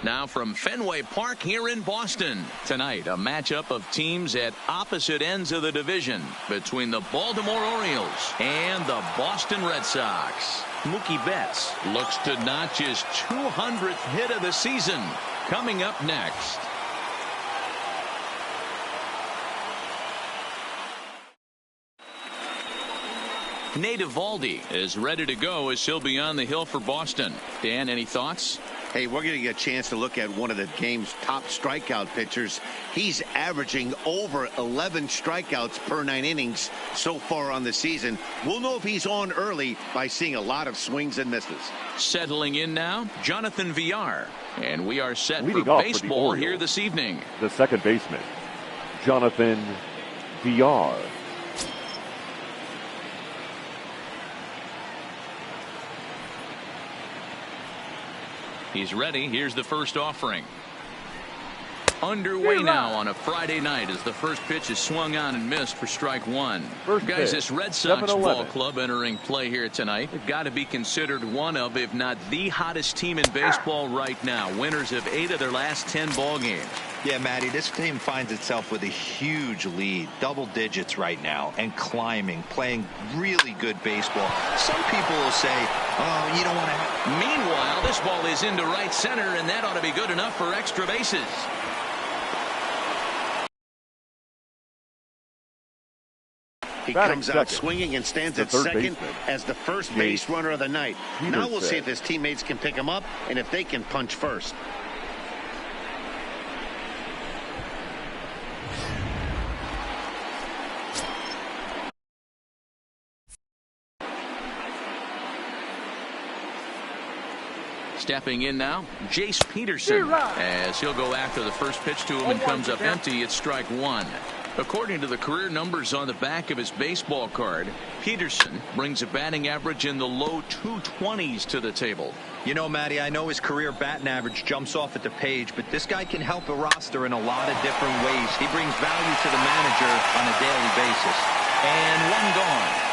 Now from Fenway Park here in Boston. Tonight, a matchup of teams at opposite ends of the division between the Baltimore Orioles and the Boston Red Sox. Mookie Betts looks to notch his 200th hit of the season. Coming up next. Nate Eovaldi is ready to go as he'll be on the hill for Boston. Dan, any thoughts? Hey, we're going to get a chance to look at one of the game's top strikeout pitchers. He's averaging over 11 strikeouts per 9 innings so far on the season. We'll know if he's on early by seeing a lot of swings and misses. Settling in now, Jonathan Villar. And we are set for baseball here this evening. The second baseman, Jonathan Villar. He's ready. Here's the first offering. Underway now on a Friday night as the first pitch is swung on and missed for strike one. Guys, this Red Sox ball club entering play here tonight. They've got to be considered one of, if not the hottest team in baseball right now. Winners of 8 of their last 10 ball games. Yeah, Matty, this team finds itself with a huge lead, double digits right now, and climbing, playing really good baseball. Some people will say, oh, you don't want to. Meanwhile, this ball is into right center, and that ought to be good enough for extra bases. He comes out swinging and stands at second as the first base runner of the night. Now we'll see if his teammates can pick him up and if they can punch first. Stepping in now, Jace Peterson, as he'll go after the first pitch to him and comes up empty. It's strike one. According to the career numbers on the back of his baseball card, Peterson brings a batting average in the low 220s to the table. You know, Matty, I know his career batting average jumps off at the page, but this guy can help a roster in a lot of different ways. He brings value to the manager on a daily basis. And one gone.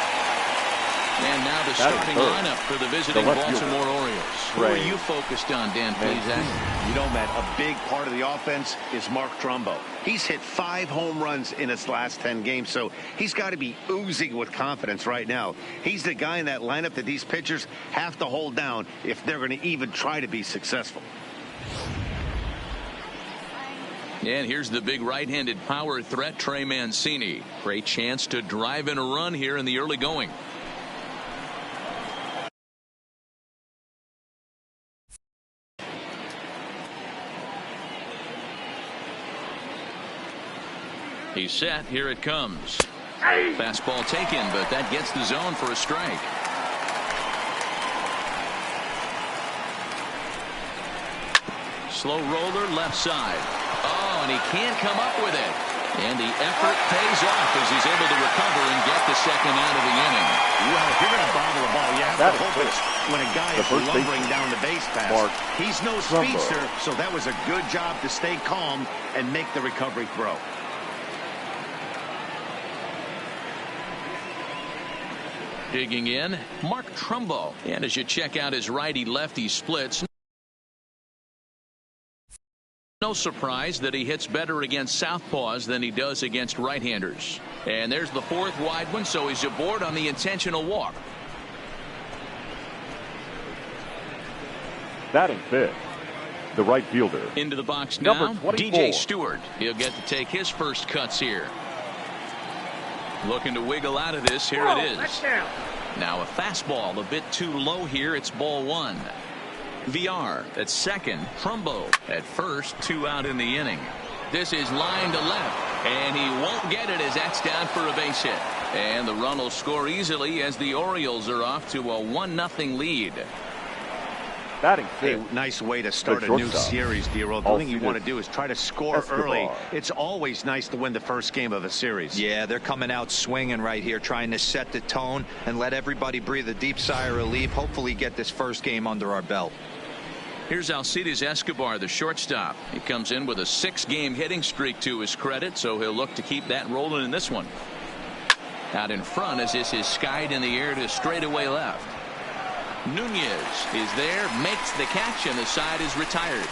And now the starting lineup for the visiting Baltimore Orioles. Who are you focused on, Dan, please? You know, Matt, a big part of the offense is Mark Trumbo. He's hit 5 home runs in his last 10 games, so he's got to be oozing with confidence right now. He's the guy in that lineup that these pitchers have to hold down if they're going to even try to be successful. And here's the big right-handed power threat, Trey Mancini. Great chance to drive in a run here in the early going. He's set. Here it comes. Fastball taken, but that gets the zone for a strike. Slow roller left side. Oh, and he can't come up with it. And the effort pays off as he's able to recover and get the second out of the inning. Well, if you're going to bobble the ball, you have to hope it's when a guy is lumbering down the base pass. He's no speedster, so that was a good job to stay calm and make the recovery throw. Digging in, Mark Trumbo. And as you check out his righty-lefty splits, no surprise that he hits better against southpaws than he does against right-handers. And there's the fourth wide one, so he's aboard on the intentional walk. Batting fifth, the right fielder. Into the box now, DJ Stewart. He'll get to take his first cuts here. Looking to wiggle out of this. Here it is. Now a fastball a bit too low here. It's ball one. VR at second. Trumbo at first. 2 out in the inning. This is line to left. And he won't get it as that's down for a base hit. And the run will score easily as the Orioles are off to a 1-0 lead. Hey, nice way to start a new series, D-Roll. The thing you want to do is try to score early. It's always nice to win the first game of a series. Yeah, they're coming out swinging right here, trying to set the tone and let everybody breathe a deep sigh of relief. Hopefully get this first game under our belt. Here's Alcides Escobar, the shortstop. He comes in with a 6-game hitting streak to his credit, so he'll look to keep that rolling in this one. Out in front as this is skied in the air to straightaway left. Nunez is there, makes the catch, and the side is retired.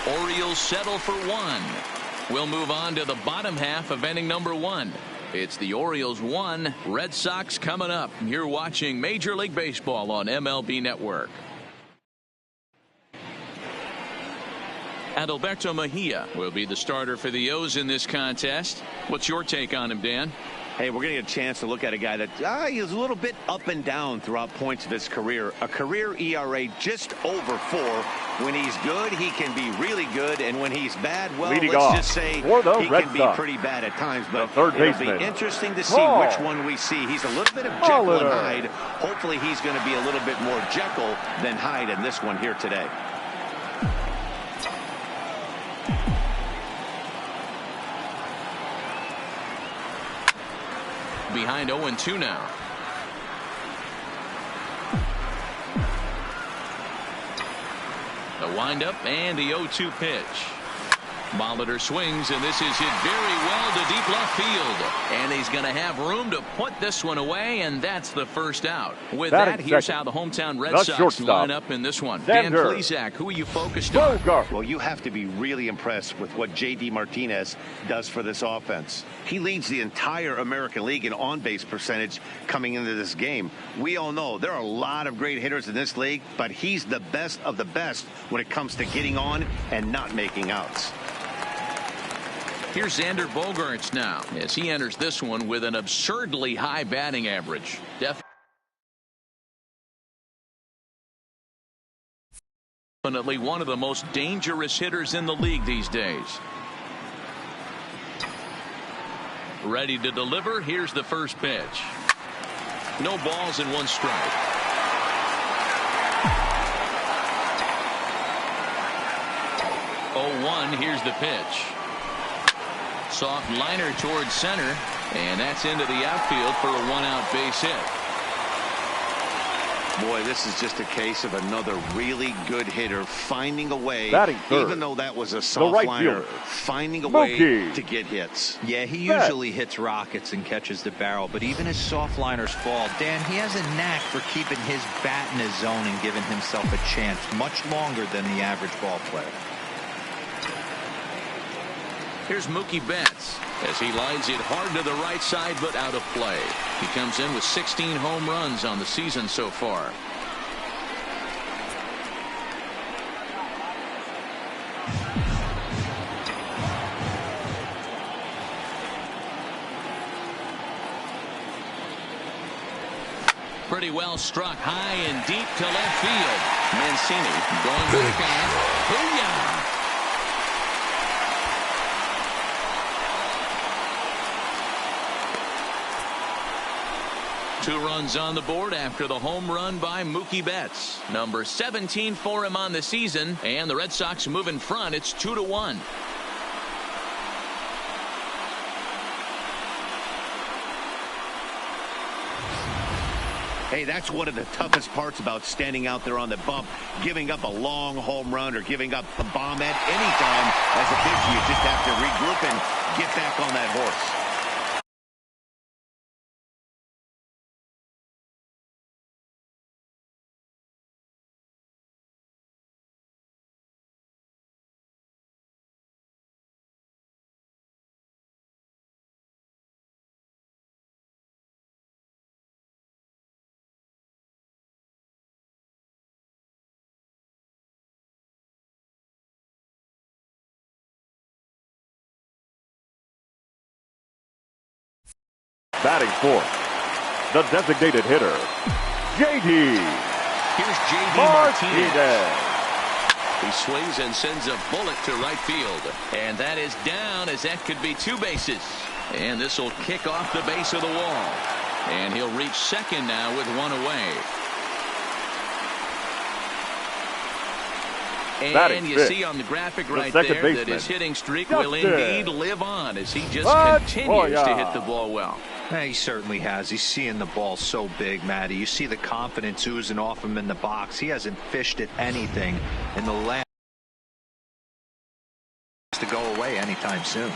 Orioles settle for 1. We'll move on to the bottom half of inning number 1. It's the Orioles 1, Red Sox coming up. You're watching Major League Baseball on MLB Network. Adalberto Mejia will be the starter for the O's in this contest. What's your take on him, Dan? Hey, we're going to get a chance to look at a guy that he's a little bit up and down throughout points of his career. A career ERA just over 4. When he's good, he can be really good. And when he's bad, well, Leading let's off just say for the he Red can be Sox, pretty bad at times. But third it'll baseman, be interesting to see Paul which one we see. He's a little bit of Jekyll and Hyde. Hopefully he's going to be a little bit more Jekyll than Hyde in this one here today. Behind 0-2 now. The windup and the 0-2 pitch. Molitor swings, and this is hit very well to deep left field. And he's going to have room to put this one away, and that's the first out. With that, here's how the hometown Red Sox line up in this one. Dan Plesac, who are you focused on? Well, you have to be really impressed with what J.D. Martinez does for this offense. He leads the entire American League in on-base percentage coming into this game. We all know there are a lot of great hitters in this league, but he's the best of the best when it comes to getting on and not making outs. Here's Xander Bogaerts now as he enters this one with an absurdly high batting average. Definitely one of the most dangerous hitters in the league these days. Ready to deliver. Here's the first pitch. No balls and 1 strike. Oh, 1. Here's the pitch. Soft liner towards center, and that's into the outfield for a 1-out base hit. Boy, this is just a case of another really good hitter finding a way, even though that was a soft liner, finding a way to get hits. Yeah, he usually hits rockets and catches the barrel, but even his soft liners fall. Dan, he has a knack for keeping his bat in his zone and giving himself a chance much longer than the average ball player. Here's Mookie Betts as he lines it hard to the right side, but out of play. He comes in with 16 home runs on the season so far. Pretty well struck high and deep to left field. Mancini going back on. Booyah! 2 runs on the board after the home run by Mookie Betts. Number 17 for him on the season, and the Red Sox move in front. It's 2-1. Hey, that's one of the toughest parts about standing out there on the bump, giving up a long home run or giving up a bomb at any time. As a pitcher, you just have to regroup and get back on that horse. Batting fourth, the designated hitter, J.D. Here's J.D. Martinez. He swings and sends a bullet to right field. And that is down, as that could be 2 bases. And this will kick off the base of the wall. And he'll reach second now with 1 away. And you see on the graphic right there that his hitting streak will indeed live on as he just continues to hit the ball well. Yeah, he certainly has. He's seeing the ball so big, Matty. You see the confidence oozing off him in the box. He hasn't fished at anything in the last to go away anytime soon.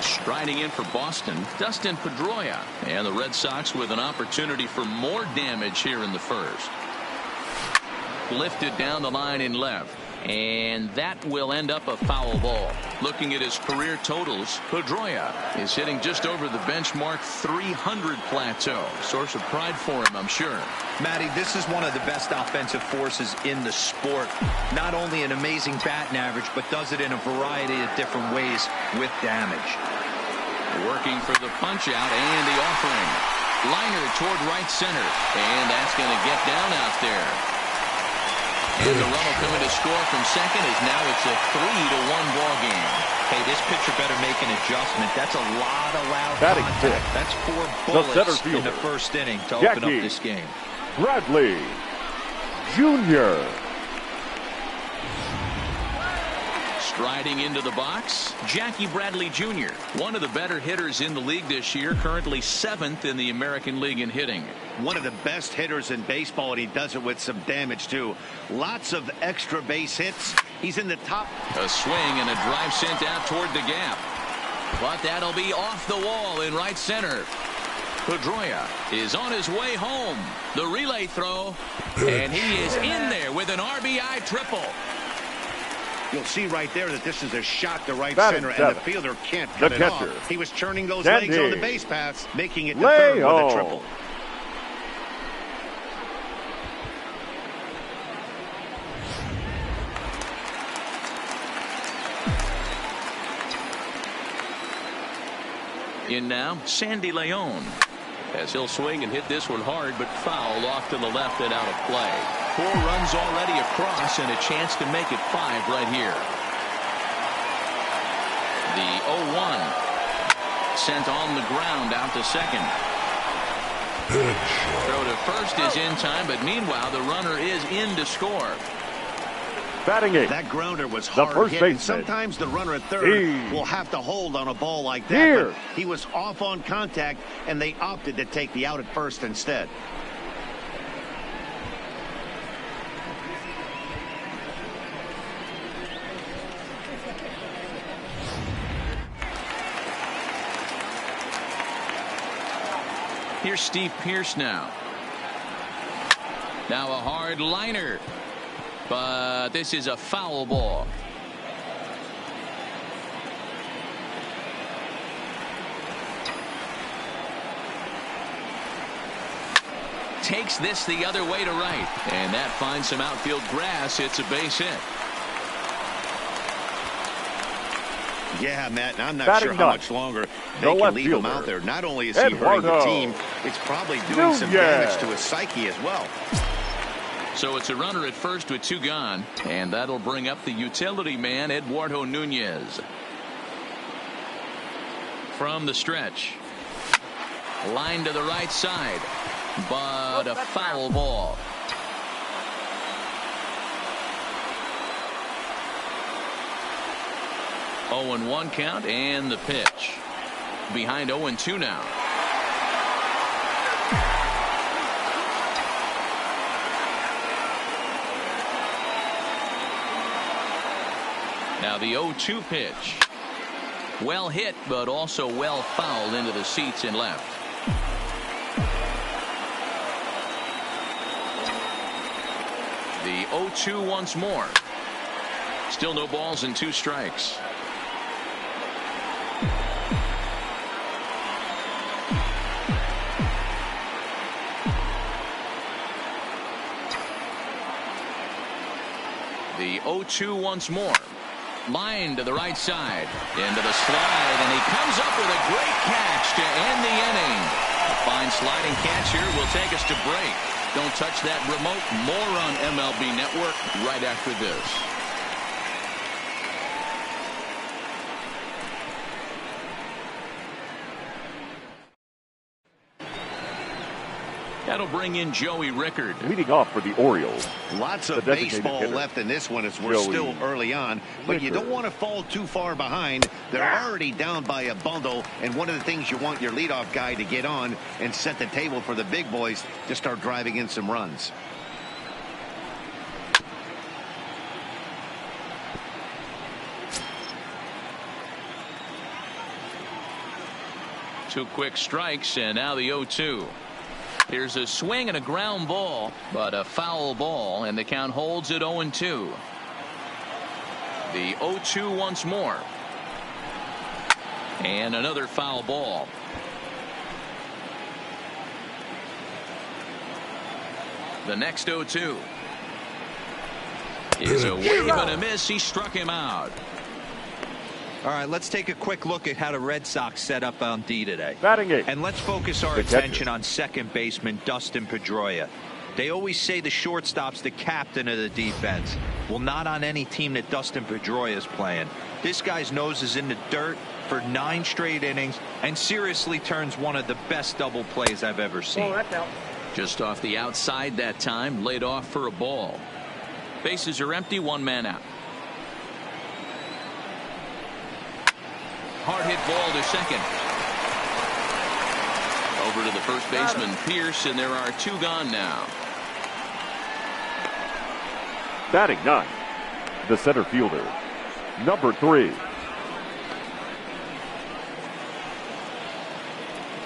Striding in for Boston, Dustin Pedroia, and the Red Sox with an opportunity for more damage here in the first. Lifted down the line in left. And that will end up a foul ball. Looking at his career totals, Pedroia is hitting just over the benchmark 300 plateau. Source of pride for him, I'm sure. Matty, this is one of the best offensive forces in the sport. Not only an amazing batting average, but does it in a variety of different ways with damage. Working for the punch out and the offering. Liner toward right center. And that's going to get down out there. And the run will come in to score from second as now it's a 3-1 ball game. Hey, this pitcher better make an adjustment. That's a lot of loud Batting contact. fifth. That's 4 bullets in the first inning to open up this game. Bradley Jr. Striding into the box, Jackie Bradley Jr., one of the better hitters in the league this year, currently 7th in the American League in hitting. One of the best hitters in baseball, and he does it with some damage, too. Lots of extra base hits. He's in the top. A swing and a drive sent out toward the gap. But that'll be off the wall in right center. Pedroia is on his way home. The relay throw, and he is in there with an RBI triple. You'll see right there that this is a shot to right Batting center, seven. and the fielder can't cut it off. He was turning those Sandy legs on the base paths, making it the third with a triple. In now, Sandy Leon. As he'll swing and hit this one hard, but foul off to the left and out of play. 4 runs already across and a chance to make it 5 right here. The 0-1 sent on the ground out to second. Throw to first is in time, but meanwhile the runner is in to score. Batting 8. That grounder was hard hit, and sometimes the runner at third will have to hold on a ball like that. But he was off on contact, and they opted to take the out at first instead. Here's Steve Pearce now. Now a hard liner. But this is a foul ball. Takes this the other way to right. And that finds some outfield grass. It's a base hit. Yeah, Matt, and I'm not sure how much longer they can leave him out there. Not only is he hurting the team, it's probably doing some damage to his psyche as well. So it's a runner at first with 2 gone, and that'll bring up the utility man, Eduardo Nunez. From the stretch. Line to the right side, but a foul ball. Oh, and 1 count, and the pitch. Behind 0-2 now. Now the 0-2 pitch. Well hit, but also well fouled into the seats and left. The 0-2 once more. Still no balls and 2 strikes. The 0-2 once more. Line to the right side. Into the slide, and he comes up with a great catch to end the inning. A fine sliding catch here will take us to break. Don't touch that remote. More on MLB Network right after this. That'll bring in Joey Rickard. Leading off for the Orioles. Lots of baseball left in this one as we're still early on. But you don't want to fall too far behind. They're already down by a bundle. And one of the things you want your leadoff guy to get on and set the table for the big boys to start driving in some runs. Two quick strikes, and now the 0-2. Here's a swing and a ground ball, but a foul ball, and the count holds at 0-2. The 0-2 once more. And another foul ball. The next 0-2 is a wave and a miss. He struck him out. All right, let's take a quick look at how the Red Sox set up on D today. Batting eighth. And let's focus our attention on second baseman Dustin Pedroia. They always say the shortstop's the captain of the defense. Well, not on any team that Dustin Pedroia is playing. This guy's nose is in the dirt for 9 straight innings and seriously turns one of the best double plays I've ever seen. Just off the outside that time, laid off for a ball. Bases are empty, 1 man out. Hard hit ball to second. Over to the first baseman, Pierce, and there are 2 gone now. Batting 9th, the center fielder, number 3.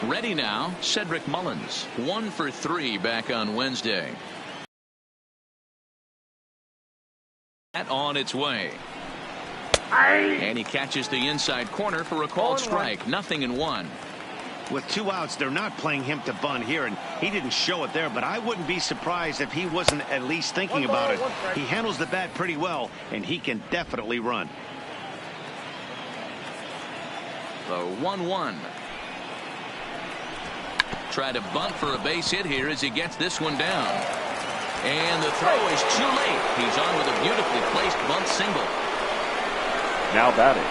Ready now, Cedric Mullins. 1 for 3 back on Wednesday. That on its way. And he catches the inside corner for a called strike. 0-1. With 2 outs, they're not playing him to bunt here, and he didn't show it there, but I wouldn't be surprised if he wasn't at least thinking about it. He handles the bat pretty well, and he can definitely run. The 1-1. Try to bunt for a base hit here as he gets this one down. And the throw is too late. He's on with a beautifully placed bunt single. Now batting,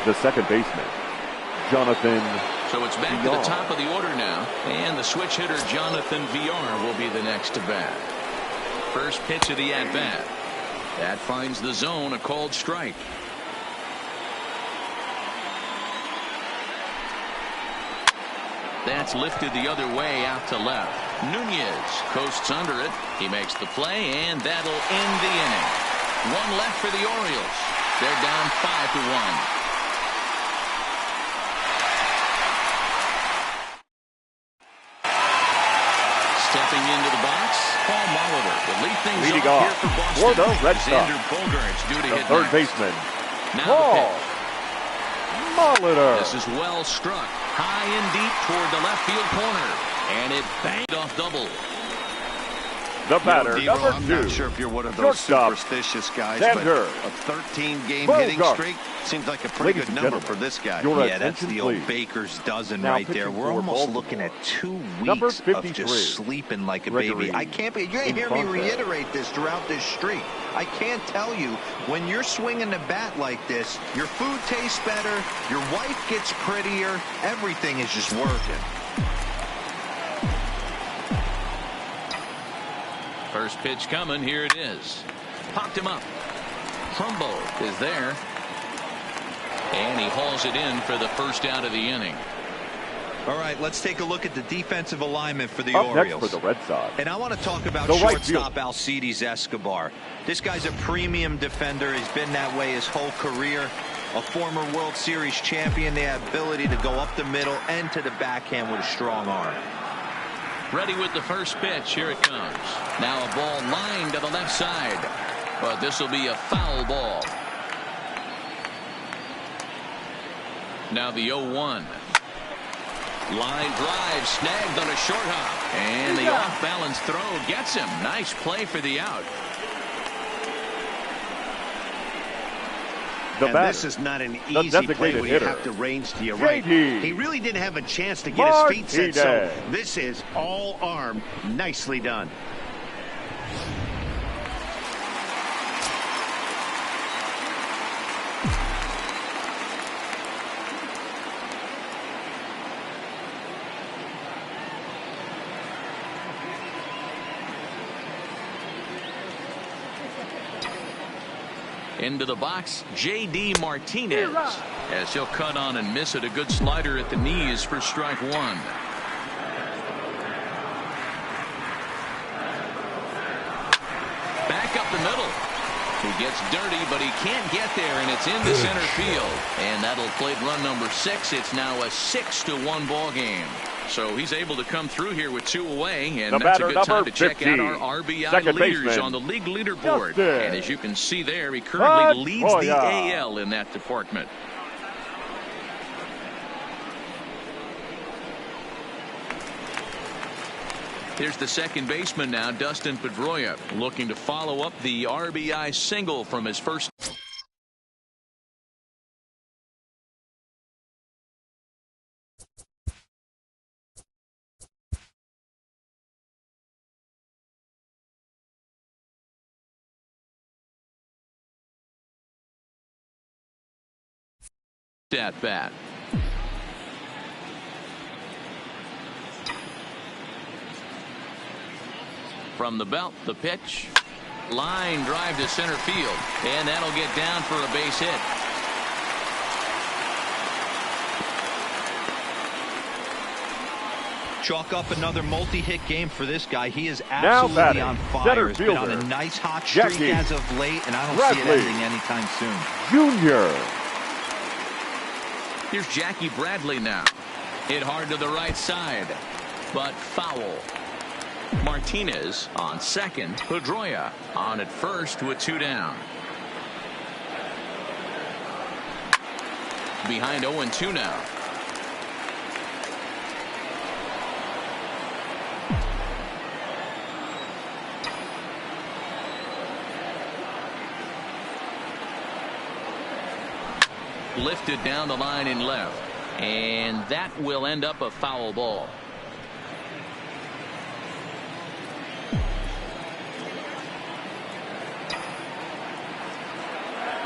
the second baseman, Jonathan. So it's back to the top of the order now. And the switch hitter, Jonathan Villar, will be the next to bat. First pitch of the at-bat. That finds the zone, a called strike. That's lifted the other way out to left. Nunez coasts under it. He makes the play, and that'll end the inning. 1 left for the Orioles. They're down 5-1. Stepping into the box, Paul Molitor will lead things Leading off off here for Boston. for the Red Sox. Xander Bogaerts due to The hit third next. baseman, Now Paul Molitor. this is well struck, high and deep toward the left field corner, and it banged off double. The batter, Dero, number I'm 2. not sure if you're one of those Shortstop, superstitious guys, Xander but a 13-game Bogaerts. hitting streak seems like a pretty Ladies good and number gentlemen, for this guy. your Yeah, that's attention, the old please. baker's dozen Now right there. pitching We're for almost Baltimore. looking at 2 Number weeks of 53, just sleeping like a Gregory baby. I can't be. You're going to hear me Infante. reiterate this throughout this streak. I can't tell you, when you're swinging the bat like this, your food tastes better, your wife gets prettier, everything is just working. First pitch coming. Here it is. Popped him up. Trumbo is there. And he hauls it in for the first out of the inning. All right, let's take a look at the defensive alignment for the Up Orioles. next for the Red Sox, And I want to talk about The right shortstop field. Alcides Escobar. This guy's a premium defender. He's been that way his whole career. A former World Series champion. The ability to go up the middle and to the backhand with a strong arm. Ready with the first pitch. Here it comes. Now a ball lined to the left side. But this will be a foul ball. Now the 0-1. Line drive snagged on a short hop. And the off-balance throw gets him. Nice play for the out. the And batter, this is not an the easy play designated when you hitter, have to range to your right. JD He really didn't have a chance to get his feet set, so Martinez. this is all arm. Nicely done. Into the box, J.D. Martinez, as he'll cut on and miss it. A good slider at the knees for strike 1. Back up the middle. He gets dirty, but he can't get there, and it's into center field. And that'll play run number 6. It's now a 6-1 ball game. So he's able to come through here with 2 away, and The that's a batter, good time to number check out 50, our RBI second leaders baseman, on the league leaderboard. Justin And as you can see there, he currently leads the Pedroia. AL in that department. Here's the second baseman now, Dustin Pedroia, looking to follow up the RBI single from his first. At bat. From the belt, the pitch. Line drive to center field. And that'll get down for a base hit. Chalk up another multi-hit game for this guy. He is Now absolutely batting, on center fire. He's been on a fielder, nice hot streak Jackie as of late, and I don't see it Bradley ending anytime soon. Junior. Here's Jackie Bradley now. Hit hard to the right side, but foul. Martinez on second. Pedroia on at first with 2 down. Behind 0-2 now. Lifted down the line in left, and that will end up a foul ball.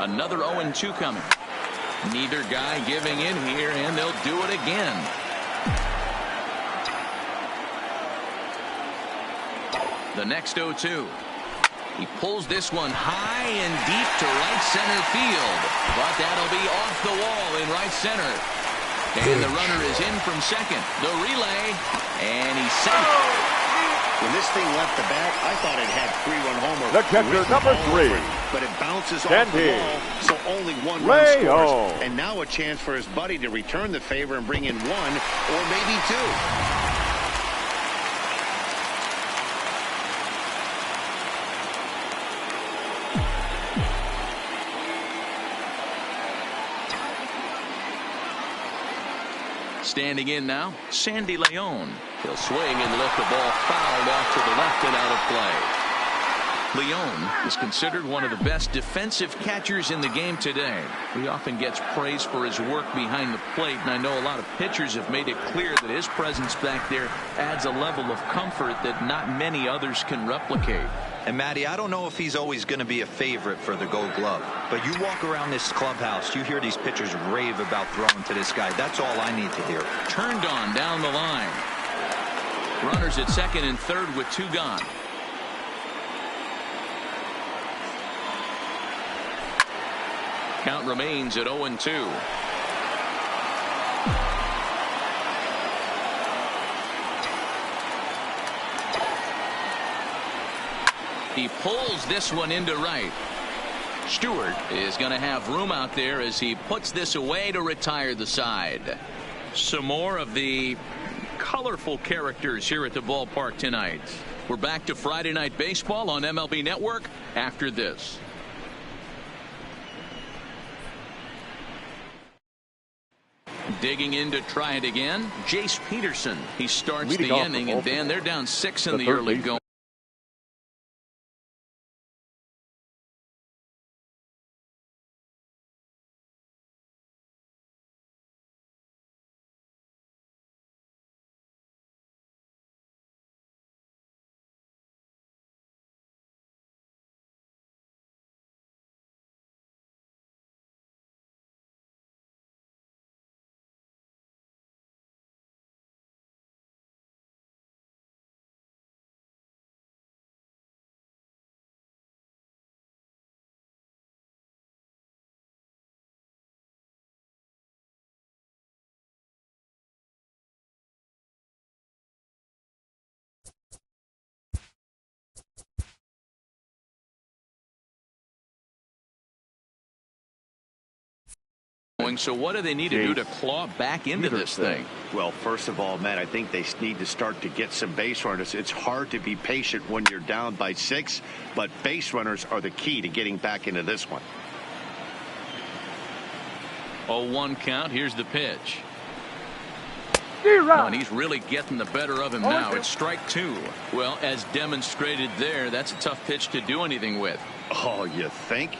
Another 0-2 coming. Neither guy giving in here, and they'll do it again. The next 0-2. He pulls this one high and deep to right center field, but that'll be off the wall in right center. And the runner is in from second. The relay, and he's safe. When this thing left the bat, I thought it had 3-run homer. The catcher, number 3. But it bounces off the ball, so only 1 run scores. And now a chance for his buddy to return the favor and bring in 1 or maybe 2. Standing in now, Sandy Leon. He'll swing and lift the ball fouled off to the left and out of play. Leon is considered one of the best defensive catchers in the game today. He often gets praise for his work behind the plate, and I know a lot of pitchers have made it clear that his presence back there adds a level of comfort that not many others can replicate. And Matty, I don't know if he's always going to be a favorite for the Gold Glove, but you walk around this clubhouse, you hear these pitchers rave about throwing to this guy. That's all I need to hear. Turned on down the line. Runners at second and third with 2 gone. Count remains at 0-2. He pulls this one into right. Stewart is going to have room out there as he puts this away to retire the side. Some more of the colorful characters here at the ballpark tonight. We're back to Friday Night Baseball on MLB Network after this. Digging in to try it again, Jace Peterson. He starts Leading the off inning, the and Dan, they're down 6 in the third early baseman. going. going. So what do they need to do to claw back into this thing? Well, first of all, Matt, I think they need to start to get some base runners. It's hard to be patient when you're down by 6, but base runners are the key to getting back into this one. 0-1 count. Here's the pitch. And he's really getting the better of him now. It's strike 2. Well, as demonstrated there, that's a tough pitch to do anything with. Oh, you think?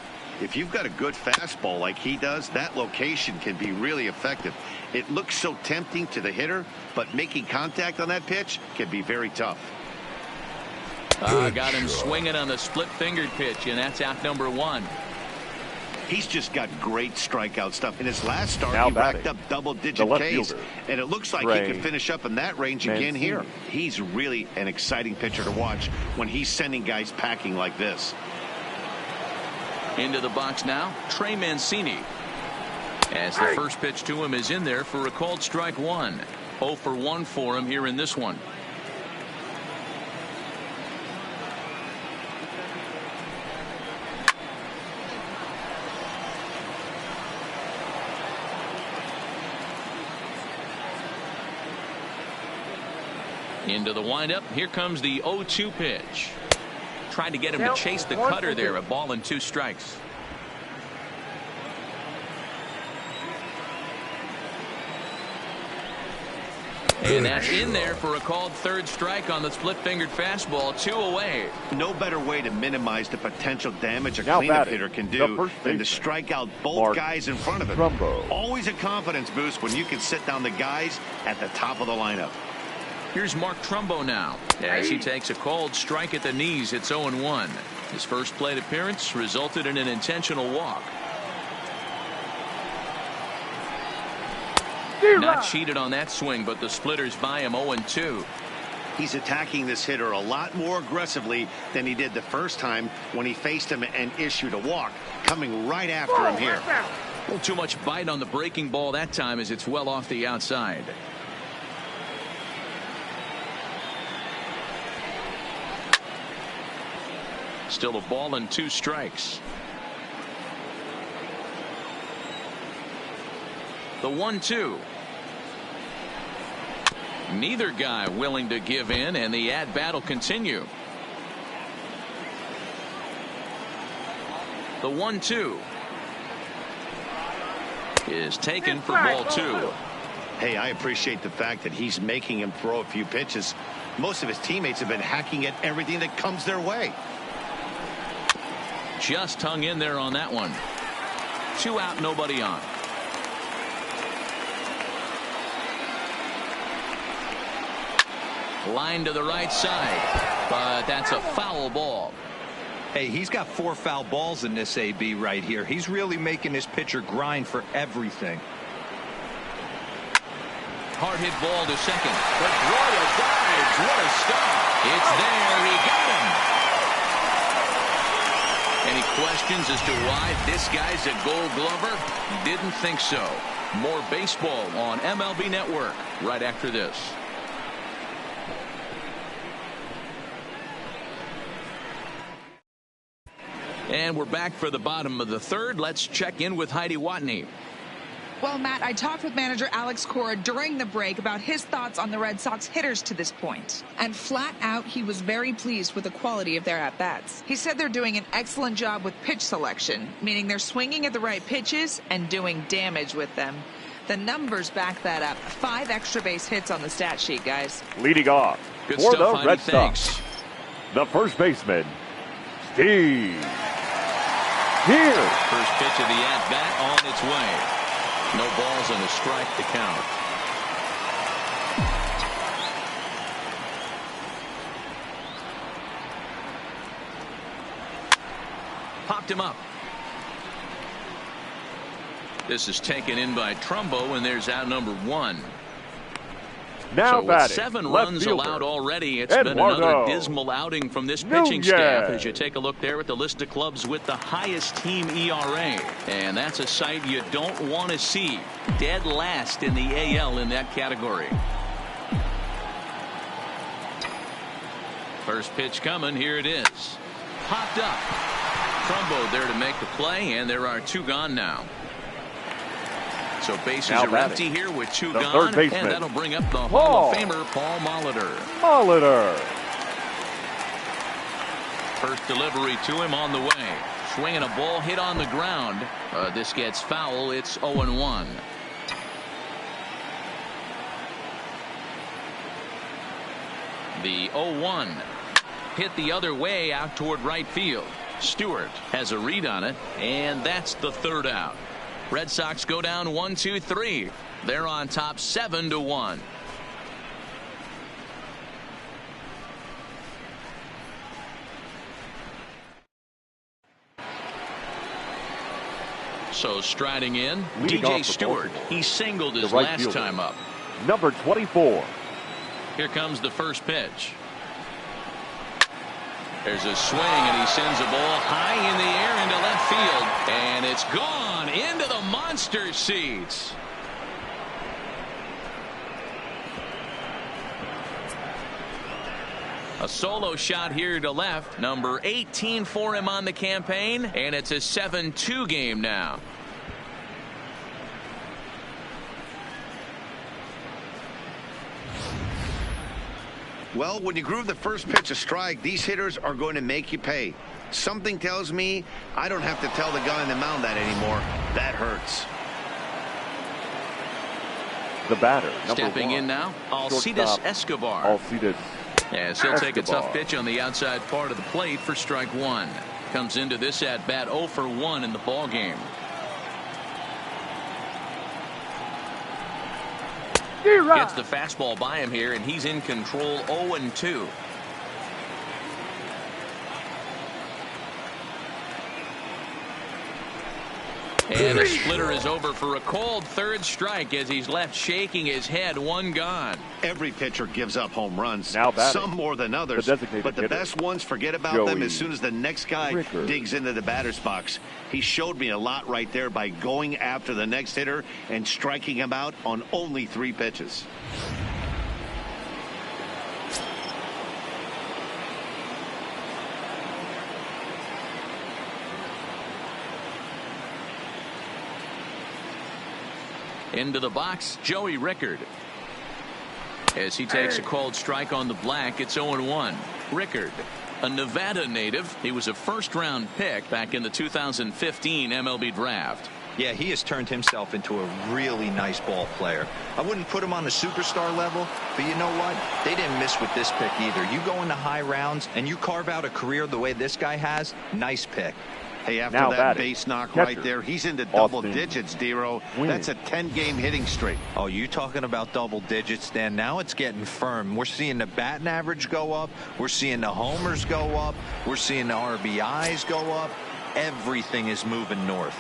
If you've got a good fastball like he does, that location can be really effective. It looks so tempting to the hitter, but making contact on that pitch can be very tough. Got him swinging on the split-fingered pitch, and that's out number 1. He's just got great strikeout stuff. In his last start, Now he racked up double-digit Ks, and it looks like he can finish up in that range again here. He's really an exciting pitcher to watch when he's sending guys packing like this. Into the box now, Trey Mancini. As the first pitch to him is in there for a called strike 1. 0 for 1 for him here in this one. Into the windup. Here comes the 0-2 pitch. Trying to get him to chase the cutter there. A ball and 2 strikes. And that's in there for a called third strike on the split-fingered fastball. 2 away. No better way to minimize the potential damage a cleanup hitter can do than to strike out both guys in front of him. Always a confidence boost when you can sit down the guys at the top of the lineup. Here's Mark Trumbo now as he takes a called strike at the knees. It's 0-1. His first plate appearance resulted in an intentional walk. Not cheated on that swing, but the splitters by him. 0-2. He's attacking this hitter a lot more aggressively than he did the first time when he faced him and issued a walk, coming right after him here. A little too much bite on the breaking ball that time as it's well off the outside. Still a ball and 2 strikes. The 1-2. Neither guy willing to give in, and the at-bat will continue. The 1-2 is taken for ball 2. Hey, I appreciate the fact that he's making him throw a few pitches. Most of his teammates have been hacking at everything that comes their way. Just hung in there on that one. 2 out, nobody on. Line to the right side, but that's a foul ball. Hey, he's got 4 foul balls in this AB right here. He's really making his pitcher grind for everything. Hard hit ball to second. Pedroia dives. What a stop. It's there. He got him. Any questions as to why this guy's a Gold Glover? Didn't think so. More baseball on MLB Network right after this. And we're back for the bottom of the third. Let's check in with Heidi Watney. Well, Matt, I talked with manager Alex Cora during the break about his thoughts on the Red Sox hitters to this point. And flat out, he was very pleased with the quality of their at-bats. He said they're doing an excellent job with pitch selection, meaning they're swinging at the right pitches and doing damage with them. The numbers back that up. 5 extra base hits on the stat sheet, guys. Leading off Good for stuff, the Heidi. Red Thanks. Sox, the first baseman, Steve Pearce. First pitch of the at-bat on its way. No balls and a strike to count. Popped him up. This is taken in by Trumbo, and there's out number 1. Now so with batting, 7 left runs fielder, allowed already, it's been Eduardo another dismal outing from this pitching Nunez. staff as you take a look there at the list of clubs with the highest team ERA. And that's a sight you don't want to see. Dead last in the AL in that category. First pitch coming. Here it is. Popped up. Trumbo there to make the play, and there are 2 gone now. So bases Now are empty here with two the gone, third baseman, and that'll bring up the Hall of Famer Paul Molitor. Molitor. First delivery to him on the way. Swinging a ball hit on the ground. This gets foul. It's 0-1. The 0-1 hit the other way out toward right field. Stewart has a read on it, and that's the third out. Red Sox go down 1-2-3. They're on top 7-1. So striding in, DJ Stewart. He singled his last time up. Number 24. Here comes the first pitch. There's a swing, and he sends a ball high in the air into left field, and it's gone into the monster seats. A solo shot here to left, number 18 for him on the campaign, and it's a 7-2 game now. Well, when you groove the first pitch a strike, these hitters are going to make you pay. Something tells me I don't have to tell the guy on the mound that anymore. That hurts. The batter, stepping in now, Alcides Escobar. Alcides. Yes, he'll take a tough pitch on the outside part of the plate for strike one. Comes into this at bat 0 for 1 in the ball game. Gets the fastball by him here, and he's in control. 0-2. And the splitter is over for a called third strike as he's left shaking his head. One gone. Every pitcher gives up home runs, now some more than others, but the best ones forget about them as soon as the next guy digs into the batter's box. He showed me a lot right there by going after the next hitter and striking him out on only 3 pitches. Into the box, Joey Rickard. As he takes a called strike on the black, it's 0-1. Rickard, a Nevada native. He was a first-round pick back in the 2015 MLB draft. Yeah, he has turned himself into a really nice ball player. I wouldn't put him on the superstar level, but you know what? They didn't miss with this pick either. You go into high rounds and you carve out a career the way this guy has, nice pick. Hey, after that base knock right there, he's into double digits, Dero. That's a 10-game hitting streak. Oh, you talking about double digits, Dan? Now it's getting firm. We're seeing the batting average go up. We're seeing the homers go up. We're seeing the RBIs go up. Everything is moving north.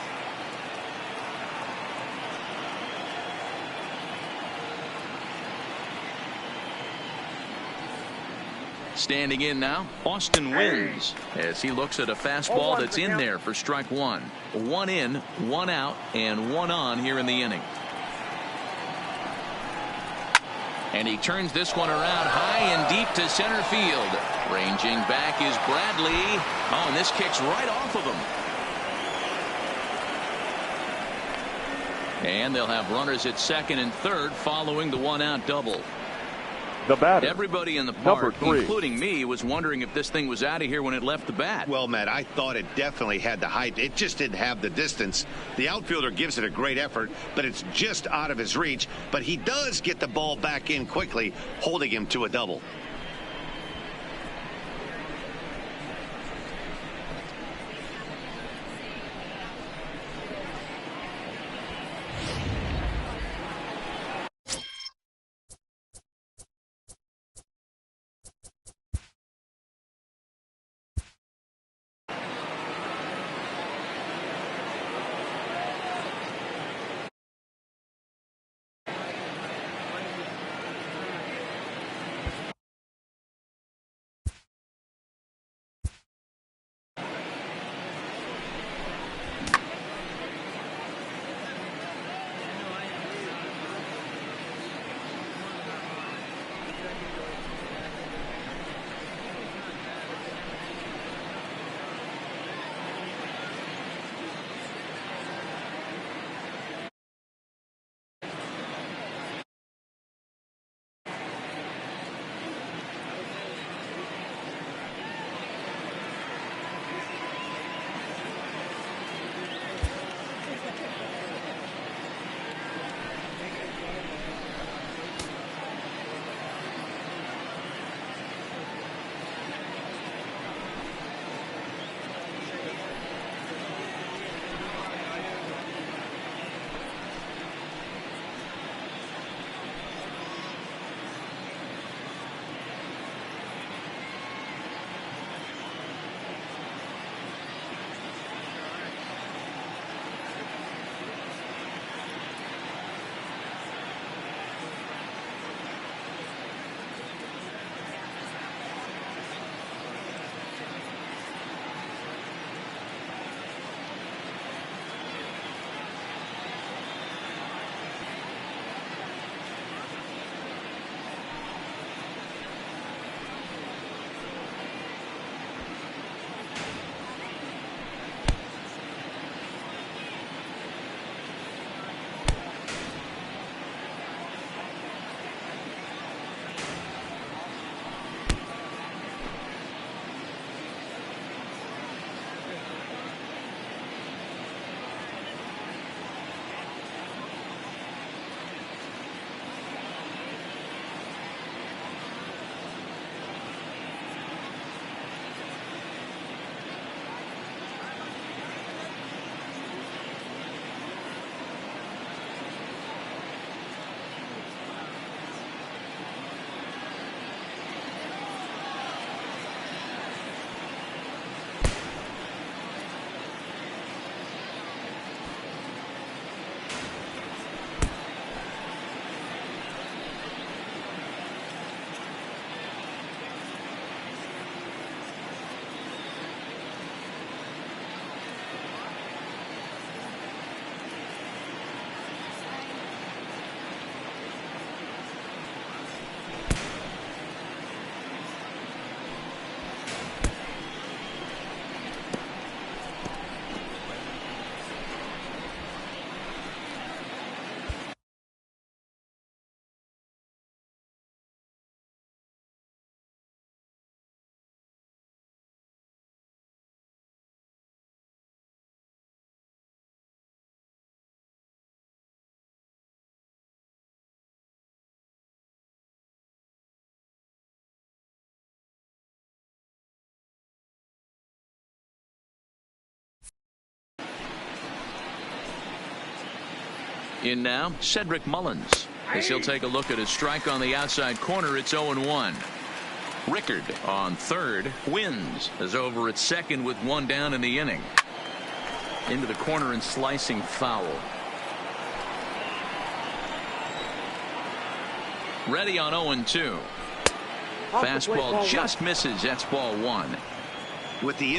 Standing in now, Austin Wynns, as he looks at a fastball that's in there for strike one. 1 in, 1 out, and 1 on here in the inning. And he turns this one around high and deep to center field. Ranging back is Bradley. Oh, and this kicks right off of him. And they'll have runners at second and third following the 1-out double. The batter, everybody in the park, including me, was wondering if this thing was out of here when it left the bat. Well, Matt, I thought it definitely had the height. It just didn't have the distance. The outfielder gives it a great effort, but it's just out of his reach. But he does get the ball back in quickly, holding him to a double. In now, Cedric Mullins, as he'll take a look at his strike on the outside corner. It's 0-1. Rickard on third. Wins is over at second with one down in the inning. Into the corner and slicing foul. Ready on 0-2. Fastball just misses. That's ball one. With the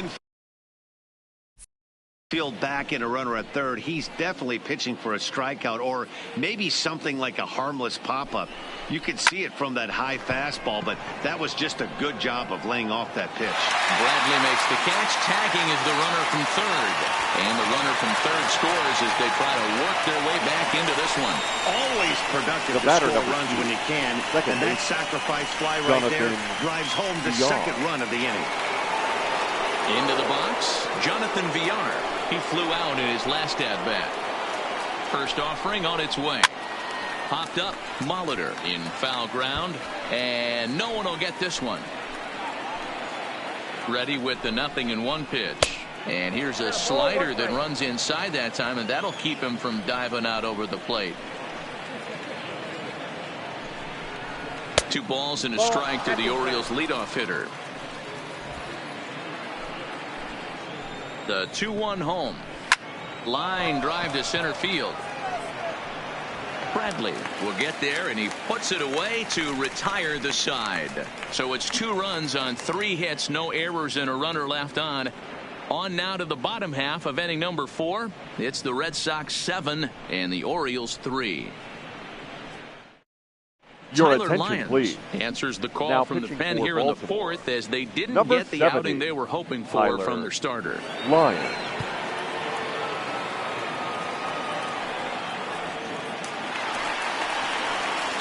infield back and a runner at third, he's definitely pitching for a strikeout or maybe something like a harmless pop-up. You could see it from that high fastball, but that was just a good job of laying off that pitch. Bradley makes the catch. Tagging is the runner from third. And the runner from third scores as they try to work their way back into this one. Always productive to score runs when you can. And that sacrifice fly right there drives home the second run of the inning. Into the box, Jonathan Villar. He flew out in his last at-bat. First offering on its way. Popped up, Molitor in foul ground, and no one will get this one. Ready with the 0-1 pitch. And here's a slider that runs inside that time, and that'll keep him from diving out over the plate. 2 balls and a strike to the Orioles leadoff hitter. The 2-1 home. Line drive to center field. Bradley will get there, and he puts it away to retire the side. So it's 2 runs on 3 hits, no errors, and a runner left on. On now to the bottom half of inning number 4. It's the Red Sox 7 and the Orioles 3. Your Tyler attention, Lyons please. answers the call Now from the pen for here in the Baltimore. 4th as they didn't Number get the 70, outing they were hoping for Tyler from their starter. Lyons.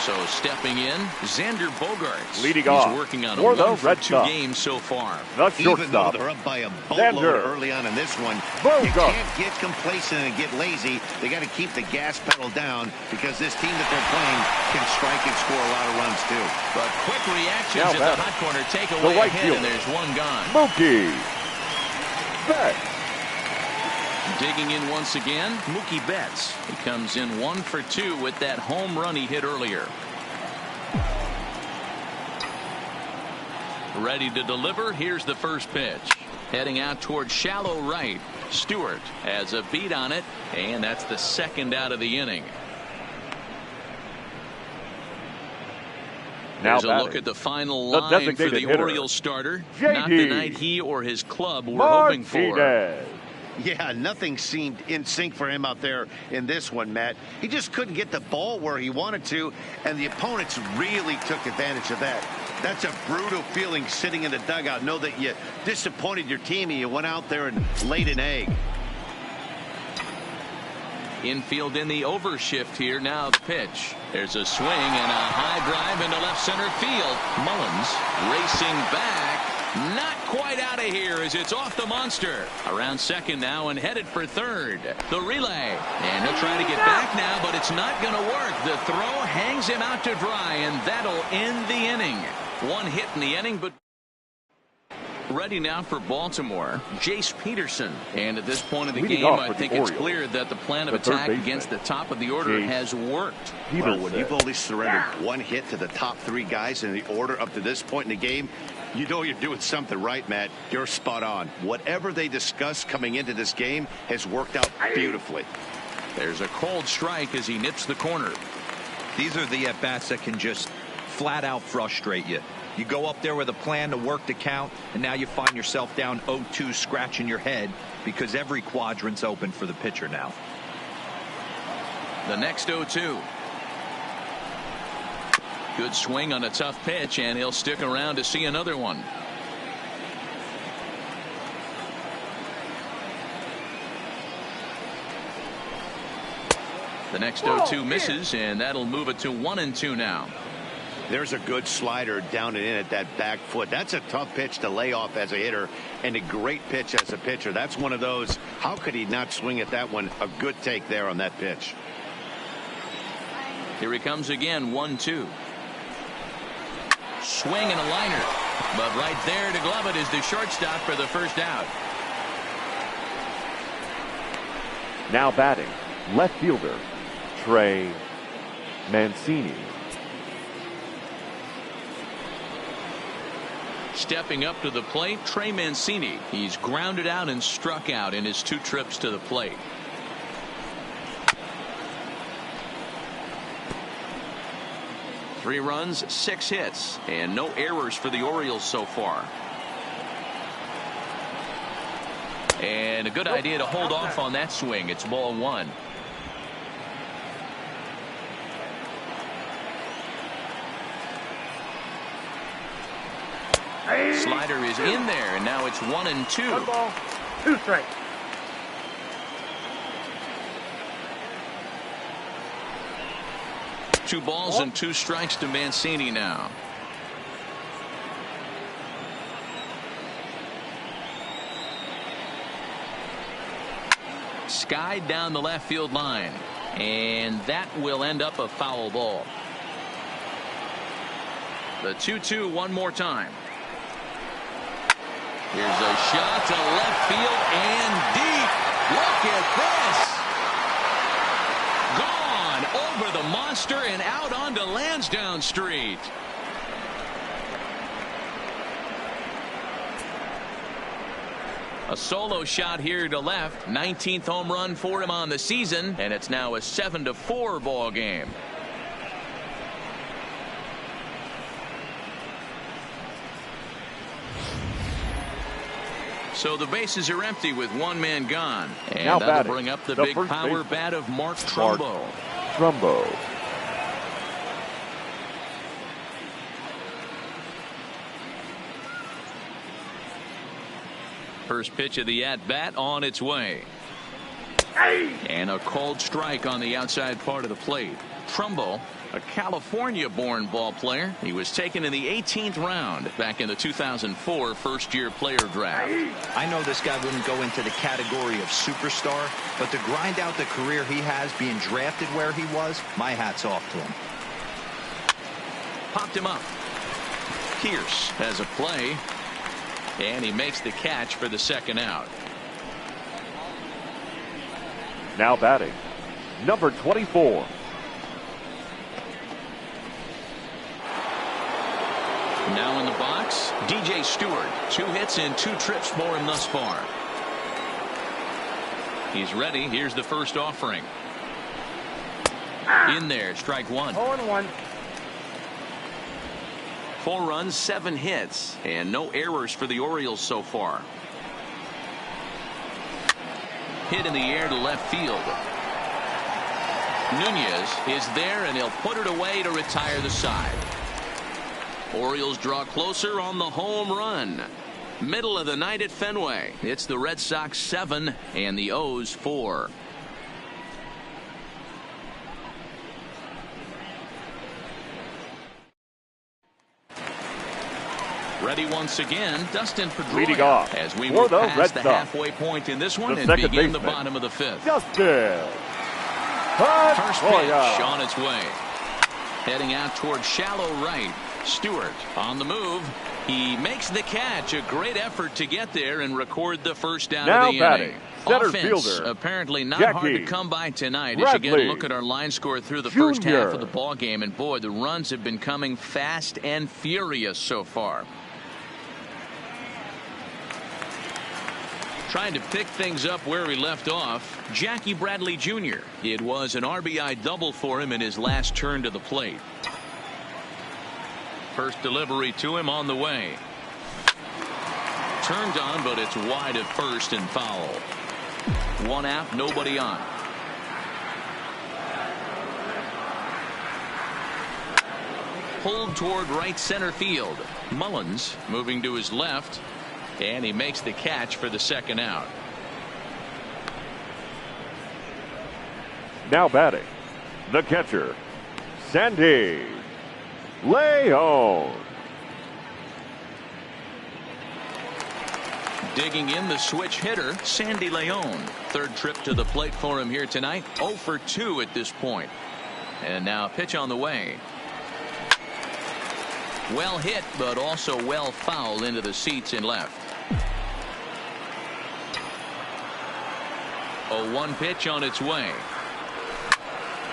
So stepping in, Xander Bogaerts. Leading He's off working on a for the 1 for Red 2 Sox. games so far. The Even though shortstop, they're up by a boatload Xander early on in this one, Bogaerts. you can't get complacent and get lazy. They got to keep the gas pedal down because this team that they're playing can strike and score a lot of runs too. But quick reactions Now in the batting. hot corner take The away right ahead, fielder. and there's one gone. Mookie Betts. Digging in once again, Mookie Betts. He comes in 1 for 2 with that home run he hit earlier. Ready to deliver. Here's the first pitch. Heading out towards shallow right. Stewart has a beat on it, and that's the second out of the inning. Now Here's a batting. look at the final The line for designated the hitter, Orioles starter. JD Not the night he or his club were hoping for. Martinez. Yeah, nothing seemed in sync for him out there in this one, Matt. He just couldn't get the ball where he wanted to, and the opponents really took advantage of that. That's a brutal feeling sitting in the dugout. Know that you disappointed your team and you went out there and laid an egg. Infield in the overshift here. Now the pitch. There's a swing and a high drive into left center field. Mullins racing back. Not quite out of here as it's off the monster. Around second now and headed for third. The relay. And he'll try to get back now, but it's not going to work. The throw hangs him out to dry, and that'll end the inning. 1 hit in the inning, but ready now for Baltimore, Jace Peterson. And at this point of the Leading game, off I for the think it's Orioles, clear that the plan of the third attack baseman, against the top of the order Jace has worked. Well, when you've Peterson. only surrendered 1 hit to the top 3 guys in the order up to this point in the game, you know you're doing something right, Matt. You're spot on. Whatever they discussed coming into this game has worked out beautifully. There's a cold strike as he nips the corner. These are the at-bats that can just flat out frustrate you. You go up there with a plan to work the count, and now you find yourself down 0-2 scratching your head because every quadrant's open for the pitcher now. The next 0-2. Good swing on a tough pitch, and he'll stick around to see another one. The next 0-2 misses, and that'll move it to 1-2 now. There's a good slider down and in at that back foot. That's a tough pitch to lay off as a hitter and a great pitch as a pitcher. That's one of those. How could he not swing at that one? A good take there on that pitch. Here he comes again, 1-2. Swing and a liner. But right there to glove it is the shortstop for the first out. Now batting, left fielder, Trey Mancini. Stepping up to the plate, Trey Mancini. He's grounded out and struck out in his 2 trips to the plate. Three runs, 6 hits, and no errors for the Orioles so far. And a good idea to hold off on that swing. It's ball 1. Slider is in there, and now it's 1-2. 1 ball, 2 strikes. Two balls and 2 strikes to Mancini now. Skied down the left field line, and that will end up a foul ball. The 2-2 one more time. Here's a shot to left field and deep. Look at this. Gone over the monster and out onto Lansdowne Street. A solo shot here to left. 19th home run for him on the season, and it's now a 7-4 ball game. So the bases are empty with 1 man gone. And now that'll batting, bring up the big power bat of Mark Trumbo. First pitch of the at-bat on its way. And a called strike on the outside part of the plate. Trumbo, a California-born ball player. He was taken in the 18th round back in the 2004 first-year player draft. I know this guy wouldn't go into the category of superstar, but to grind out the career he has being drafted where he was, my hat's off to him. Popped him up. Pierce has a play, and he makes the catch for the second out. Now batting, number 24. Now in the box, DJ Stewart. 2 hits and 2 trips for him thus far. He's ready. Here's the first offering. In there, strike 1. 0-1. 4 runs, 7 hits, and no errors for the Orioles so far. Hit in the air to left field. Nunez is there, and he'll put it away to retire the side. Orioles draw closer on the home run. Middle of the night at Fenway. It's the Red Sox 7 and the O's 4. Ready once again, Dustin Leading Pedroia, off as we for move the past Red the Sox. halfway point in this one The and second begin the baseman, bottom of the 5th. Dustin First pitch Pedroia. on its way. Heading out toward shallow right. Stewart on the move. He makes the catch. A great effort to get there and record the first down Now of the batting, inning. center Offense fielder, apparently not Jackie hard to come by tonight as you get a Bradley look at our line score through the Jr. first half of the ball game. And boy, the runs have been coming fast and furious so far. Trying to pick things up where he left off, Jackie Bradley Jr. It was an RBI double for him in his last turn to the plate. First delivery to him on the way. Turned on, but it's wide at first and foul. 1 out, nobody on. Pulled toward right center field. Mullins moving to his left, and he makes the catch for the second out. Now batting, the catcher, Sandy León. Digging in the switch hitter, Sandy León. Third trip to the plate for him here tonight. 0 for 2 at this point. And now pitch on the way. Well hit, but also well fouled into the seats in left. 0-1 pitch on its way.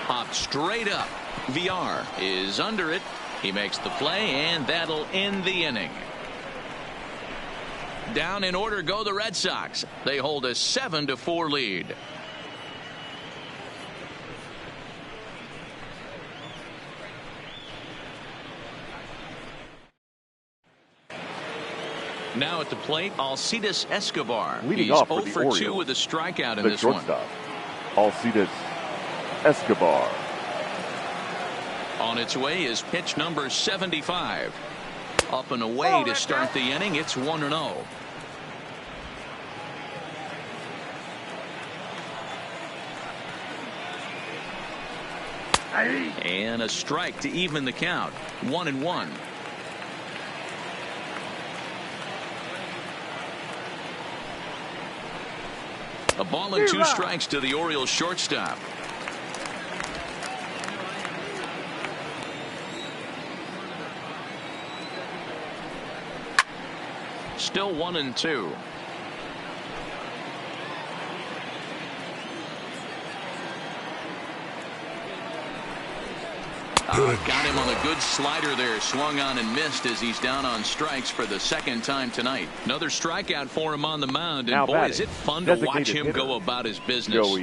Popped straight up. VR is under it. He makes the play, and that'll end the inning. Down in order go the Red Sox. They hold a 7-4 lead. Now at the plate, Alcides Escobar. Leading He's off 0 for the for 2 Orioles, with a strikeout in the this shortstop, one. Alcides Escobar. On its way is pitch number 75. Up and away to start the inning. It's 1-0. And a strike to even the count. 1-1. A ball and 2 strikes to the Orioles shortstop. Still 1-2. Got him on a good slider there. Swung on and missed as he's down on strikes for the second time tonight. Another strikeout for him on the mound. And boy, is it fun to watch him go about his business.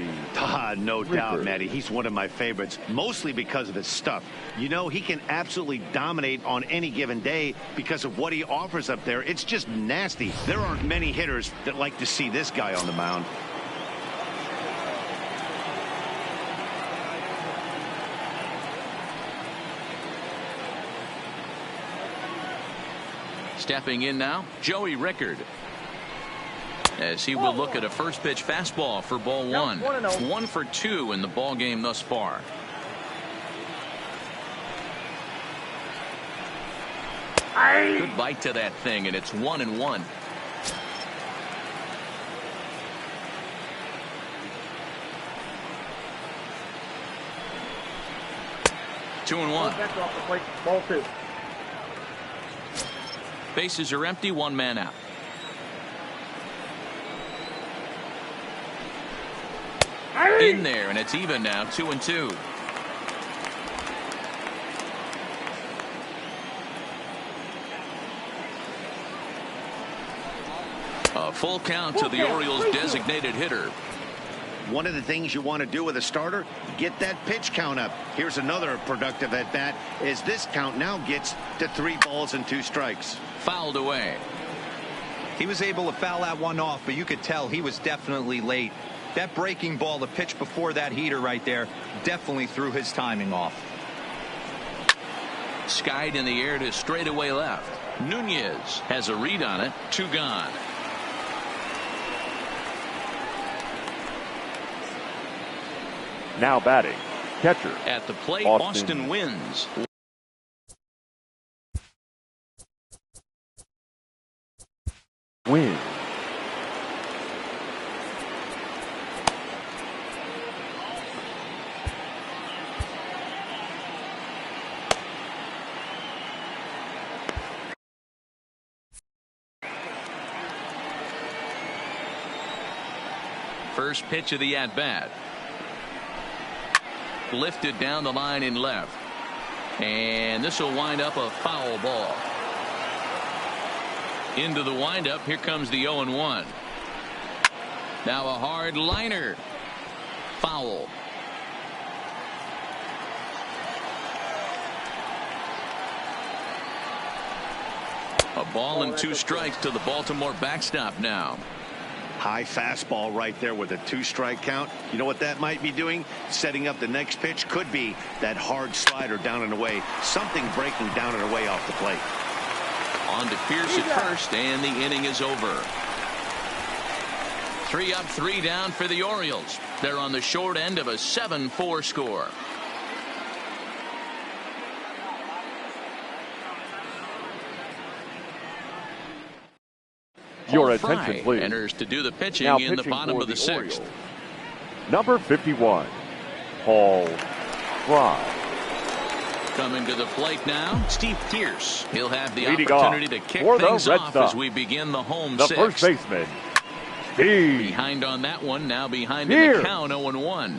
No doubt, Matty. He's one of my favorites, mostly because of his stuff. You know, he can absolutely dominate on any given day because of what he offers up there. It's just nasty. There aren't many hitters that like to see this guy on the mound. Stepping in now, Joey Rickard. As he will look at a first pitch fastball for ball 1. 1 for 2 in the ball game thus far. Good bite to that thing, and it's 1-1. Two and 1. Ball 2. Bases are empty, 1 man out. In there, and it's even now, 2-2. A full count to the Orioles' designated hitter. One of the things you want to do with a starter, get that pitch count up. Here's another productive at bat as this count now gets to 3 balls and 2 strikes. Fouled away. He was able to foul that one off, but you could tell he was definitely late. That breaking ball, the pitch before that heater right there, definitely threw his timing off. Skied in the air to straightaway left. Nunez has a read on it. 2 gone. Now batting, catcher. At the plate, Austin wins. Wins. First pitch of the at-bat. Lifted down the line in left. And this will wind up a foul ball. Into the windup. Here comes the 0-1. Now a hard liner. Foul. A ball and 2 strikes to the Baltimore backstop now. High fastball right there with a 2-strike count. You know what that might be doing? Setting up the next pitch. Could be that hard slider down and away. Something breaking down and away off the plate. On to Pierce at first, and the inning is over. 3 up, 3 down for the Orioles. They're on the short end of a 7-4 score. Your Paul attention, Fry please. enters to do the pitching Now in the pitching bottom for of the 6th. Orioles. Number 51, Paul Fry. Coming to the plate now, Steve Pierce. He'll have the Leading opportunity off to kick for the things Red off Sox, as we begin the home the 6th. first baseman, Steve Behind on that one, now behind in Pierce. the count, 0-1.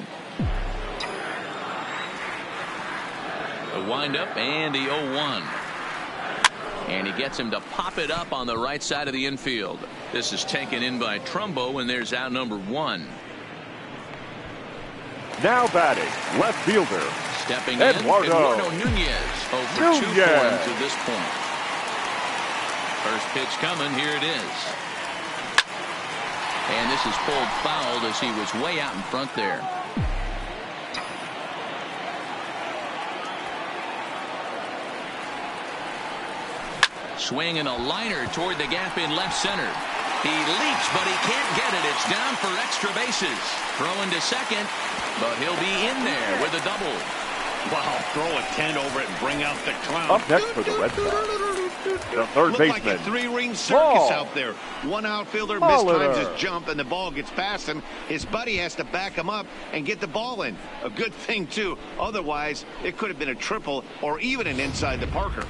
The windup and the 0-1. And he gets him to pop it up on the right side of the infield. This is taken in by Trumbo, and there's out number 1. Now batting, left fielder, Stepping Eduardo in, Eduardo Nunez. 0 for 2 for him to this point. First pitch coming. Here it is. And this is pulled foul as he was way out in front there. Swing and a liner toward the gap in left center. He leaps, but he can't get it. It's down for extra bases. Throwing to second, but he'll be in there with a double. Wow, throw a 10 over it and bring out the clown. Up next for the Red Sox, the third baseman. Like a 3-ring circus out there. One outfielder mistimes his jump and the ball gets past him. His buddy has to back him up and get the ball in. A good thing, too. Otherwise, it could have been a triple or even an inside the Parker.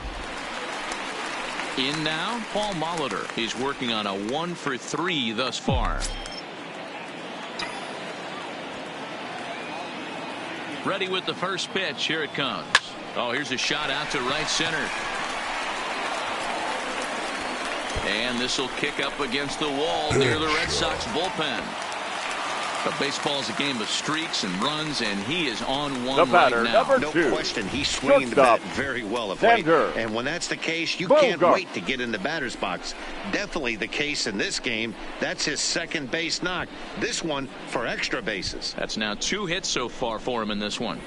In now, Paul Molitor. He's working on a 1 for 3 thus far. Ready with the first pitch. Here it comes. Oh, here's a shot out to right center. And this will kick up against the wall near the Red Sox bullpen. But baseball's a game of streaks and runs, and he is on one the batter, right now. number No 2. question, he's swinging the bat very well of late. And when that's the case, you can't wait to get in the batter's box. Definitely the case in this game. That's his second base knock. This one for extra bases. That's now 2 hits so far for him in this one.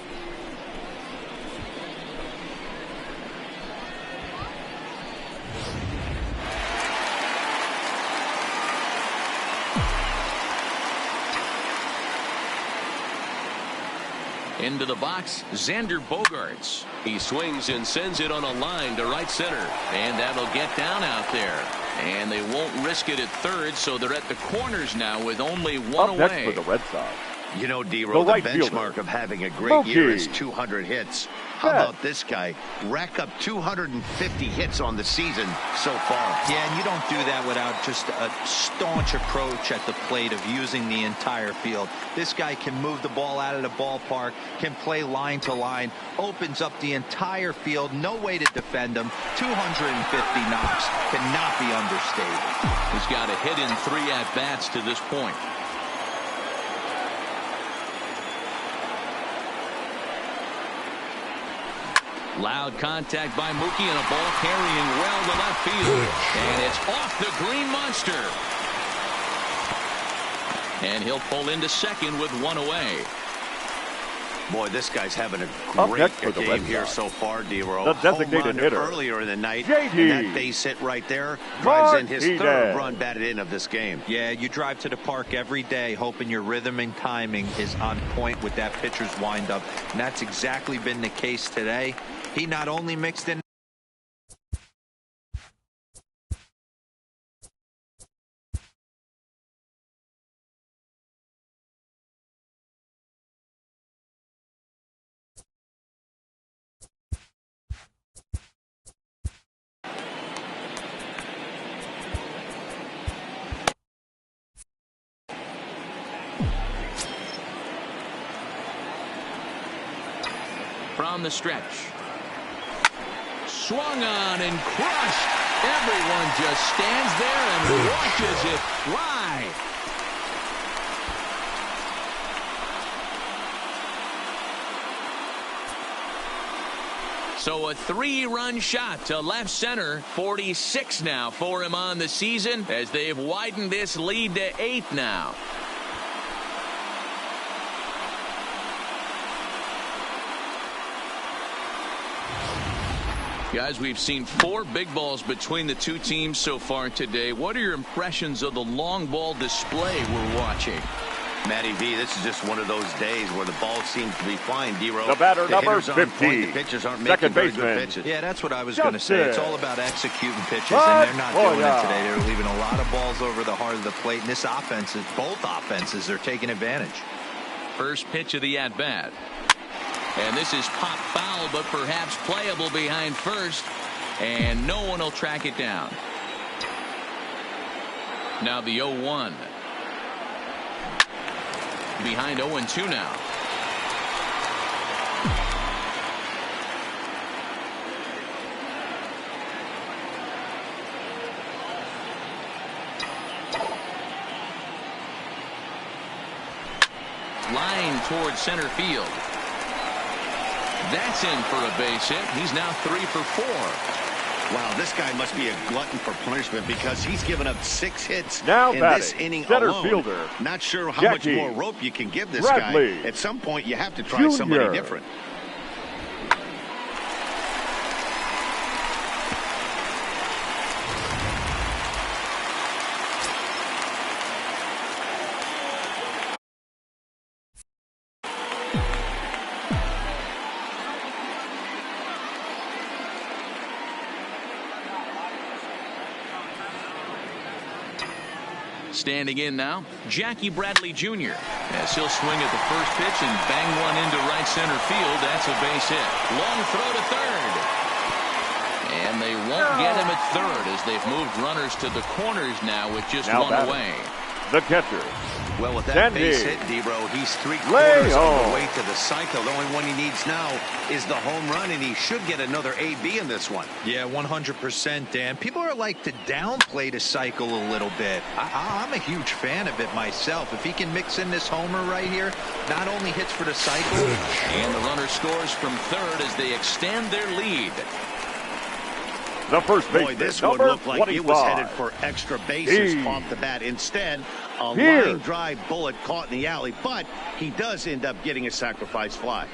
Into the box, Xander Bogaerts. He swings and sends it on a line to right center. And that'll get down out there. And they won't risk it at third, so they're at the corners now with only 1 away. Next for the Red Sox. You know, D-Roll, the benchmark of having a great year is 200 hits. How about this guy? Rack up 250 hits on the season so far. Yeah, and you don't do that without just a staunch approach at the plate of using the entire field. This guy can move the ball out of the ballpark, can play line to line, opens up the entire field, no way to defend him. 250 knocks cannot be understated. He's got a hit in 3 at-bats to this point. Loud contact by Mookie and a ball carrying well to left field. And it's off the Green Monster. And he'll pull into second with 1 away. Boy, this guy's having a great game here so far, D-Roll. The designated hitter. Earlier in the night. JD. That base hit right there drives in his 3rd run batted in of this game. Yeah, you drive to the park every day hoping your rhythm and timing is on point with that pitcher's windup. And that's exactly been the case today. He not only mixed in from the stretch. Swung on and crushed. Everyone just stands there and watches it fly. So a 3-run shot to left center. 46 now for him on the season as they've widened this lead to 8 now. Guys, we've seen 4 big balls between the 2 teams so far today. What are your impressions of the long ball display we're watching? Matty V, this is just one of those days where the ball seems to be flying, D-Roll. The batter, number 50. 50. The pitchers aren't making very good pitches. Yeah, that's what I was going to say. It's all about executing pitches, and they're not doing it today. They're leaving a lot of balls over the heart of the plate, and this offense, both offenses are taking advantage. First pitch of the at-bat. And this is pop foul, but perhaps playable behind first. And no one will track it down. Now the 0-1. Behind 0-2 now. line toward center field. That's in for a base hit. He's now 3 for 4. Wow, this guy must be a glutton for punishment because he's given up 6 hits Now in batting, this inning center alone. fielder, Not sure how Jackie much more rope you can give this Bradley guy. At some point, you have to try somebody different. Standing in now, Jackie Bradley Jr. as he'll swing at the first pitch and bang one into right center field. That's a base hit. Long throw to third. And they won't get him at third as they've moved runners to the corners now with just one away. The catcher. Well, with that Sandy base hit, Debro, he's 3/4 of the way to the cycle. The only one he needs now is the home run, and he should get another AB in this one. Yeah, 100%, Dan. People are like to downplay the cycle a little bit. I'm a huge fan of it myself. If he can mix in this homer right here, not only hits for the cycle. And the runner scores from third as they extend their lead. The first baseman, Boy, this one looked like it was headed for extra bases off the bat. Instead, a line drive bullet caught in the alley, but he does end up getting a sacrifice fly.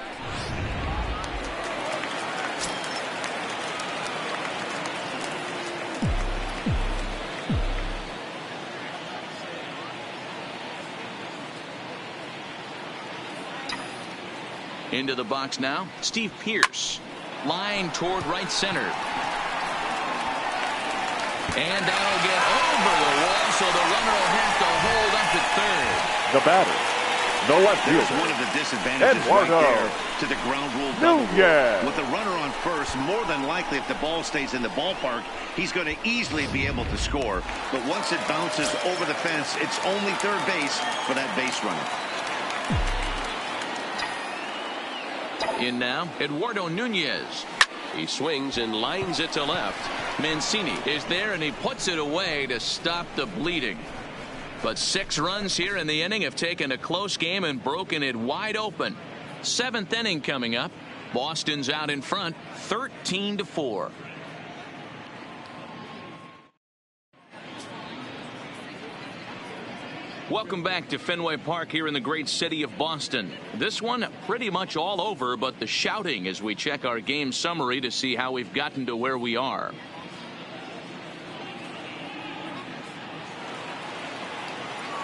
Into the box now, Steve Pearce. Line toward right center. And that'll get over the wall, so the runner will have to hold up at third. The batter, the left There's fielder, one of the disadvantages right there to the ground rule double rule. With the runner on first, more than likely if the ball stays in the ballpark, he's going to easily be able to score. But once it bounces over the fence, it's only third base for that base runner. In now, Eduardo Nunez. He swings and lines it to left. Mancini is there and he puts it away to stop the bleeding. But 6 runs here in the inning have taken a close game and broken it wide open. 7th inning coming up. Boston's out in front, 13-4. Welcome back to Fenway Park here in the great city of Boston. This one pretty much all over, but the shouting as we check our game summary to see how we've gotten to where we are.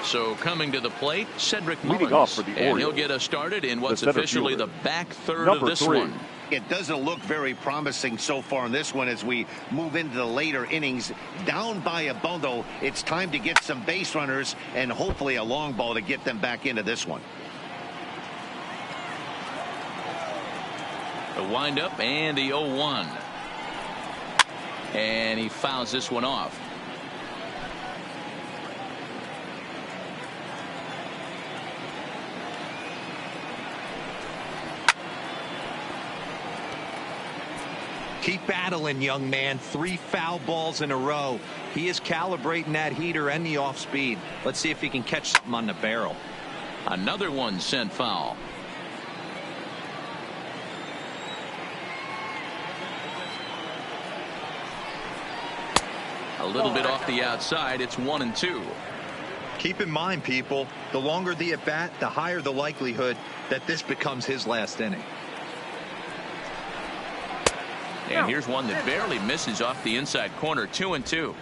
So coming to the plate, Cedric Mullins. Off for the Orioles. And he'll get us started in what's officially the back third of this one. It doesn't look very promising so far in this one as we move into the later innings. Down by a bundle, it's time to get some base runners and hopefully a long ball to get them back into this one. The windup and the 0-1. And he fouls this one off. Keep battling, young man. 3 foul balls in a row. He is calibrating that heater and the off speed. Let's see if he can catch something on the barrel. Another one sent foul. A little bit off the outside. It's 1-2. Keep in mind, people, the longer the at bat, the higher the likelihood that this becomes his last inning. And here's one that barely misses off the inside corner. 2-2.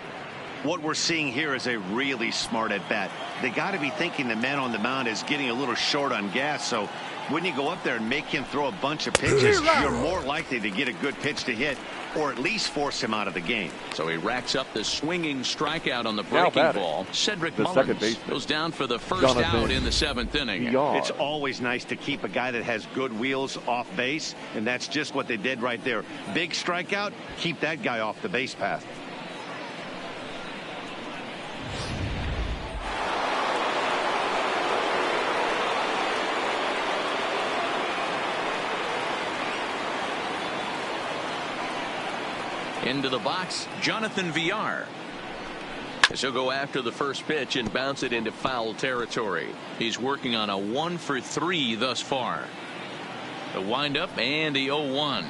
What we're seeing here is a really smart at bat. They got to be thinking the man on the mound is getting a little short on gas. So when you go up there and make him throw a bunch of pitches, you're more likely to get a good pitch to hit or at least force him out of the game. So he racks up the swinging strikeout on the breaking ball. Cedric Mullins goes down for the first out in the 7th inning. It's always nice to keep a guy that has good wheels off base, and that's just what they did right there. Big strikeout, keep that guy off the base path. Into the box, Jonathan Villar. So go after the first pitch and bounce it into foul territory. He's working on a 1-for-3 thus far. The windup and the 0-1.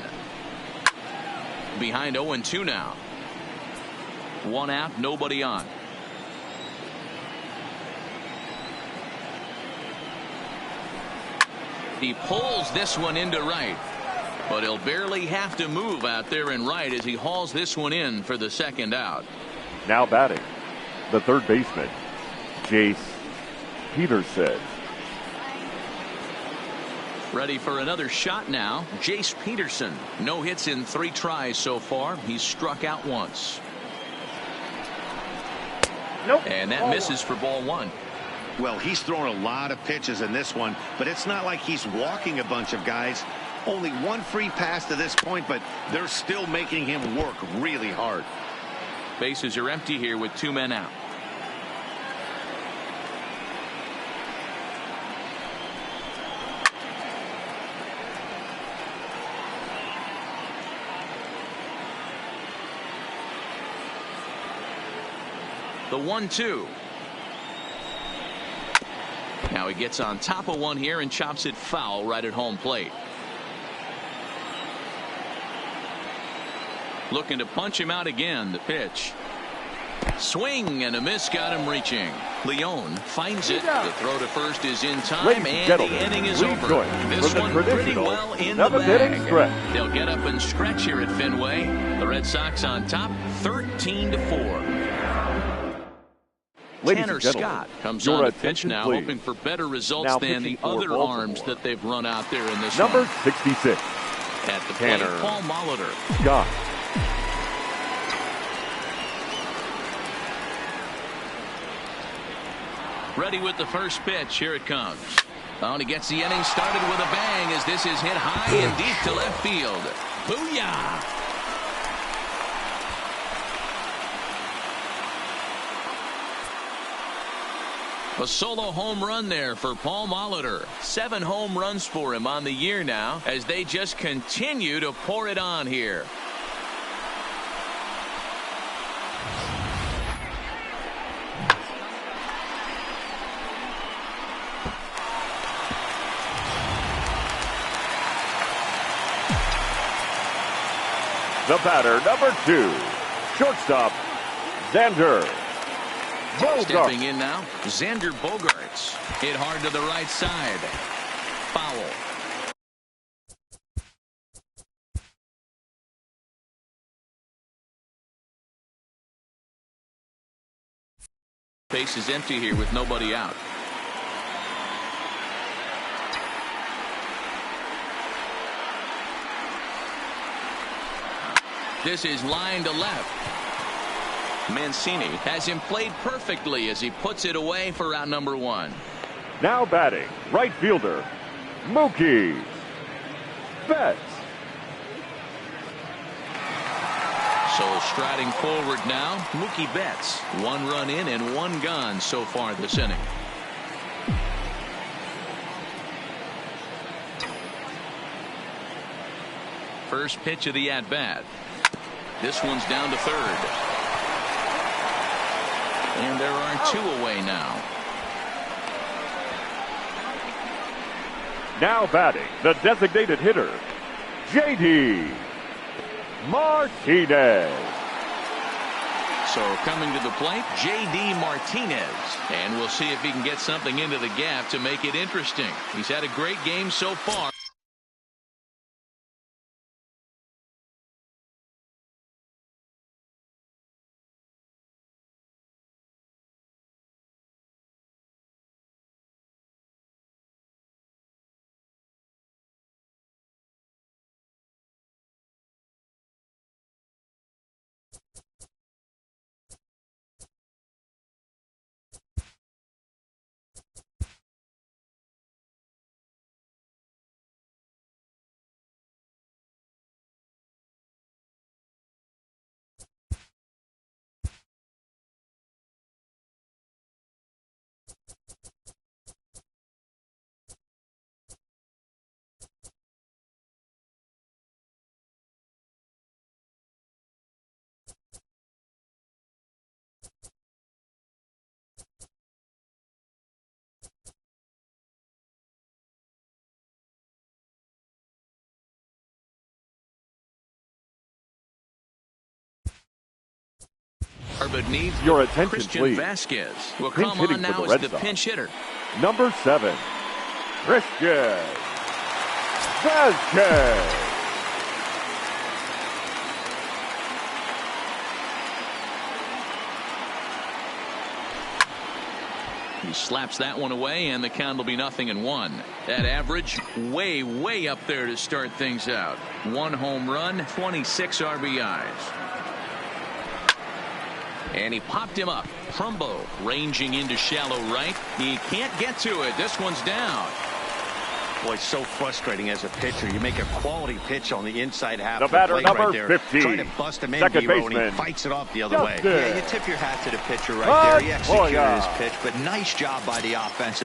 Behind 0-2 now. One out, nobody on. He pulls this one into right, but he'll barely have to move out there in right as he hauls this one in for the second out. Now batting, the third baseman, Jace Peterson. Ready for another shot now, Jace Peterson. No hits in 3 tries so far. He's struck out once. Nope. And that misses for ball 1. Well, he's thrown a lot of pitches in this one, but it's not like he's walking a bunch of guys. Only one free pass to this point, but they're still making him work really hard. Bases are empty here with 2 men out. The 1-2. Now he gets on top of one here and chops it foul right at home plate. Looking to punch him out again. The pitch. Swing and a miss got him reaching. Leone finds it. The throw to first is in time, and the inning is over. This one pretty well in the bag. They'll get up and stretch here at Fenway. The Red Sox on top, 13-4. Tanner Scott comes on the pitch now, hoping for better results than the other arms that they've run out there in this Number one. 66. At the plate, Tanner Paul Molitor. Scott. Ready with the first pitch. Here it comes. Oh, and he gets the inning started with a bang as this is hit high and deep to left field. Booyah! A solo home run there for Paul Molitor. 7 home runs for him on the year now as they just continue to pour it on here. The batter, number 2, shortstop, Xander Bogaerts. Stepping in now, Xander Bogaerts. Hit hard to the right side. Foul. Base is empty here with nobody out. This is line to left. Mancini has him played perfectly as he puts it away for out number 1. Now batting, right fielder, Mookie Betts. So striding forward now, Mookie Betts. 1 run in and 1 gone so far this inning. First pitch of the at-bat. This one's down to third. And there are 2 away now. Now batting, the designated hitter, J.D. Martinez. So coming to the plate, J.D. Martinez. And we'll see if he can get something into the gap to make it interesting. He's had a great game so far. but needs Your attention, Christian please. Vasquez will Pinch come hitting on for now the as Red the Sox. pinch hitter. Number 7, Christian Vasquez. He slaps that one away, and the count will be 0-1. That average way up there to start things out. 1 home run, 26 RBIs. And he popped him up. Trumbo ranging into shallow right. He can't get to it. This one's down. Boy, so frustrating as a pitcher. You make a quality pitch on the inside half The of the batter, plate number right there. 15. Trying to bust him in, Second D-Row, and he baseman, fights it off the other way. Justin. Yeah, you tip your hat to the pitcher right there. He executed Montoya. his pitch, but nice job by the offensive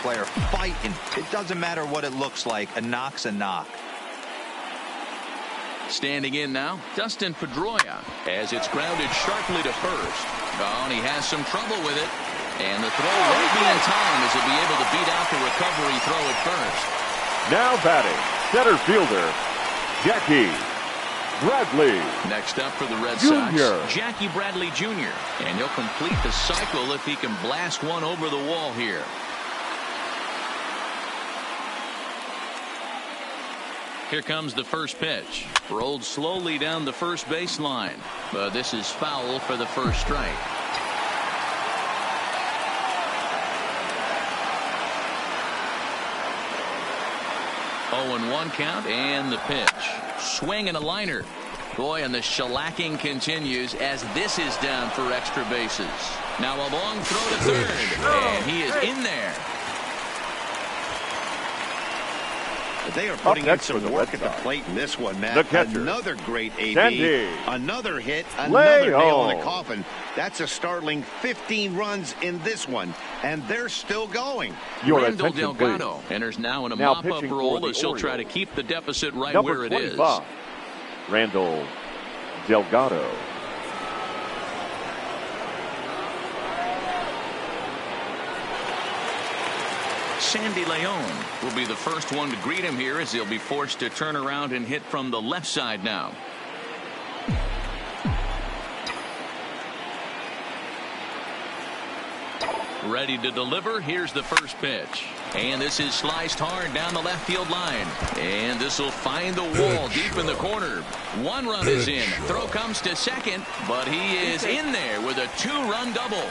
player fighting. It doesn't matter what it looks like. A knock's a knock. Standing in now, Dustin Pedroia, as it's grounded sharply to first. Oh, and he has some trouble with it. And the throw won't be in time as he'll be able to beat out the recovery throw at first. Now batting, center fielder, Jackie Bradley. Next up for the Red Jr. Sox, Jackie Bradley Jr. And he'll complete the cycle if he can blast one over the wall here. Here comes the first pitch. Rolled slowly down the first baseline. But this is foul for the first strike. 0-1 count, and the pitch. Swing and a liner. Boy, and the shellacking continues as this is down for extra bases. Now a long throw to third, and he is in there. They are putting in next some for the work Red at the Sox. plate in this one, Matt. The catcher, Another great AB. Sandy Another hit. Another nail in the Leon. coffin. That's a startling 15 runs in this one, and they're still going. Your Randall attention, Delgado please. enters now in a Now mop-up pitching for role the as he'll try to Orioles. keep the deficit right Number where it is. 25, Randall Delgado. Sandy Leon will be the first one to greet him here as he'll be forced to turn around and hit from the left side now. Ready to deliver. Here's the first pitch. And this is sliced hard down the left field line. And this will find the wall deep in the corner. 1 run is in. Throw comes to second, but he is in there with a 2-run double.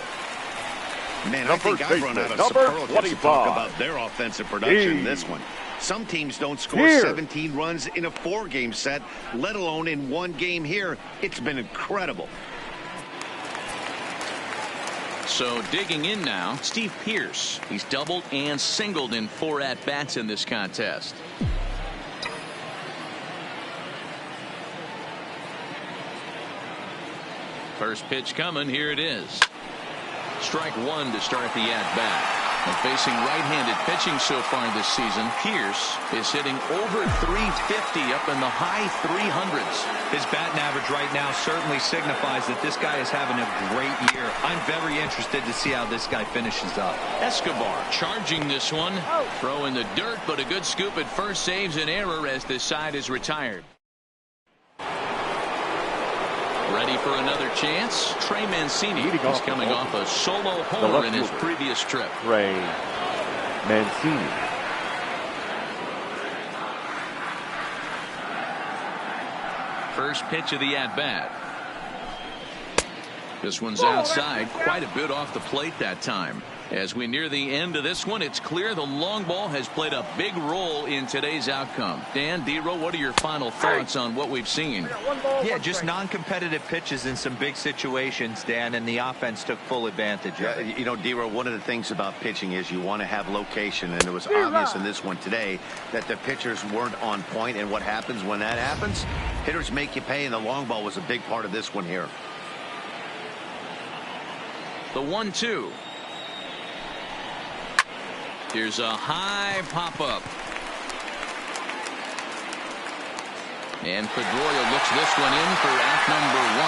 Man, I Number think I've run out of baseman, number superlatives to talk 25. about their offensive production in Hey. this one. Some teams don't score Here. 17 runs in a 4-game set, let alone in 1 game here. It's been incredible. So digging in now, Steve Pearce. He's doubled and singled in 4 at-bats in this contest. First pitch coming. Here it is. Strike 1 to start the at-bat. And facing right-handed pitching so far this season, Pearce is hitting over 350 up in the high 300s. His batting average right now certainly signifies that this guy is having a great year. I'm very interested to see how this guy finishes up. Escobar charging this one. Throw in the dirt, but a good scoop at first saves an error as this side is retired. Ready for another chance. Trey Mancini is coming off a solo homer in his previous trip. Trey Mancini. First pitch of the at-bat. This one's outside, quite a bit off the plate that time. As we near the end of this one, it's clear the long ball has played a big role in today's outcome. Dan, D-Row, what are your final thoughts on what we've seen? Yeah, just non-competitive pitches in some big situations, Dan, and the offense took full advantage of Yeah, it. you know, D-Row, one of the things about pitching is you want to have location, and it was obvious in this one today that the pitchers weren't on point, and what happens when that happens? Hitters make you pay, and the long ball was a big part of this one here. The 1-2. Here's a high pop-up. And Pedroia looks this one in for out number 1.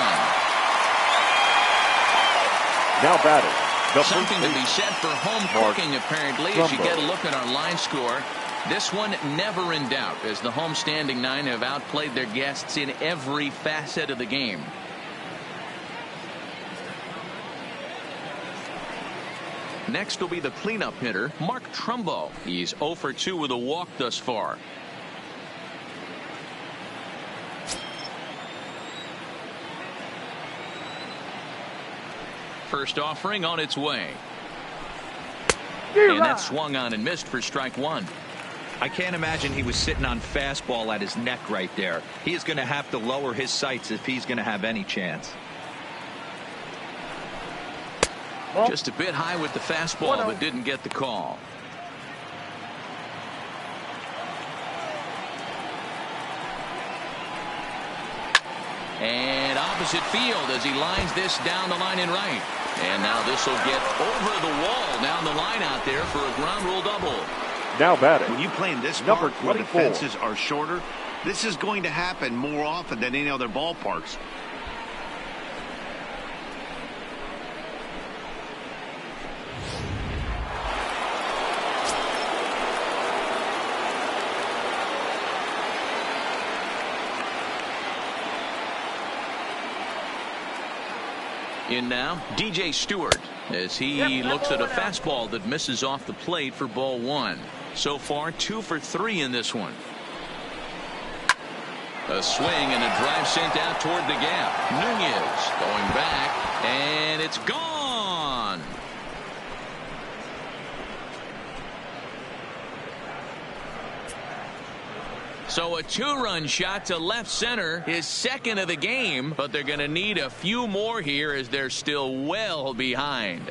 Now batting, the Something to first be said for home Mark cooking, apparently, as you Trumbo. get a look at our line score. This one never in doubt, as the home standing 9 have outplayed their guests in every facet of the game. Next will be the cleanup hitter, Mark Trumbo. He's 0 for 2 with a walk thus far. First offering on its way. And that swung on and missed for strike one. I can't imagine he was sitting on fastball at his neck right there. He is going to have to lower his sights if he's going to have any chance. Just a bit high with the fastball, but didn't get the call. And opposite field as he lines this down the line in right. And now this will get over the wall down the line out there for a ground rule double. Now batting. When you play in this Number park where the 24. fences are shorter, this is going to happen more often than any other ballparks. In now, DJ Stewart, as he looks at a fastball that misses off the plate for ball one. So far, 2 for 3 in this one. A swing and a drive sent out toward the gap. Nunez going back, and it's gone. So a 2-run shot to left center, his second of the game, but they're going to need a few more here as they're still well behind.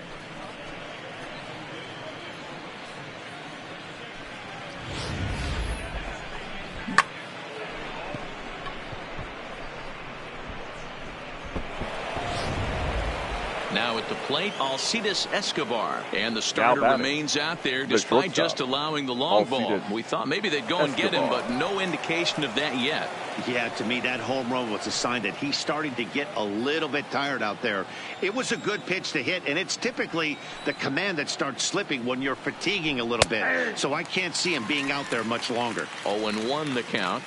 Now at the plate, Alcides Escobar. And the starter remains out there despite just allowing the long ball. We thought maybe they'd go and get him, but no indication of that yet. Yeah, to me, that home run was a sign that he's starting to get a little bit tired out there. It was a good pitch to hit, and it's typically the command that starts slipping when you're fatiguing a little bit. So I can't see him being out there much longer. 0-1 the count.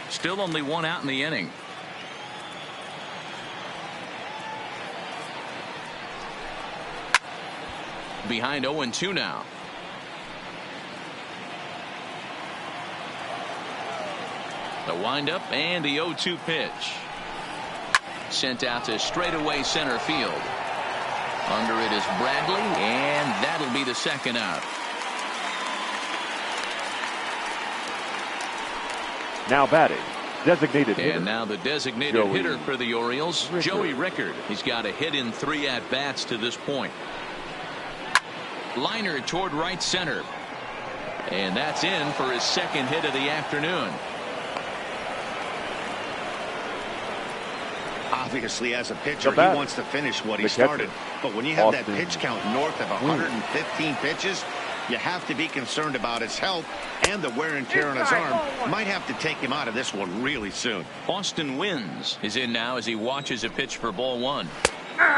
Still only 1 out in the inning. Behind 0-2 now. The windup and the 0-2 pitch. Sent out to straightaway center field. Under it is Bradley, and that'll be the second out. Now batting, designated hitter. And now the designated hitter for the Orioles, Joey Rickard. He's got a hit in 3 at-bats to this point. Liner toward right center. And that's in for his second hit of the afternoon. Obviously, as a pitcher, he wants to finish what he started. But when you have that pitch count north of 115 pitches, you have to be concerned about his health and the wear and tear on his arm. Might have to take him out of this one really soon. Austin Wynns is in now as he watches a pitch for ball one.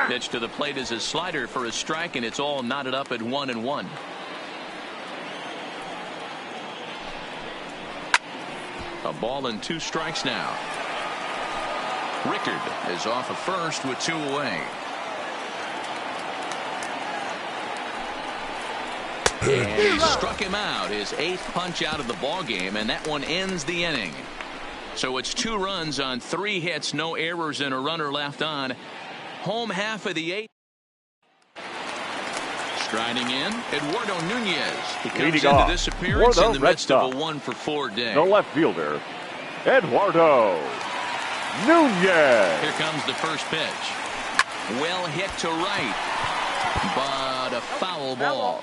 Pitch to the plate is a slider for a strike, and it's all knotted up at 1-1. A ball and 2 strikes now. Rickard is off of first with 2 away. And he struck him out, his 8th punch out of the ball game, and that one ends the inning. So it's 2 runs on 3 hits, no errors, and a runner left on. Home half of the 8th. Striding in, Eduardo Nunez. He comes into this appearance in the midst of a 1-for-4 day. The left fielder, Eduardo Nunez. Here comes the first pitch. Well hit to right, but a foul ball.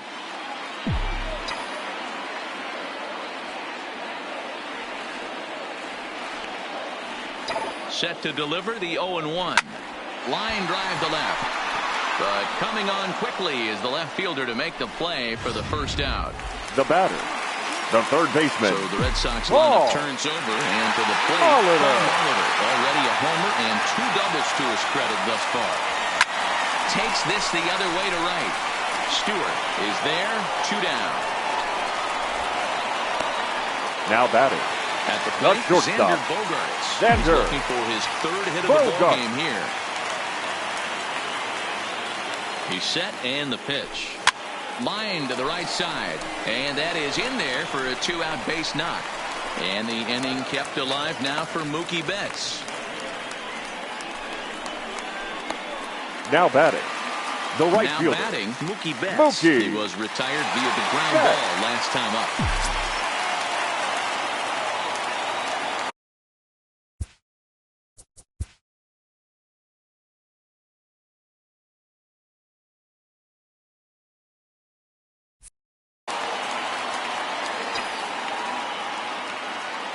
Set to deliver the 0-1. Line drive to left. But coming on quickly is the left fielder to make the play for the first out. The batter, the third baseman. So the Red Sox lineup turns over, and to the plate, Oliver. Already a homer and 2 doubles to his credit thus far. Takes this the other way to right. Stewart is there, 2 down. Now batting. At the plate, Xander Bogaerts. He's looking for his 3rd hit of the ball game here. He's set, and the pitch. Line to the right side. And that is in there for a 2-out base knock. And the inning kept alive now for Mookie Betts. Now batting, the right now fielder. Batting, Mookie Betts. Mookie. He was retired via the ground ball last time up.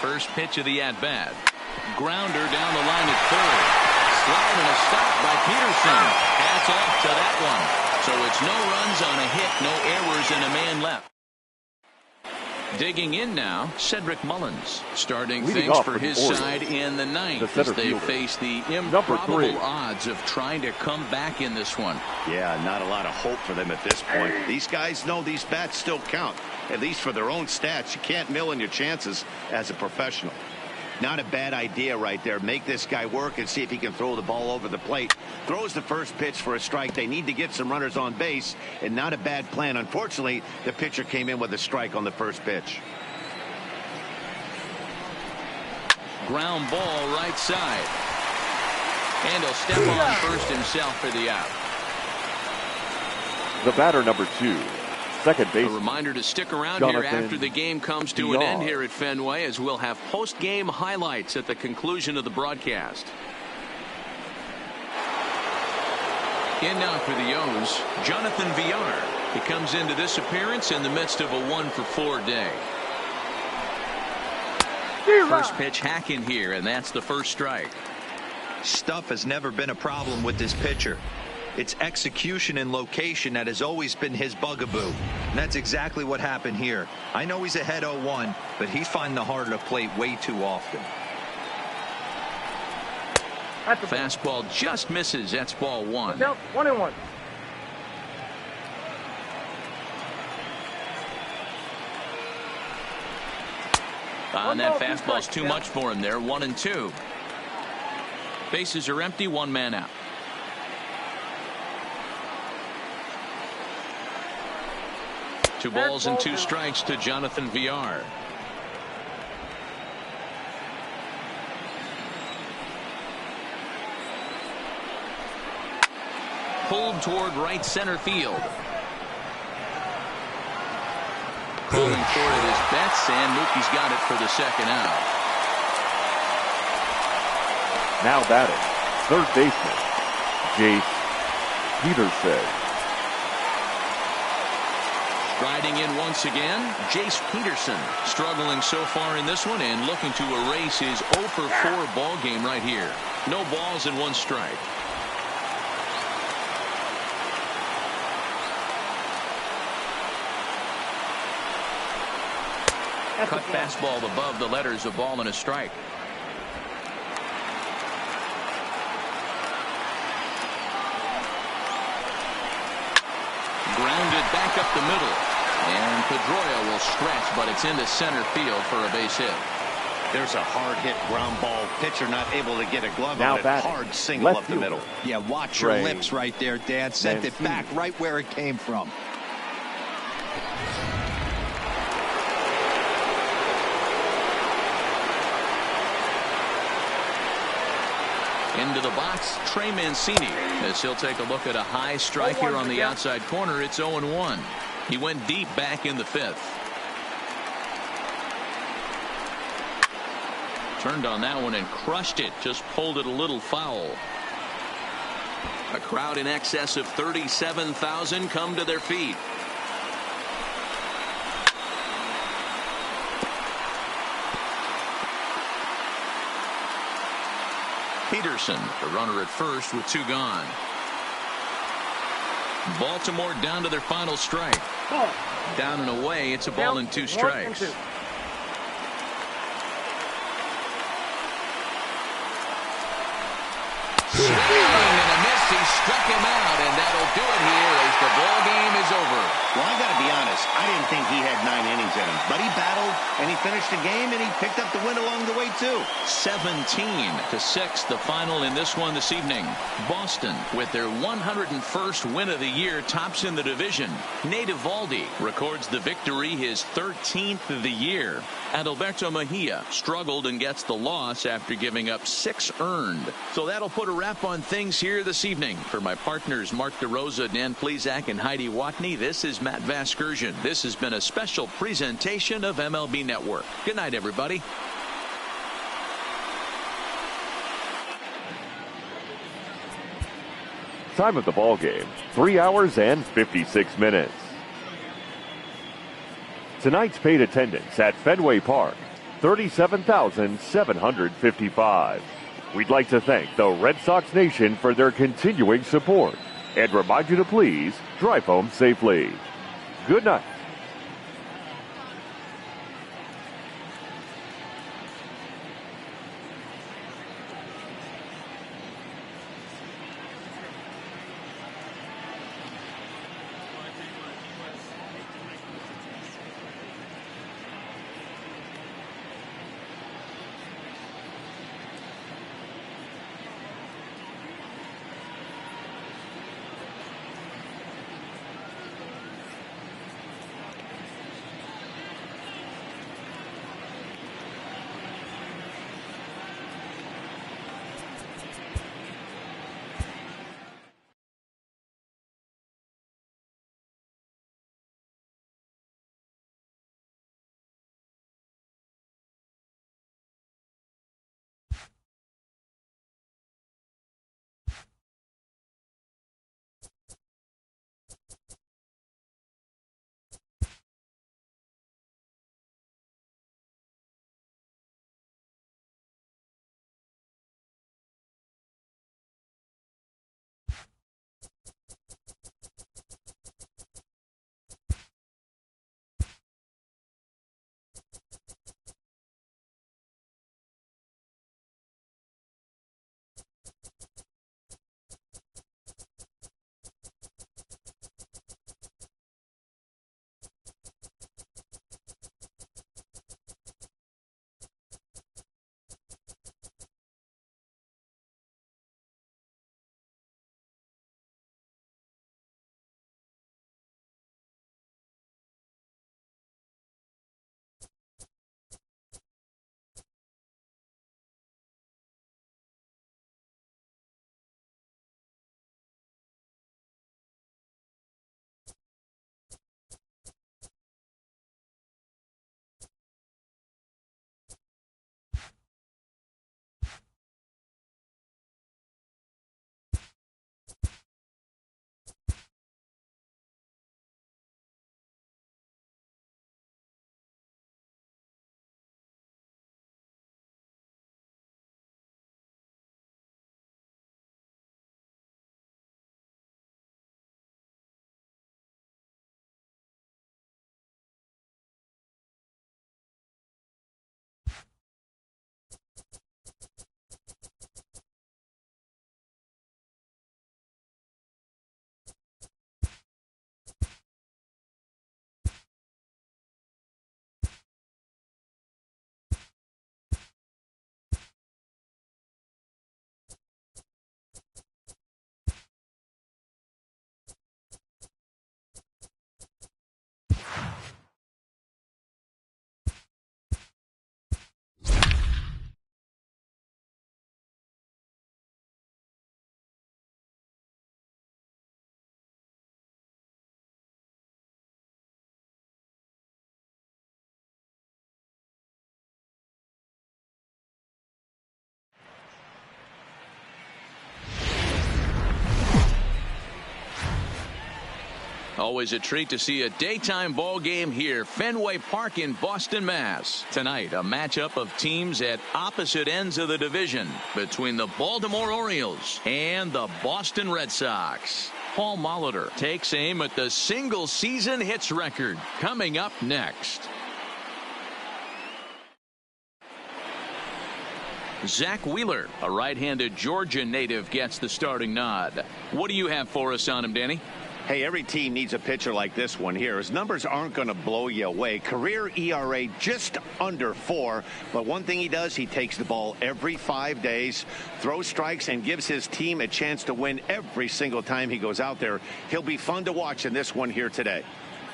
First pitch of the at-bat. Grounder down the line at third. Slide and a stop by Peterson. Hats off to that one. So it's no runs on a hit, no errors, and a man left. Digging in now, Cedric Mullins. Starting Leading things off for his Orioles, side in the ninth the as they fielder, face the number 3. improbable odds of trying to come back in this one. Yeah, not a lot of hope for them at this point. These guys know these bats still count, at least for their own stats. You can't mill in your chances as a professional. Not a bad idea right there. Make this guy work and see if he can throw the ball over the plate. Throws the first pitch for a strike. They need to get some runners on base, and not a bad plan. Unfortunately, the pitcher came in with a strike on the first pitch. Ground ball right side. And he'll step on first himself for the out. The batter, number 2, second base. A reminder to stick around Jonathan here after the game comes to an end here at Fenway, as we'll have post-game highlights at the conclusion of the broadcast. In now for the O's, Jonathan Villar. He comes into this appearance in the midst of a 1-for-4 day. First pitch hack in here, and that's the first strike. Stuff has never been a problem with this pitcher. It's execution and location that has always been his bugaboo. And that's exactly what happened here. I know he's ahead 0-1, but he's finding the heart of the plate way too often. Fastball just misses. That's ball 1. 1-1. And that fastball's too much for him there. 1-2. Bases are empty. 1 man out. Two balls and 2 strikes to Jonathan Villar. Pulled toward right center field. Calling for it is Betts, and Mookie's got it for the second out. Now batting, third baseman, Jace Peterson. Striding in once again, Jace Peterson. Struggling so far in this one and looking to erase his 0-for-4 ball game right here. No balls and 1 strike. Cut fastball above the letters, a ball and a strike. Grounded back up the middle. And Pedroia will stretch, but it's into center field for a base hit. There's a hard hit ground ball. Pitcher not able to get a glove Now on it. batting, Hard single left up the fielder. middle. Yeah, watch your Trey lips right there, Dan. Sent it back right where it came from. Into the box, Trey Mancini, as he'll take a look at a high strike here on the outside corner. It's 0-1. He went deep back in the 5th. Turned on that one and crushed it. Just pulled it a little foul. A crowd in excess of 37,000 come to their feet. Peterson, the runner at first with 2 gone. Baltimore down to their final strike. Down and away, it's a ball and 2 strikes. Swing and a miss. He struck him out, and that'll do it here as the ball game is over. Well, I got to be honest. I didn't didn't think he had 9 innings in him. But he battled, and he finished the game, and he picked up the win along the way, too. 17-6, the final in this one this evening. Boston, with their 101st win of the year, tops in the division. Nate Eovaldi records the victory, his 13th of the year. Adalberto Mejia struggled and gets the loss after giving up 6 earned. So that'll put a wrap on things here this evening. For my partners Mark DeRosa, Dan Plesac, and Heidi Watney, this is Matt Vasgersian. This has been a special presentation of MLB Network. Good night, everybody. Time of the ball game, 3 hours and 56 minutes. Tonight's paid attendance at Fenway Park, 37,755. We'd like to thank the Red Sox Nation for their continuing support and remind you to please drive home safely. Good night. Always a treat to see a daytime ball game here, Fenway Park in Boston, Mass. Tonight, a matchup of teams at opposite ends of the division between the Baltimore Orioles and the Boston Red Sox. Paul Molitor takes aim at the single-season hits record. Coming up next. Zach Wheeler, a right-handed Georgia native, gets the starting nod. What do you have for us on him, Danny? Hey, every team needs a pitcher like this one here. His numbers aren't going to blow you away. Career ERA just under 4. But one thing he does, he takes the ball every 5 days, throws strikes, and gives his team a chance to win every single time he goes out there. He'll be fun to watch in this one here today.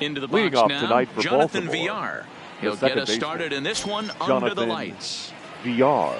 Into the Leading box off now, tonight for Jonathan Baltimore, Villar. He'll get us started in this one under the lights. Villar.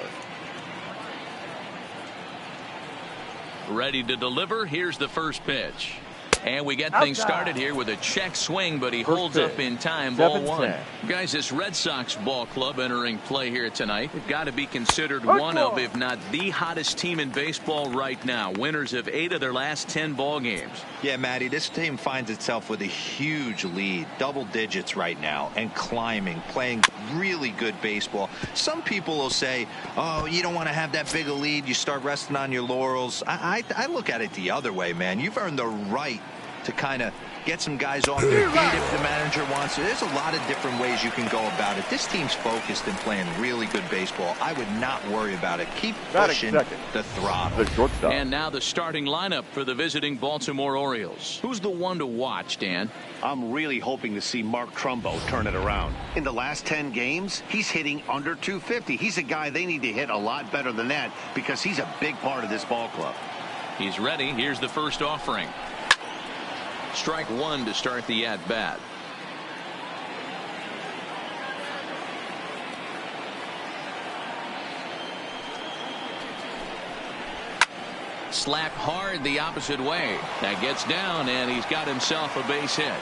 Ready to deliver. Here's the first pitch. And we get things started here with a check swing, but he holds up in time. Ball 1. Guys, this Red Sox ball club entering play here tonight. They've got to be considered one of, if not the hottest team in baseball right now. Winners of 8 of their last 10 ball games. Yeah, Matty, this team finds itself with a huge lead, double digits right now, and climbing, playing really good baseball. Some people will say, oh, you don't want to have that big a lead. You start resting on your laurels. I look at it the other way, man. You've earned the right to kind of get some guys off their feet if the manager wants to. There's a lot of different ways you can go about it. This team's focused and playing really good baseball. I would not worry about it. Keep pushing the throttle. The shortstop. And now the starting lineup for the visiting Baltimore Orioles. Who's the one to watch, Dan? I'm really hoping to see Mark Trumbo turn it around. In the last 10 games, he's hitting under 250. He's a guy they need to hit a lot better than that because he's a big part of this ball club. He's ready. Here's the first offering. Strike 1 to start the at-bat. Slap hard the opposite way. That gets down, and he's got himself a base hit.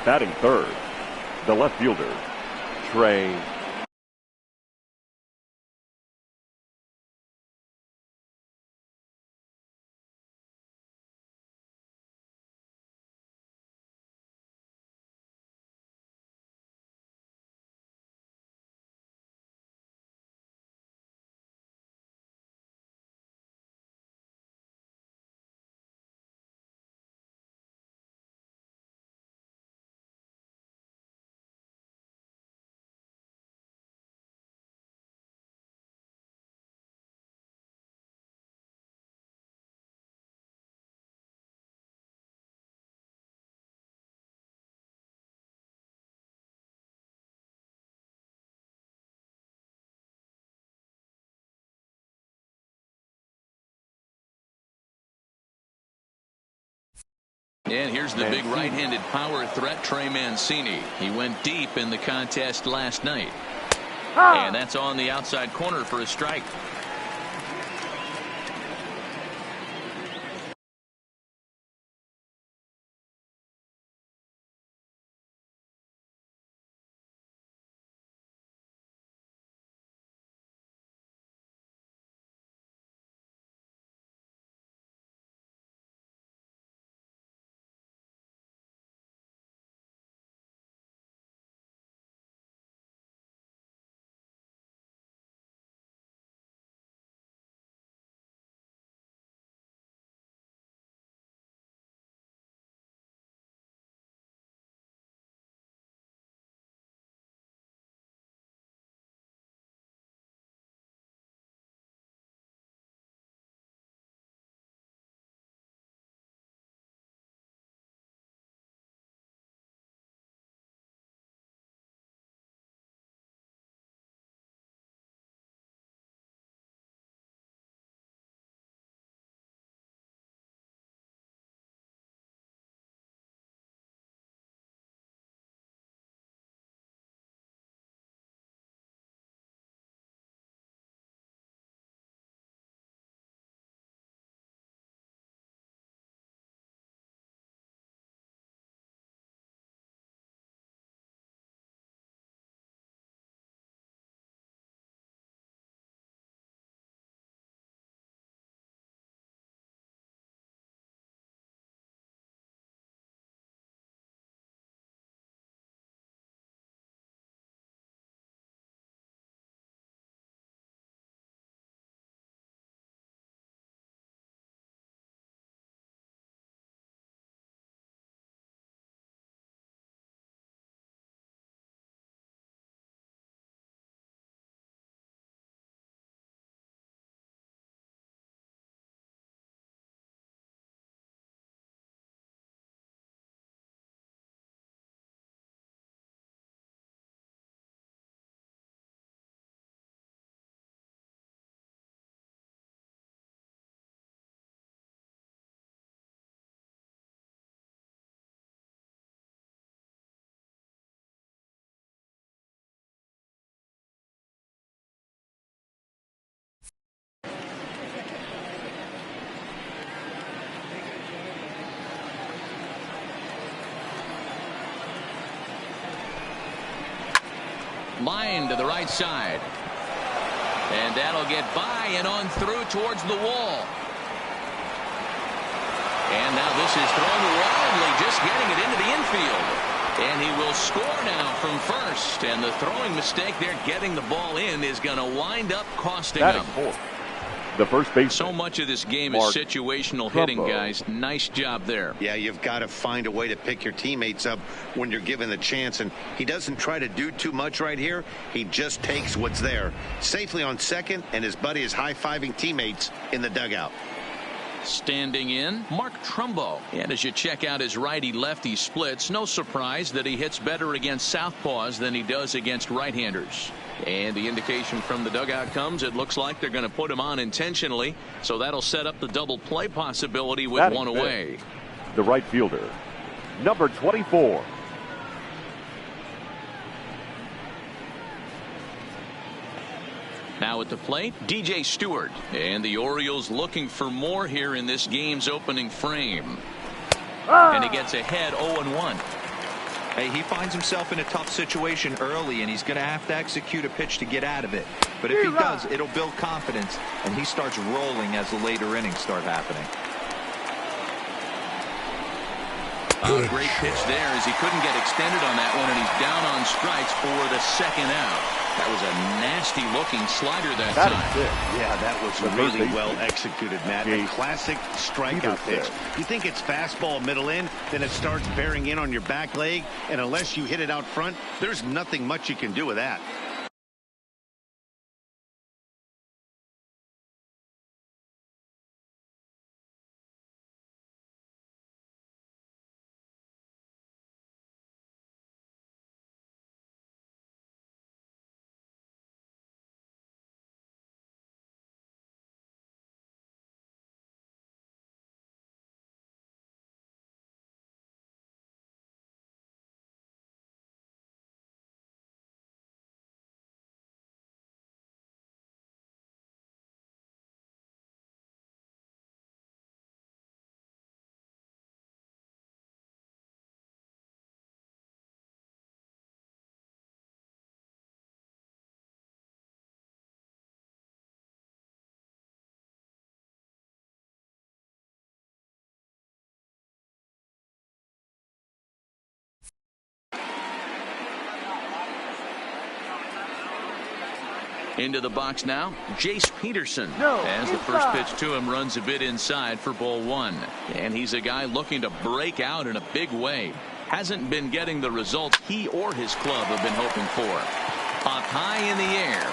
Batting third, the left fielder, Trey And here's the big right-handed power threat, Trey Mancini. He went deep in the contest last night. And that's on the outside corner for a strike. Line to the right side. And that'll get by and on through towards the wall. And now this is thrown wildly, just getting it into the infield. And he will score now from first. And the throwing mistake there, getting the ball in, is going to wind up costing him. The first base. So much of this game is situational hitting, guys. Nice job there. Yeah, you've got to find a way to pick your teammates up when you're given the chance. And he doesn't try to do too much right here. He just takes what's there. Safely on second, and his buddy is high-fiving teammates in the dugout. Standing in, Mark Trumbo. And as you check out his righty-lefty splits, no surprise that he hits better against southpaws than he does against right-handers. And the indication from the dugout comes, it looks like they're going to put him on intentionally. So that'll set up the double play possibility with one away. The right fielder, number 24. Now at the plate, DJ Stewart. And the Orioles looking for more here in this game's opening frame. And he gets ahead 0-1. Hey, he finds himself in a tough situation early, and he's going to have to execute a pitch to get out of it. But if he does, it'll build confidence, and he starts rolling as the later innings start happening. A great pitch there as he couldn't get extended on that one, and he's down on strikes for the second out. That was a nasty-looking slider that time. Yeah, that was really well executed, Matt. A classic strikeout pitch. You think it's fastball middle in, then it starts bearing in on your back leg, and unless you hit it out front, there's nothing much you can do with that. Into the box now, Jace Peterson. As the first pitch to him runs a bit inside for ball one. And he's a guy looking to break out in a big way. Hasn't been getting the results he or his club have been hoping for. Up high in the air.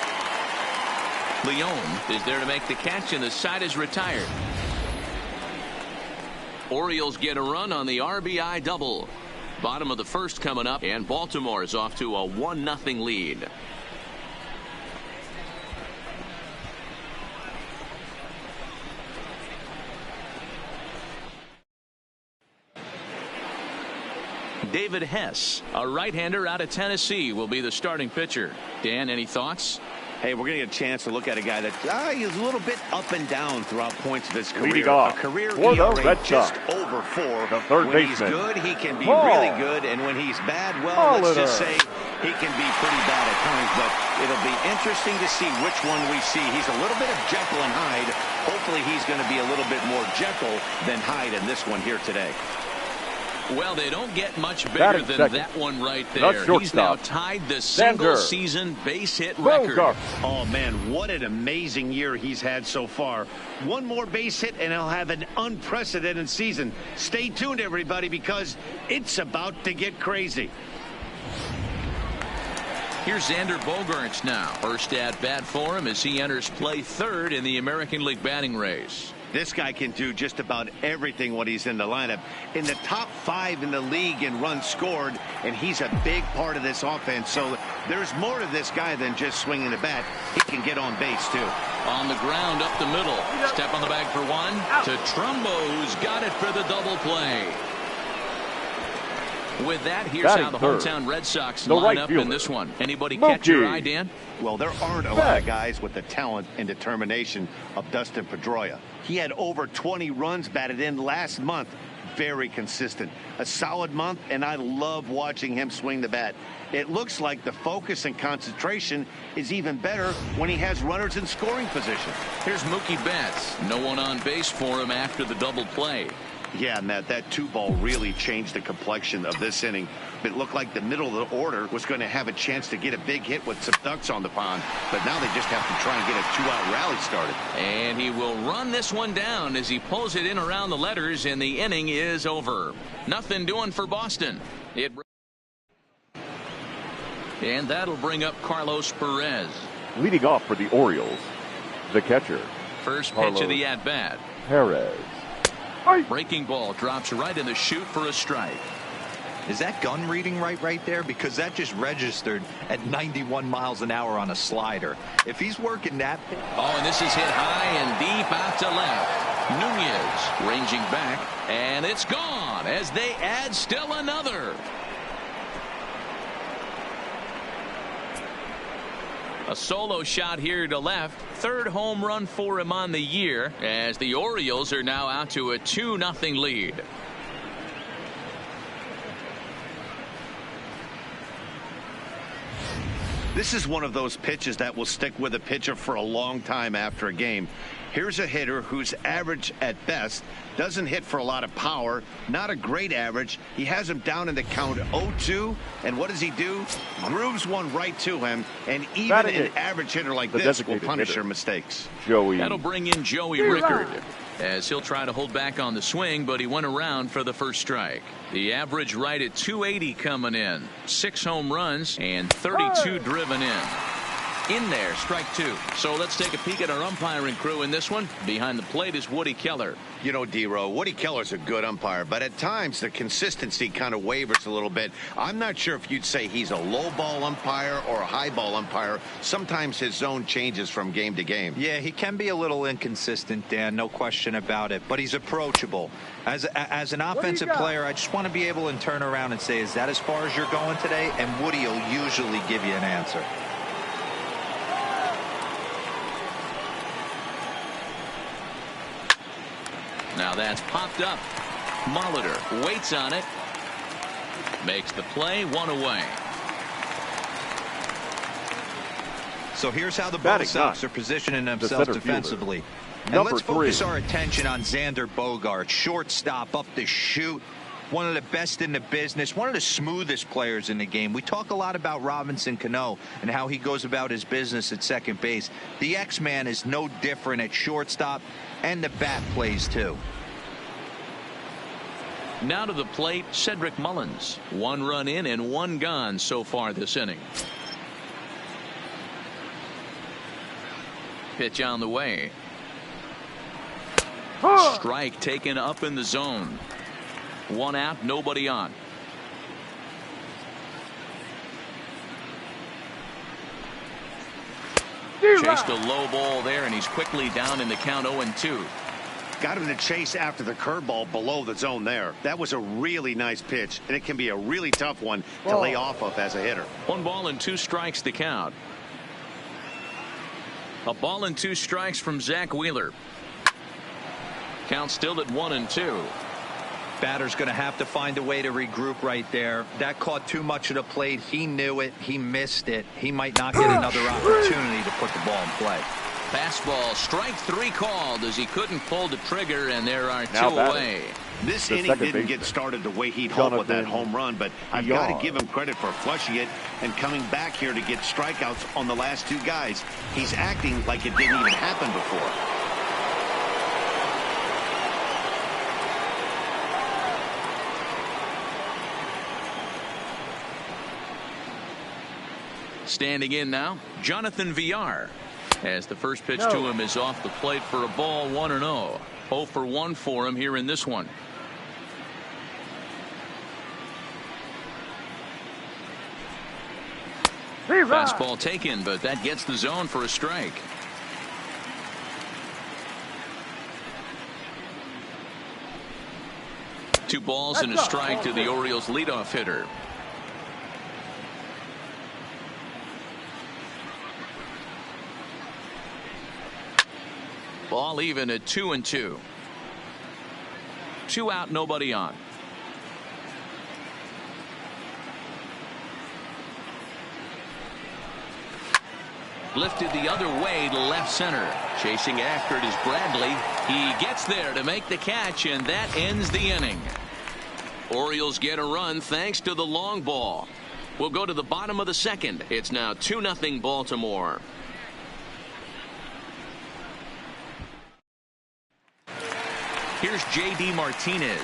Leone is there to make the catch, and the side is retired. Orioles get a run on the RBI double. Bottom of the first coming up, and Baltimore is off to a 1-0 lead. David Hess, a right-hander out of Tennessee, will be the starting pitcher. Dan, any thoughts? Hey, we're going to get a chance to look at a guy that he's a little bit up and down throughout points of his career. Leading off, a career for the ERA Red just Sox, over 4. the third when baseman. He's good, he can be really good, and when he's bad, well, let's just say he can be pretty bad at times. But it'll be interesting to see which one we see. He's a little bit of Jekyll and Hyde. Hopefully, he's going to be a little bit more Jekyll than Hyde in this one here today. Well, they don't get much bigger than that one right there. He's now tied the single-season base hit record. Oh, man, what an amazing year he's had so far. One more base hit, and he'll have an unprecedented season. Stay tuned, everybody, because it's about to get crazy. Here's Xander Bogaerts now. First at bat for him as he enters play third in the American League batting race. This guy can do just about everything when he's in the lineup. In the top 5 in the league in runs scored, and he's a big part of this offense. So there's more to this guy than just swinging the bat. He can get on base, too. On the ground up the middle. Step on the bag for one. To Trumbo, who's got it for the double play. With that, here's how the hometown Red Sox line up in this one. Anybody catch your eye, Dan? Well, there aren't a lot of guys with the talent and determination of Dustin Pedroia. He had over 20 runs batted in last month. very consistent. A solid month, and I love watching him swing the bat. It looks like the focus and concentration is even better when he has runners in scoring position. Here's Mookie Betts. No one on base for him after the double play. Yeah, Matt, that 2-ball really changed the complexion of this inning. It looked like the middle of the order was going to have a chance to get a big hit with some ducks on the pond, but now they just have to try and get a 2-out rally started. And he will run this one down as he pulls it in around the letters, and the inning is over. Nothing doing for Boston. And that'll bring up Carlos Perez. Leading off for the Orioles, the catcher. First pitch of the at-bat. Perez. Breaking ball drops right in the chute for a strike. Is that gun reading right there? Because that just registered at 91 miles an hour on a slider. If he's working that. Oh, and this is hit high and deep out to left. Nunez ranging back, and it's gone as they add still another. A solo shot here to left. Third home run for him on the year as the Orioles are now out to a 2-0 lead. This is one of those pitches that will stick with a pitcher for a long time after a game. Here's a hitter who's average at best, doesn't hit for a lot of power, not a great average. He has him down in the count 0-2, and what does he do? Grooves one right to him, and even an average hitter like this will punish your mistakes. That'll bring in Joey Rickard, as he'll try to hold back on the swing, but he went around for the first strike. The average right at 280 coming in. 6 home runs and 32 driven in. In there, strike 2. So let's take a peek at our umpiring crew in this one. Behind the plate is Woody Keller. You know, D-Row, Woody Keller's a good umpire, but at times the consistency kind of wavers a little bit. I'm not sure if you'd say he's a low ball umpire or a high ball umpire. Sometimes his zone changes from game to game. Yeah, he can be a little inconsistent, Dan, no question about it, but he's approachable. As an offensive player, I just want to be able to turn around and say, is that as far as you're going today? And Woody will usually give you an answer. Now that's popped up. Molitor waits on it. Makes the play, 1 away. So here's how the Red Sox are positioning themselves defensively. And let's focus our attention on Xander Bogaerts, shortstop up the chute. One of the best in the business, one of the smoothest players in the game. We talk a lot about Robinson Cano and how he goes about his business at second base. The X-Man is no different at shortstop, and the bat plays too. Now to the plate, Cedric Mullins. 1 run in and 1 gone so far this inning. Pitch on the way. Strike taken up in the zone. 1 out, nobody on. Chased a low ball there, and he's quickly down in the count 0-2. Got him to chase after the curveball below the zone there. That was a really nice pitch, and it can be a really tough one to lay off of as a hitter. 1 ball and 2 strikes to count. A ball and 2 strikes from Zach Wheeler. Count still at 1-2. Batter's going to have to find a way to regroup right there. That caught too much of the plate. He knew it. He missed it. He might not get another opportunity to put the ball in play. Fastball, strike 3 called as he couldn't pull the trigger, and there are 2 away. This inning didn't get started the way he'd hoped with that home run, but I've got to give him credit for flushing it and coming back here to get strikeouts on the last 2 guys. He's acting like it didn't even happen before. Standing in now, Jonathan Villar, as the first pitch to him is off the plate for a ball, 1-0. 0 for 1 for him here in this one. Fastball taken, but that gets the zone for a strike. Two balls and a strike to the Orioles leadoff hitter. Ball even at 2-2. 2 out, nobody on. Lifted the other way to left center. Chasing after it is Bradley. He gets there to make the catch, and that ends the inning. Orioles get a run thanks to the long ball. We'll go to the bottom of the second. It's now 2-0 Baltimore. Here's J.D. Martinez.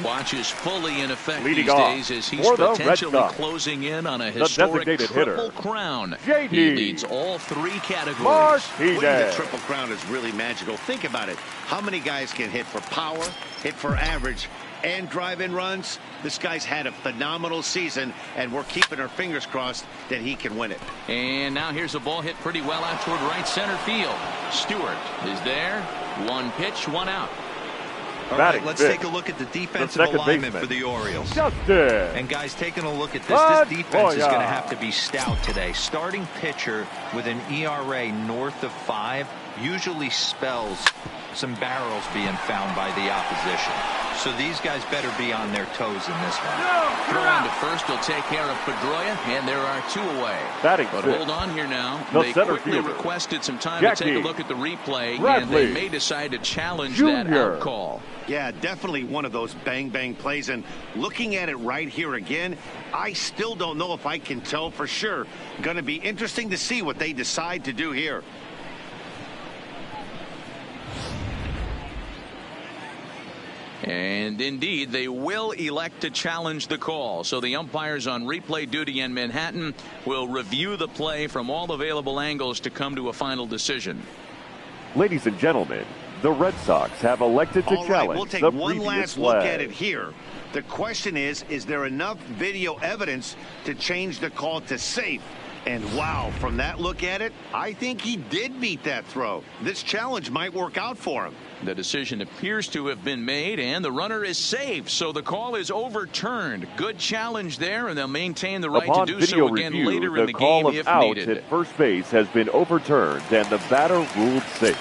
Watch is fully in effect Leading these off days as he's for the Red potentially Sox, closing in on a historic triple hitter, crown. J.D. He leads all 3 categories. Martinez. Winning the triple crown is really magical. Think about it. How many guys can hit for power, hit for average, and drive-in runs? This guy's had a phenomenal season, and we're keeping our fingers crossed that he can win it. And now here's a ball hit pretty well out toward right center field. Stewart is there. 1 pitch, 1 out. All right, let's take a look at the defensive alignment for the Orioles. Justin. And guys, taking a look at this, this defense is going to have to be stout today. Starting pitcher with an ERA north of 5 usually spells some barrels being found by the opposition. So these guys better be on their toes in this one. Throw on to first will take care of Pedroia, and there are 2 away. Batting but six. Hold on here now. The they center quickly fielder, requested some time Jackie to take a look at the replay, Bradley and they may decide to challenge Jr. that out call. Yeah, definitely one of those bang-bang plays. And looking at it right here again, I still don't know if I can tell for sure. Going to be interesting to see what they decide to do here. And indeed, they will elect to challenge the call. So the umpires on replay duty in Manhattan will review the play from all available angles to come to a final decision. Ladies and gentlemen, the Red Sox have elected to All right, challenge we'll take the one previous last look play. at it here. The question is there enough video evidence to change the call to safe? And wow, from that look at it, I think he did beat that throw. This challenge might work out for him. The decision appears to have been made, and the runner is safe, so the call is overturned. Good challenge there, and they'll maintain the right Upon to do video so again review, later in the call game of if out needed. at first base has been overturned, and the batter ruled safe.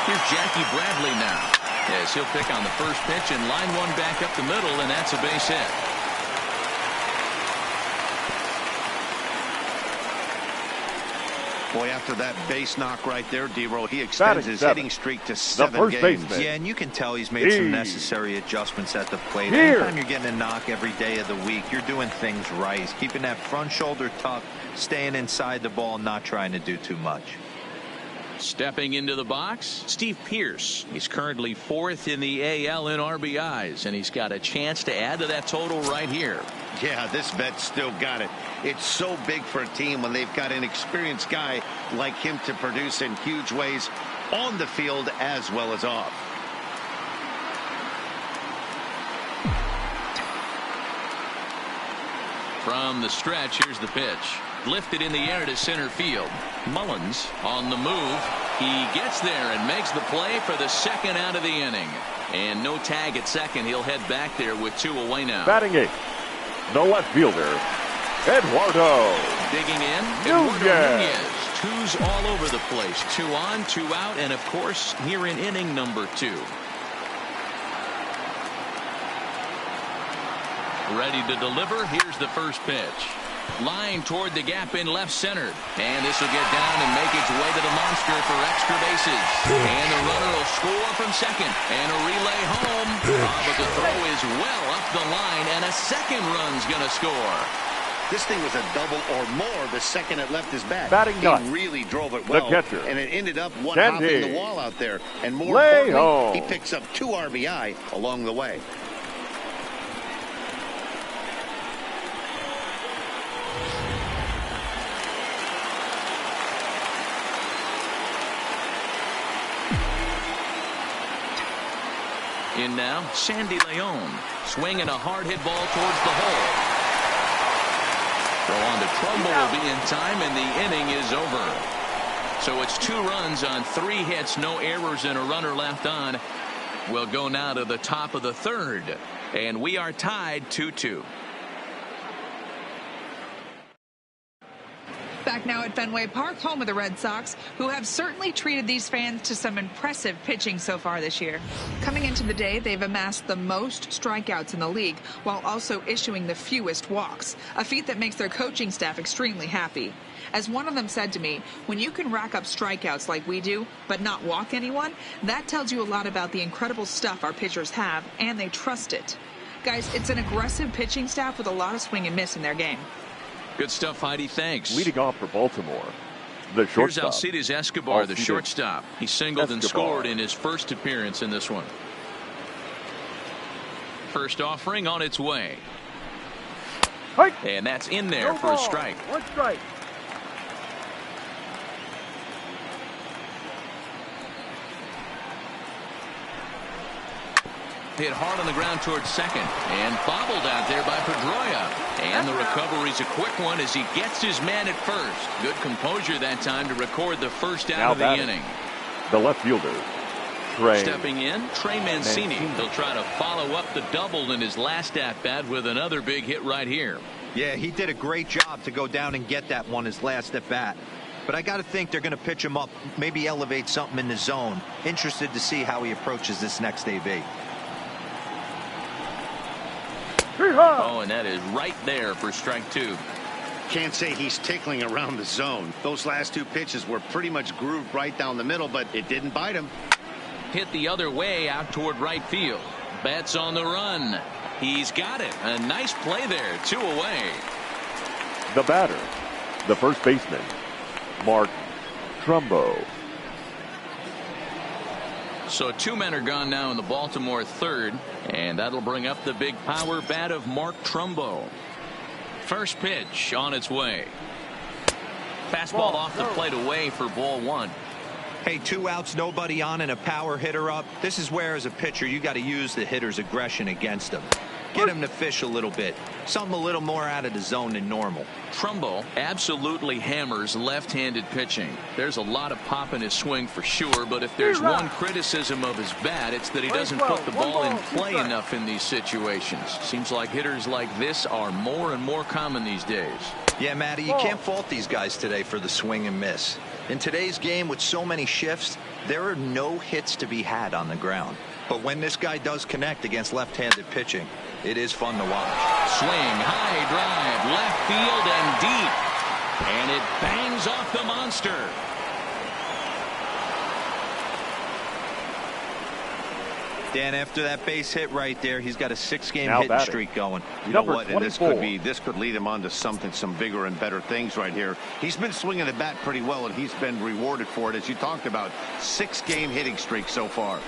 Here's Jackie Bradley now. Yes, he'll pick on the first pitch and line one back up the middle, and that's a base hit. Boy, after that base knock right there, D-Roll, he extends his hitting streak to 7 first games. baseman. Yeah, and you can tell he's made some necessary adjustments at the plate. Here. Anytime you're getting a knock every day of the week, you're doing things right. He's keeping that front shoulder tucked, staying inside the ball, not trying to do too much. Stepping into the box, Steve Pearce. He's currently 4th in the AL in RBIs, and he's got a chance to add to that total right here. Yeah, this vet's still got it. It's so big for a team when they've got an experienced guy like him to produce in huge ways on the field as well as off. From the stretch, here's the pitch. Lifted in the air to center field. Mullins on the move. He gets there and makes the play for the second out of the inning. And no tag at second. He'll head back there with 2 away now. Batting 8th, the left fielder, Eduardo Digging in, Nunez. Eduardo Nunez. 2's all over the place. 2 on, 2 out, and of course, here in inning number 2. Ready to deliver. Here's the first pitch. Line toward the gap in left center. And this will get down and make its way to the monster for extra bases. And the runner will score from second. And a relay home. But the throw is well up the line. And a second run's going to score. This thing was a double or more the second it left his bat. Batting he ninth, really drove it well. the catcher, and it ended up Candy. one-hopping the wall out there. And more Lejo. importantly, he picks up 2 RBI along the way. In now, Sandy Leon. Swinging a hard hit ball towards the hole. Throw on to Trumbo will be in time, and the inning is over. So it's 2 runs on 3 hits, no errors, and a runner left on. We'll go now to the top of the 3rd, and we are tied 2-2. Back now at Fenway Park, home of the Red Sox, who have certainly treated these fans to some impressive pitching so far this year. Coming into the day, they've amassed the most strikeouts in the league, while also issuing the fewest walks, a feat that makes their coaching staff extremely happy. As one of them said to me, when you can rack up strikeouts like we do, but not walk anyone, that tells you a lot about the incredible stuff our pitchers have, and they trust it. Guys, it's an aggressive pitching staff with a lot of swing and miss in their game. Good stuff, Heidi. Thanks. Leading off for Baltimore, the shortstop. Here's Alcides Escobar, the shortstop. He singled and scored in his first appearance in this one. First offering on its way. And that's in there for a strike. One strike. Hit hard on the ground towards second and bobbled out there by Pedroia. And the recovery's a quick one as he gets his man at first. Good composure that time to record the first out of the inning. The left fielder, Trey. Stepping in, Trey Mancini. He'll try to follow up the double in his last at-bat with another big hit right here. Yeah, he did a great job to go down and get that one his last at-bat. But I got to think they're going to pitch him up, maybe elevate something in the zone. Interested to see how he approaches this next AB. Oh, and that is right there for strike two. Can't say he's tickling around the zone. Those last two pitches were pretty much grooved right down the middle, but it didn't bite him. Hit the other way out toward right field. Betts on the run. He's got it. A nice play there. 2 away. The batter, the first baseman, Mark Trumbo. So 2 men are gone now in the Baltimore third, and that'll bring up the big power bat of Mark Trumbo. First pitch on its way. Fastball off the plate away for ball 1. Hey, 2 outs, nobody on, and a power hitter up. This is where, as a pitcher, you got to use the hitter's aggression against him. Get him to fish a little bit. Something a little more out of the zone than normal. Trumbo absolutely hammers left-handed pitching. There's a lot of pop in his swing for sure, but if there's one criticism of his bat, it's that he doesn't put the ball in play enough in these situations. Seems like hitters like this are more and more common these days. Yeah, Matty, you can't fault these guys today for the swing and miss. In today's game with so many shifts, there are no hits to be had on the ground. But when this guy does connect against left-handed pitching, it is fun to watch. Swing, high drive, left field and deep. And it bangs off the monster. Dan, after that base hit right there, he's got a 6-game hitting streak going. You know what? And this could lead him on to some bigger and better things right here. He's been swinging the bat pretty well, and he's been rewarded for it, as you talked about. 6-game hitting streak so far.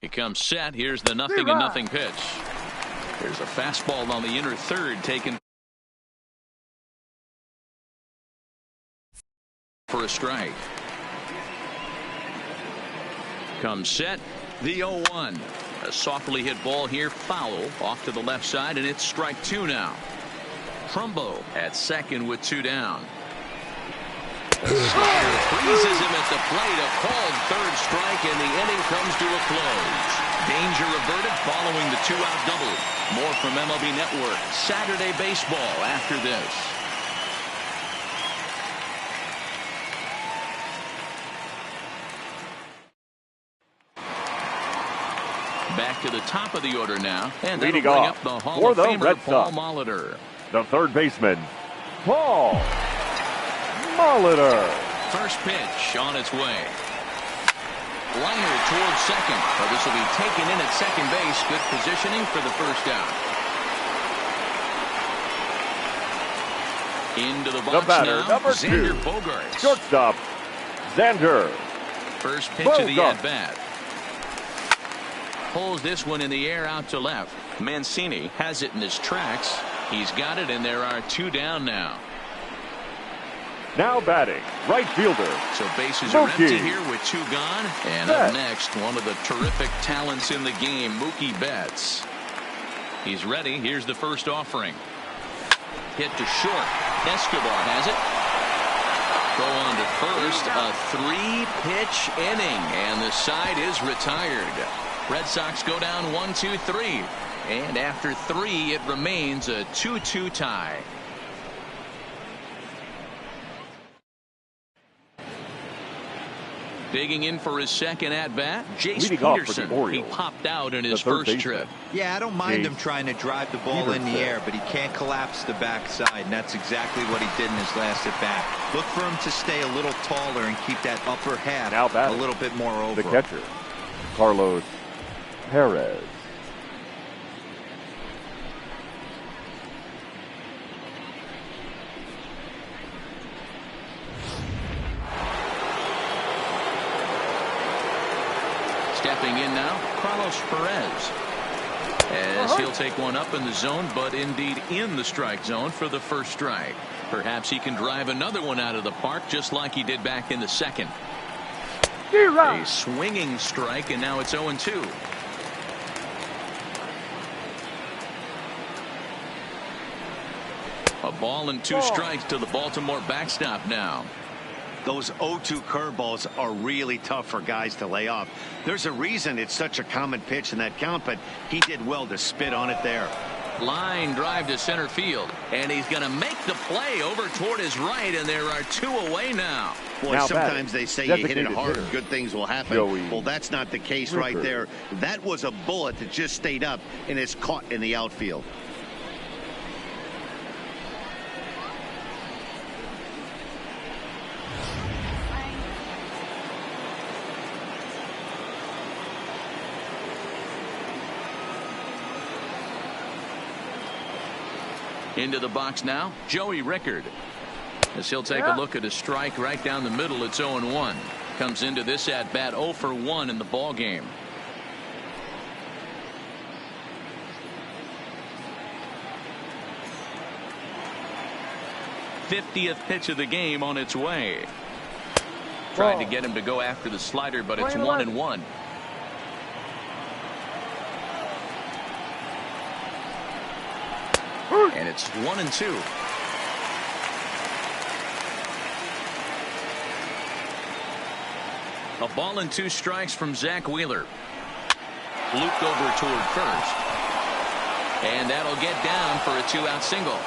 He comes set. Here's the 0-0 pitch. There's a fastball on the inner third taken for a strike. Comes set, the 0-1. A softly hit ball here, foul off to the left side, and it's strike 2 now. Trumbo at second with 2 down. The slider freezes him at the plate. A called third strike, and the inning comes to a close. Danger averted following the 2-out double. More from MLB Network Saturday Baseball after this. Back to the top of the order now, and that'll bring up the Hall of Famer Paul Molitor. The third baseman, Paul Molitor. First pitch on its way. Liner towards second, but this will be taken in at second base. Good positioning for the first out. Into the box batter, now, number Xander 2, Bogaerts. Shortstop, Xander First pitch of the Bogaerts. at-bat. Pulls this one in the air out to left. Mancini has it in his tracks. He's got it, and there are 2 down now. Now batting, right fielder. So bases are Mookie empty here with 2 gone. And up next, one of the terrific talents in the game, Mookie Betts. He's ready. Here's the first offering. Hit to short. Escobar has it. Go on to first. A 3-pitch inning, and the side is retired. Red Sox go down 1-2-3. And after 3, it remains a 2-2 tie. Digging in for his second at-bat, Jace Peterson. He popped out in his first trip. Yeah, I don't mind him trying to drive the ball in the air, but he can't collapse the backside, and that's exactly what he did in his last at-bat. Look for him to stay a little taller and keep that upper half a little bit more over. The catcher, Carlos Perez. Stepping in now, Carlos Perez. As he'll take one up in the zone, but indeed in the strike zone for the first strike. Perhaps he can drive another one out of the park just like he did back in the second. A swinging strike, and now it's 0-2. A ball and 2 strikes to the Baltimore backstop now. Those 0-2 curveballs are really tough for guys to lay off. There's a reason it's such a common pitch in that count, but he did well to spit on it there. Line drive to center field, and he's going to make the play over toward his right, and there are 2 away now. Boy, now sometimes they say you hit it hard, good things will happen. Well, that's not the case right there. That was a bullet that just stayed up and is caught in the outfield. Into the box now, Joey Rickard. As he'll take a look at a strike right down the middle, it's 0-1. Comes into this at bat 0 for 1 in the ball game. '50th pitch of the game on its way. Tried to get him to go after the slider, but it's 1-1. And it's 1-2. A ball and 2 strikes from Zach Wheeler. Looped over toward first. And that'll get down for a 2-out single.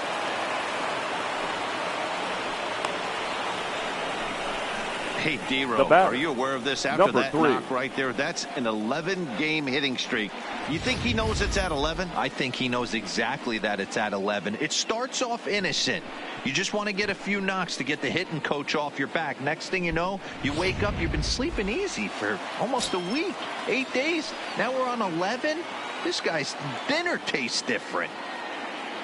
Hey, D-Row, are you aware of this? After that knock right there, that's an 11-game hitting streak. You think he knows it's at 11? I think he knows exactly that it's at 11. It starts off innocent. You just want to get a few knocks to get the hitting coach off your back. Next thing you know, you wake up, you've been sleeping easy for almost a week, 8 days. Now we're on 11. This guy's dinner tastes different.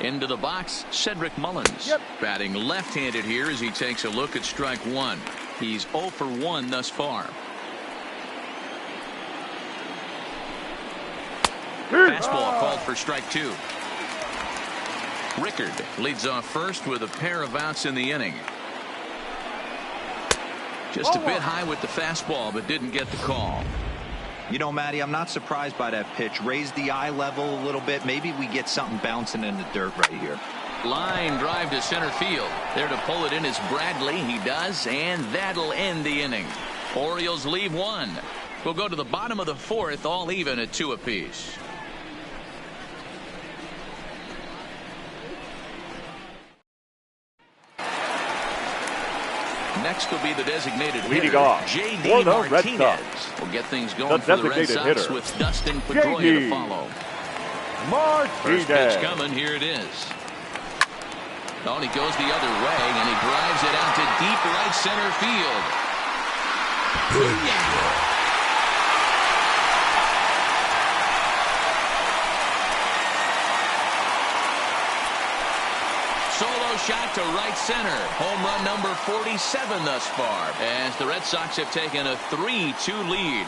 Into the box, Cedric Mullins. Batting left-handed here as he takes a look at strike 1. He's 0 for 1 thus far. Fastball fastball called for strike 2. Rickard leads off first with a pair of outs in the inning. Just a bit high with the fastball, but didn't get the call. You know, Matty, I'm not surprised by that pitch. Raise the eye level a little bit. Maybe we get something bouncing in the dirt right here. Line drive to center field. There to pull it in is Bradley. He does, and that'll end the inning. Orioles leave one. We'll go to the bottom of the 4th, all even at 2 apiece. Next will be the designated Leading hitter, off J.D. for the Red Martinez. Sox. Will get things going for the Red Sox hitter, with Dustin Pedroia to J.D. follow. Martinez. First pitch coming. Here it is. Oh, and he goes the other way, and he drives it out to deep right center field. Yeah. Solo shot to right center. Home run number 47 thus far, as the Red Sox have taken a 3-2 lead.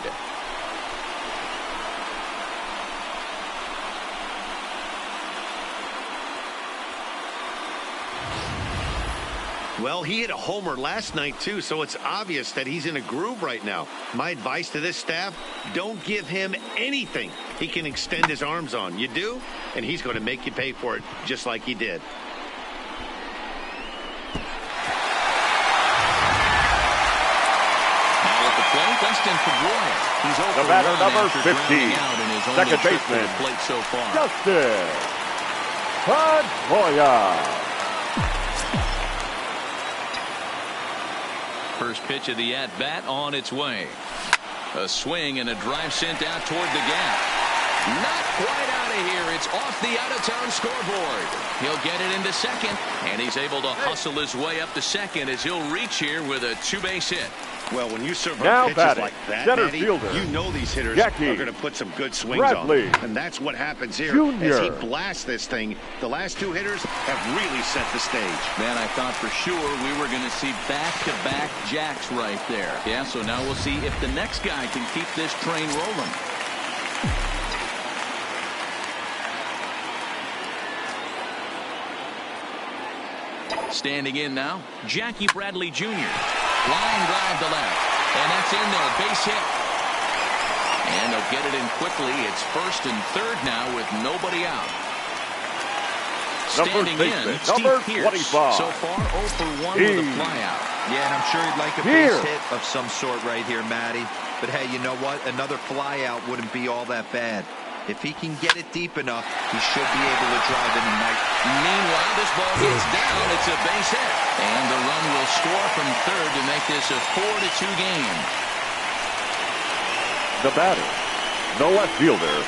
Well, he hit a homer last night, too, so it's obvious that he's in a groove right now. My advice to this staff, don't give him anything he can extend his arms on. You do, and he's going to make you pay for it, just like he did. Now at the plate, Dustin Pedroia. He's over The batter, number 15, second baseman, plate so far. Dustin Pedroia. First pitch of the at-bat on its way. A swing and a drive sent out toward the gap. Not quite out of here. It's off the out-of-town scoreboard. He'll get it into second, and he's able to hustle his way up to second as he'll reach here with a 2-base hit. Well, when you serve Now up pitches batting, like that, center Matty, fielder, you know these hitters Jackie are going to put some good swings Bradley on. And that's what happens here. Jr. As he blasts this thing, the last 2 hitters have really set the stage. Man, I thought for sure we were going to see back-to-back jacks right there. Yeah, so now we'll see if the next guy can keep this train rolling. Standing in now, Jackie Bradley Jr. Line drive to left, and that's in there, base hit. And they'll get it in quickly. It's first and third now with nobody out. Standing in, number Steve 25. Pearce. So far, 0 for 1 with a flyout. Yeah, and I'm sure he'd like a base hit of some sort right here, Matty. But hey, you know what? Another flyout wouldn't be all that bad. If he can get it deep enough, he should be able to drive in tonight. Meanwhile, this ball gets down. It's a base hit. And the run will score from third to make this a 4-2 game. The batter, the left fielder,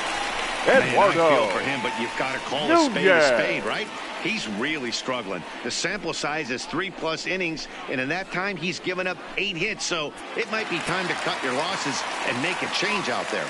Eduardo. Man, I feel for him, but you've got to call a spade, right? He's really struggling. The sample size is 3+ innings, and in that time, he's given up 8 hits. So it might be time to cut your losses and make a change out there.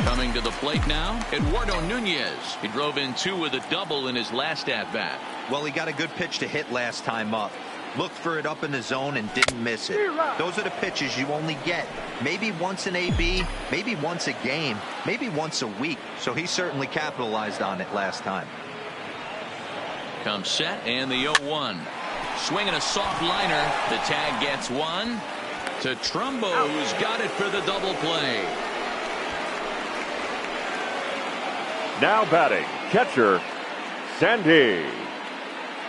Coming to the plate now, Eduardo Nunez. He drove in 2 with a double in his last at-bat. Well, he got a good pitch to hit last time up. Looked for it up in the zone and didn't miss it. Those are the pitches you only get. Maybe once an AB, maybe once a game, maybe once a week. So he certainly capitalized on it last time. Comes set and the 0-1. Swinging a soft liner. The tag gets 1 to Trumbo, who's got it for the double play. Now batting, catcher, Sandy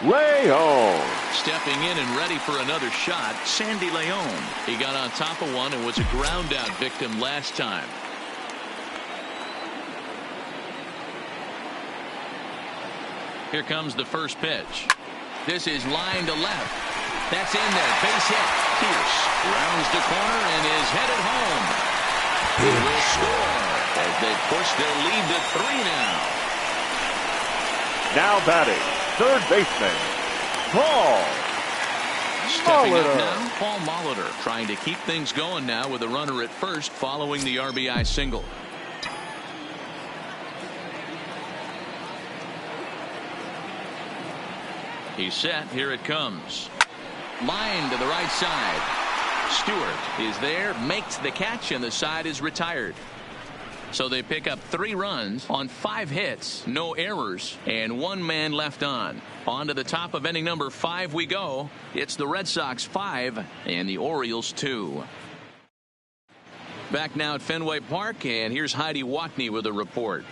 Leon. Stepping in and ready for another shot, Sandy Leon. He got on top of one and was a ground out victim last time. Here comes the first pitch. This is line to left. That's in there. Base hit. Pearce rounds the corner and is headed home. He will score as they push their lead to 3 now. Now batting, third baseman, Paul Stepping up Molitor. now, Paul Molitor trying to keep things going now with a runner at first following the RBI single. He's set. Here it comes. Line to the right side. Stewart is there, makes the catch, and the side is retired. So they pick up 3 runs on 5 hits, no errors, and 1 man left on. On to the top of inning number 5 we go. It's the Red Sox 5 and the Orioles 2. Back now at Fenway Park, and here's Heidi Watney with a report.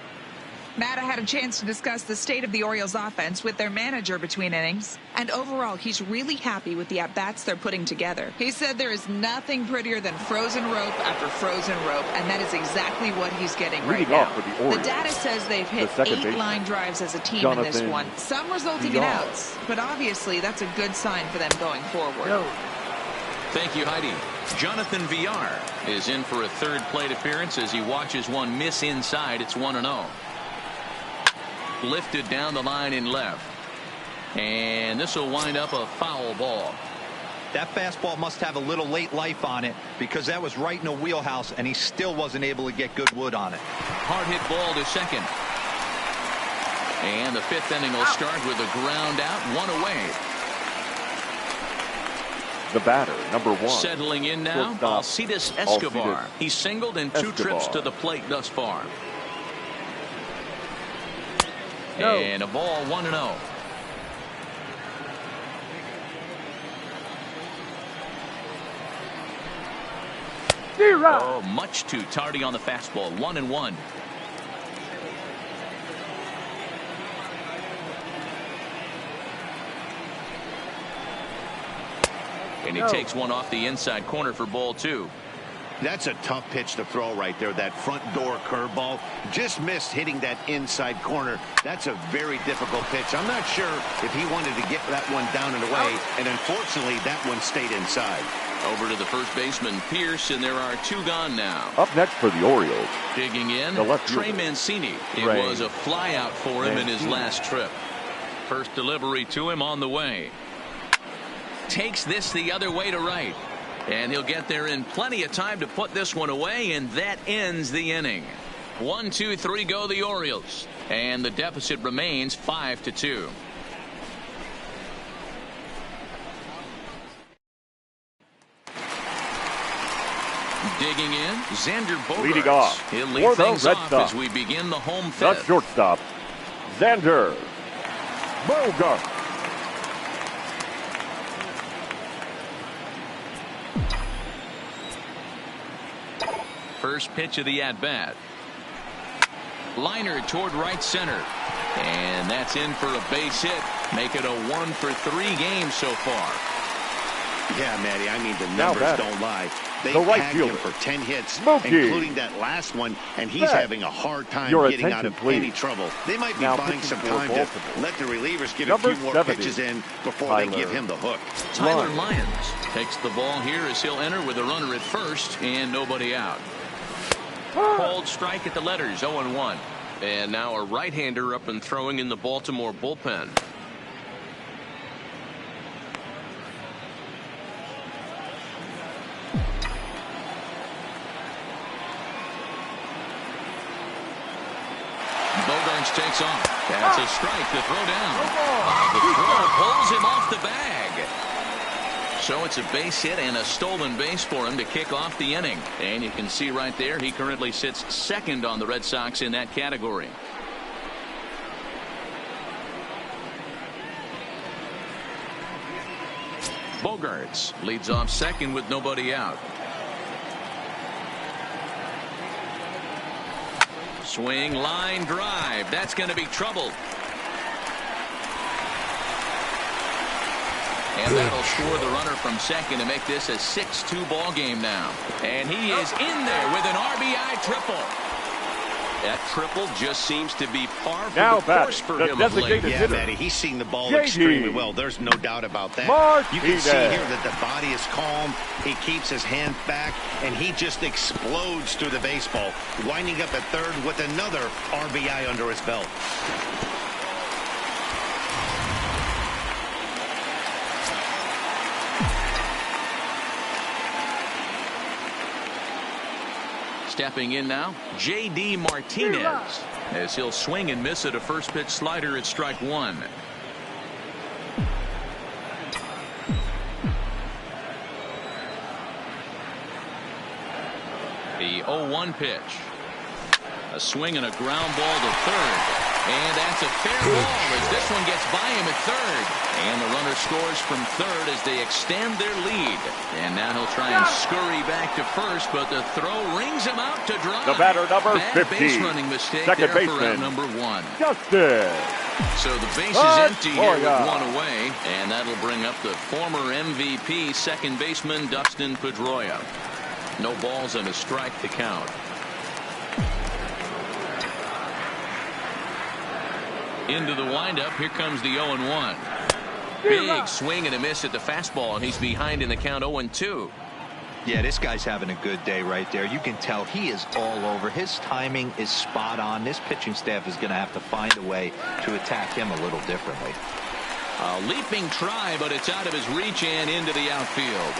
Matt, I had a chance to discuss the state of the Orioles offense with their manager between innings, and overall he's really happy with the at-bats they're putting together. He said there is nothing prettier than frozen rope after frozen rope, and that is exactly what he's getting right now. The data says they've hit 8 line drives as a team in this one, some resulting in outs, but obviously that's a good sign for them going forward. Thank you, Heidi. Jonathan Villar is in for a 3rd plate appearance as he watches one miss inside. It's 1-0. Lifted down the line in left, and this will wind up a foul ball. That fastball must have a little late life on it, because that was right in a wheelhouse and he still wasn't able to get good wood on it. Hard hit ball to second, and the 5th inning will start with a ground out, 1 away. The batter, number 1. Settling in now, Alcides Escobar. He's singled in 2 trips to the plate thus far. And a ball, 1-0. Oh, much too tardy on the fastball. 1-1. And he takes one off the inside corner for ball 2. That's a tough pitch to throw right there. That front door curveball just missed hitting that inside corner. That's a very difficult pitch. I'm not sure if he wanted to get that one down and away, and unfortunately that one stayed inside. Over to the first baseman, Pierce, and there are 2 gone now. Up next for the Orioles, digging in, Trey Mancini. It was a flyout for him in his last trip. First delivery to him on the way. Takes this the other way to right. And he'll get there in plenty of time to put this one away, and that ends the inning. 1, 2, 3 go the Orioles, and the deficit remains 5-2. Digging in, Xander Bogaerts. Leading off, He'll lead things off as we begin the home 5th. The shortstop, Xander Bogaerts. First pitch of the at-bat. Liner toward right center. And that's in for a base hit. Make it a 1-for-3 game so far. Yeah, Matty, I mean, the numbers don't lie. They tagged him for 10 hits, including that last one, and he's having a hard time getting out of any trouble. They might be buying some time to let the relievers get a few more pitches in before they give him the hook. Tyler Lyons takes the ball here as he'll enter with a runner at first and nobody out. Called strike at the letters, 0-1. And now a right-hander up and throwing in the Baltimore bullpen. Bogaerts takes off. That's a strike to throw down. The throw pulls him off the bag. So it's a base hit and a stolen base for him to kick off the inning. And you can see right there he currently sits 2nd on the Red Sox in that category. Bogaerts leads off 2nd with nobody out. Swing, line drive. That's going to be trouble. And that'll score the runner from 2nd to make this a 6-2 ball game now. And he is in there with an RBI triple. That triple just seems to be par for the course for him of late. Yeah, Matty, he's seeing the ball extremely well. There's no doubt about that. You can see here that the body is calm. He keeps his hand back, and he just explodes through the baseball, winding up at 3rd with another RBI under his belt. Stepping in now, J.D. Martinez, as he'll swing and miss at a first pitch slider at strike 1. The 0-1 pitch. A swing and a ground ball to third. And that's a fair ball as this one gets by him at third. And the runner scores from third as they extend their lead. And now he'll try and scurry back to first, but the throw rings him out to dry. The batter, number Bad 50. base running mistake Second there baseman, for out number 1. Justin. So the base is empty here with Pedroia. 1 away, and that'll bring up the former MVP second baseman Dustin Pedroia. No balls and a strike to count. Into the windup, here comes the 0-1. Big swing and a miss at the fastball, and he's behind in the count 0-2. Yeah, this guy's having a good day right there. You can tell he is all over. His timing is spot on. This pitching staff is going to have to find a way to attack him a little differently. A leaping try, but it's out of his reach and into the outfield.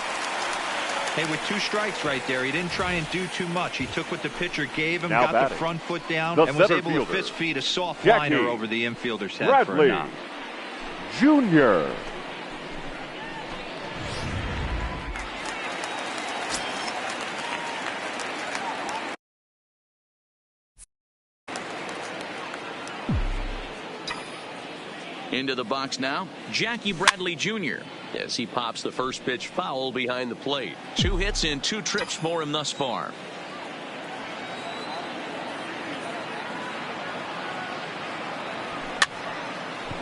Hey, with 2 strikes right there, he didn't try and do too much. He took what the pitcher gave him, Now got batting, the front foot down, the and was center able fielder, to fist feed a soft Jackie liner over the infielder's head Bradley for a knock. Jr. Into the box now, Jackie Bradley Jr. as he pops the first pitch foul behind the plate. 2 hits and 2 trips for him thus far.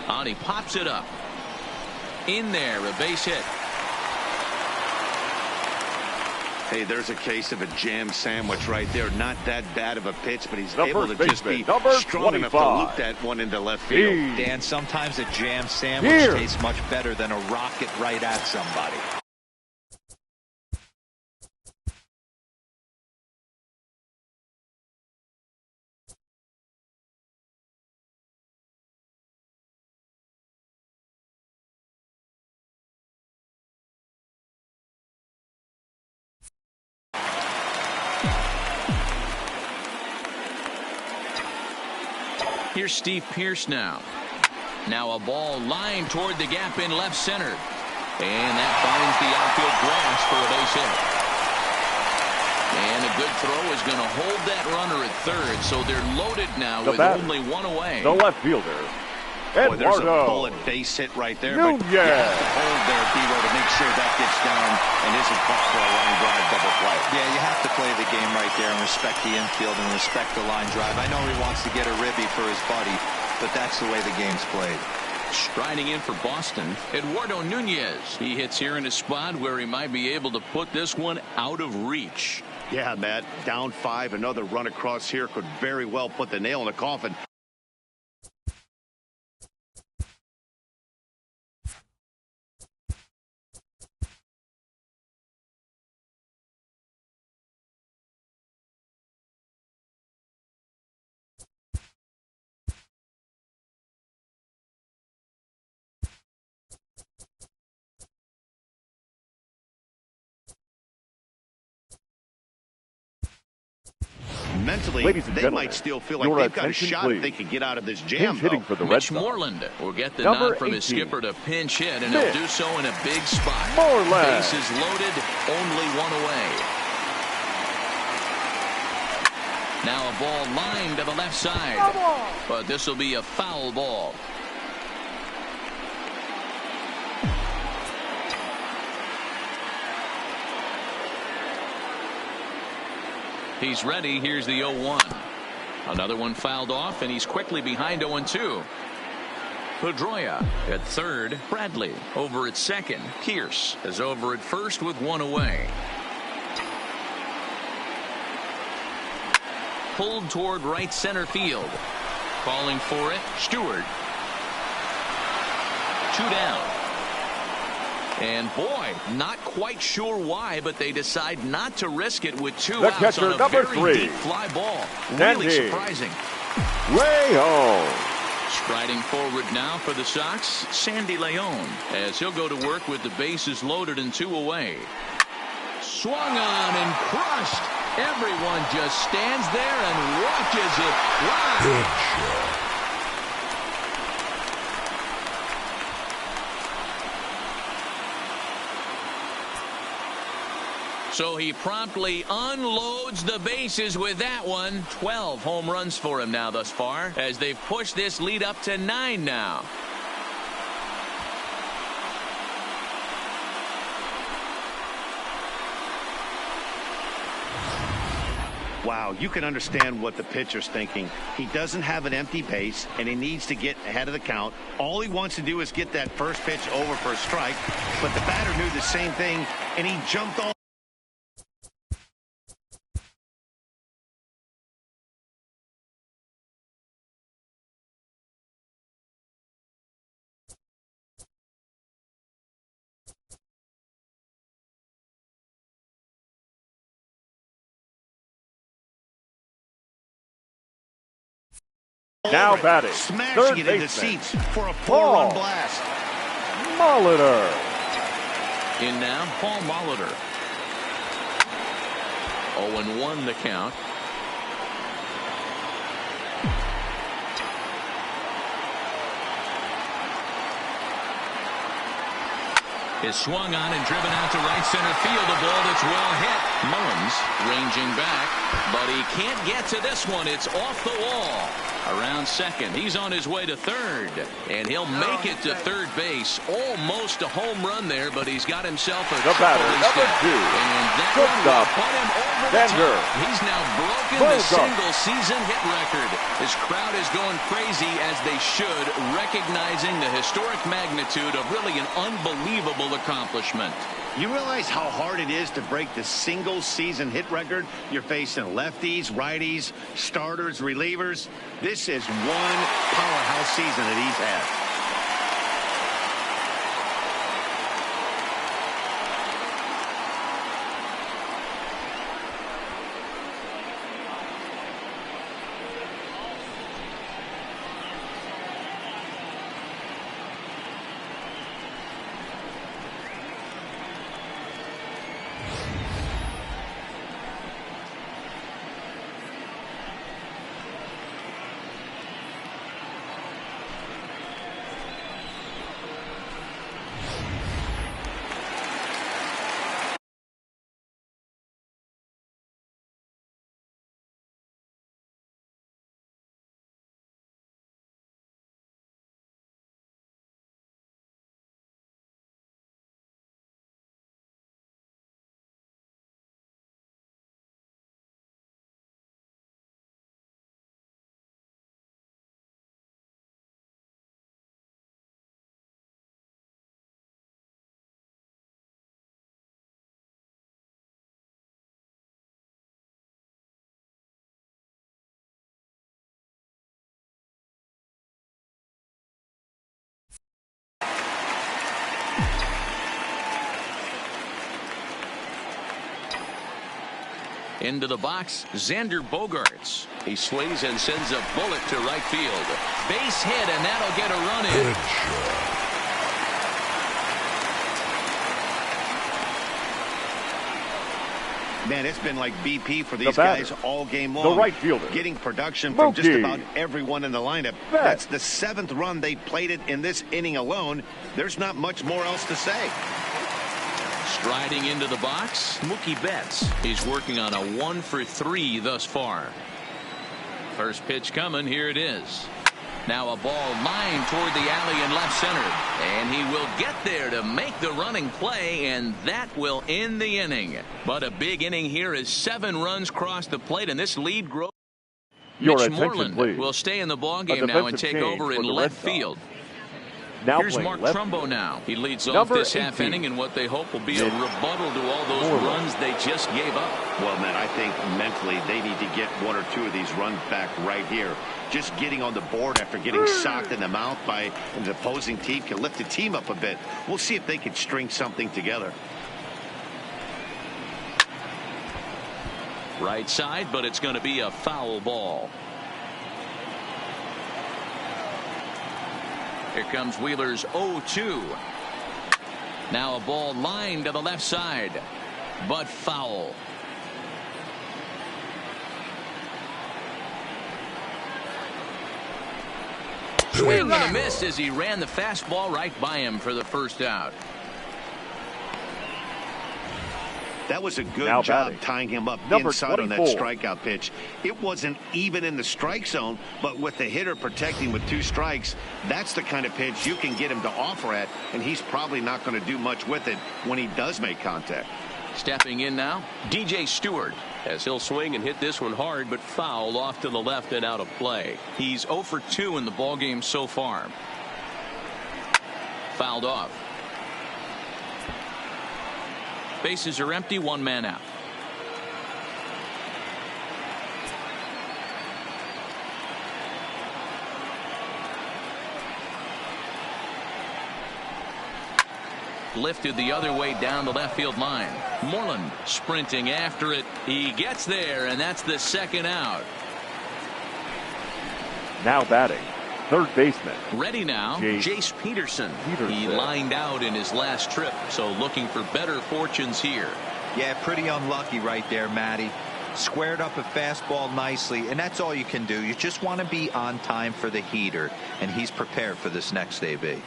On he pops it up. In there, a base hit. Hey, there's a case of a jam sandwich right there. Not that bad of a pitch, but he's The able to first just be baseman, number strong enough to 25. loop that one into left field. Dan, sometimes a jam sandwich Here. tastes much better than a rocket right at somebody. Here's Steve Pearce now. Now a ball lined toward the gap in left center. And that finds the outfield grass for a base hit. And a good throw is going to hold that runner at third. So they're loaded now with batter, only 1 away. The left fielder, Boy, there's a Eduardo bullet base hit right there. Nunez. But you have to hold there, Debo, to make sure that gets down and isn't caught for a line drive double play. Yeah, you have to play the game right there and respect the infield and respect the line drive. I know he wants to get a ribby for his buddy, but that's the way the game's played. Striding in for Boston, Eduardo Nunez. He hits here in a spot where he might be able to put this one out of reach. Yeah, Matt, down 5. Another run across here could very well put the nail in the coffin. Mentally, Ladies and they gentlemen, might still feel like your they've got a attention, shot please. if they can get out of this jam. Pinch hitting though. for the Red Mitch Sox, Moreland will get the Number nod from his 18. skipper to pinch hit, and Mitch he'll do so in a big spot. Moreland. Bases loaded, only 1 away. Now a ball lined to the left side, but this will be a foul ball. He's ready. Here's the 0-1. Another one fouled off, and he's quickly behind 0-2. Pedroia at third. Bradley over at second. Pearce is over at first with 1 away. Pulled toward right center field. Calling for it, Stewart. 2 down. And boy, not quite sure why, but they decide not to risk it with 2 The outs catcher, on a number very 3. deep fly ball. Sandy. Really surprising. Way home. Striding forward now for the Sox, Sandy Leon, as he'll go to work with the bases loaded and 2 away. Swung on and crushed. Everyone just stands there and watches it fly. So he promptly unloads the bases with that one. 12 home runs for him now thus far, as they've pushed this lead up to 9 now. Wow, you can understand what the pitcher's thinking. He doesn't have an empty base, and he needs to get ahead of the count. All he wants to do is get that first pitch over for a strike, but the batter knew the same thing, and he jumped all. Now batting, smashing it into seats for a 4-run blast. Molitor. In now, Paul Molitor. 0-1 the count. Is swung on and driven out to right center field. A ball that's well hit. Mullins ranging back, but he can't get to this one. It's off the wall. Around second. He's on his way to third, and he'll make it to third base. Almost a home run there, but he's got himself a the batter, number 2. And that one will put him over the top. He's now broken the single-season hit record. This crowd is going crazy, as they should, recognizing the historic magnitude of really an unbelievable accomplishment. You realize how hard it is to break the single-season hit record? You're facing lefties, righties, starters, relievers. This is one powerhouse season that he's had. Into the box, Xander Bogaerts. He swings and sends a bullet to right field. Base hit, and that'll get a run in. Man, it's been like BP for these guys all game long. The right fielder. Getting production from just about everyone in the lineup. That's the 7th run they plated in this inning alone. There's not much more else to say. Striding into the box, Mookie Betts. He's working on a 1-for-3 thus far. First pitch coming. Here it is. Now a ball lined toward the alley in left center, and he will get there to make the running play, and that will end the inning. But a big inning here as 7 runs cross the plate, and this lead grows. Mitch Moreland will stay in the ballgame now and take over in left field. Now here's Mark Trumbo now. He leads off this half inning in what they hope will be a rebuttal to all those runs they just gave up. Well, man, I think mentally they need to get 1 or 2 of these runs back right here. Just getting on the board after getting socked in the mouth by the opposing team can lift the team up a bit. We'll see if they can string something together. Right side, but it's going to be a foul ball. Here comes Wheeler's 0-2. Now a ball lined to the left side, but foul. Swing and a miss as he ran the fastball right by him for the first out. That was a good Now job batting, tying him up number inside on that 24. strikeout pitch. It wasn't even in the strike zone, but with the hitter protecting with 2 strikes, that's the kind of pitch you can get him to offer at, and he's probably not going to do much with it when he does make contact. Stepping in now, DJ Stewart. As he'll swing and hit this one hard, but fouled off to the left and out of play. He's 0 for 2 in the ballgame so far. Fouled off. Bases are empty, 1 man out. Lifted the other way down the left field line. Moreland sprinting after it. He gets there, and that's the 2nd out. Now batting, third baseman. Ready now, Jace Peterson. He lined out in his last trip, so looking for better fortunes here. Yeah, pretty unlucky right there, Matty. Squared up a fastball nicely, and that's all you can do. You just want to be on time for the heater, and he's prepared for this next AB.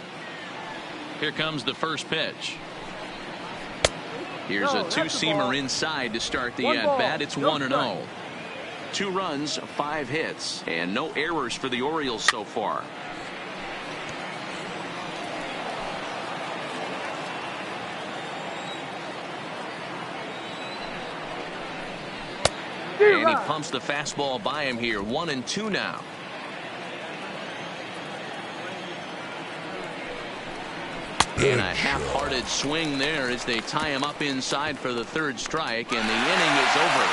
Here comes the first pitch. Here's a 2-seamer inside to start the at-bat. It's 1-0. 2 runs, 5 hits, and no errors for the Orioles so far. And he pumps the fastball by him here. 1-2 now. And a half-hearted swing there as they tie him up inside for the 3rd strike, and the inning is over.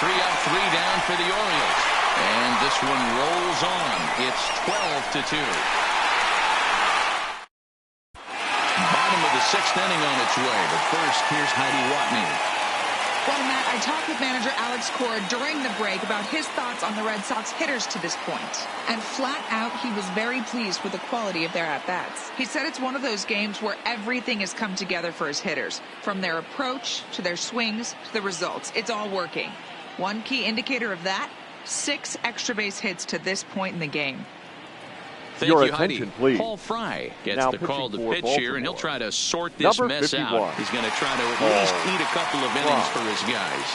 3 up, 3 down for the Orioles. And this one rolls on. It's 12-2. Bottom of the 6th inning on its way. But first, here's Heidi Watney. Well, Matt, I talked with manager Alex Cora during the break about his thoughts on the Red Sox hitters to this point. And flat out, he was very pleased with the quality of their at-bats. He said it's one of those games where everything has come together for his hitters. From their approach, to their swings, to the results. It's all working. One key indicator of that, 6 extra base hits to this point in the game. Thank Your you, attention, Heidi. please. Paul Fry gets Now the call to pitching for pitch here, and he'll Baltimore. try to sort this Number mess 51. out. He's going to try to at least eat a couple of innings for his guys.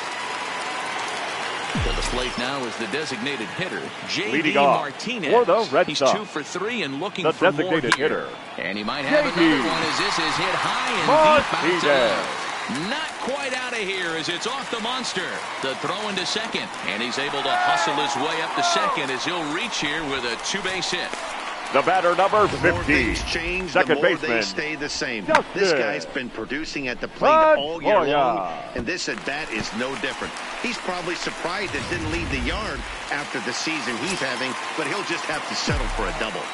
To the plate now is the designated hitter, J.D. Martinez. For the Red He's Sox. 2 for 3 and looking The for more designated here. hitter, And he might have J.D. another one as this is hit high and deep out to Martinez. left. Not quite out of here as it's off the monster. The throw into second, and he's able to hustle his way up to second as he'll reach here with a 2-base hit. The batter, number The more 50, things change, the second more baseman, they stay the same. Justin This guy's been producing at the plate all year Montoya. long, and this at-bat is no different. He's probably surprised it didn't leave the yard after the season he's having, but he'll just have to settle for a double.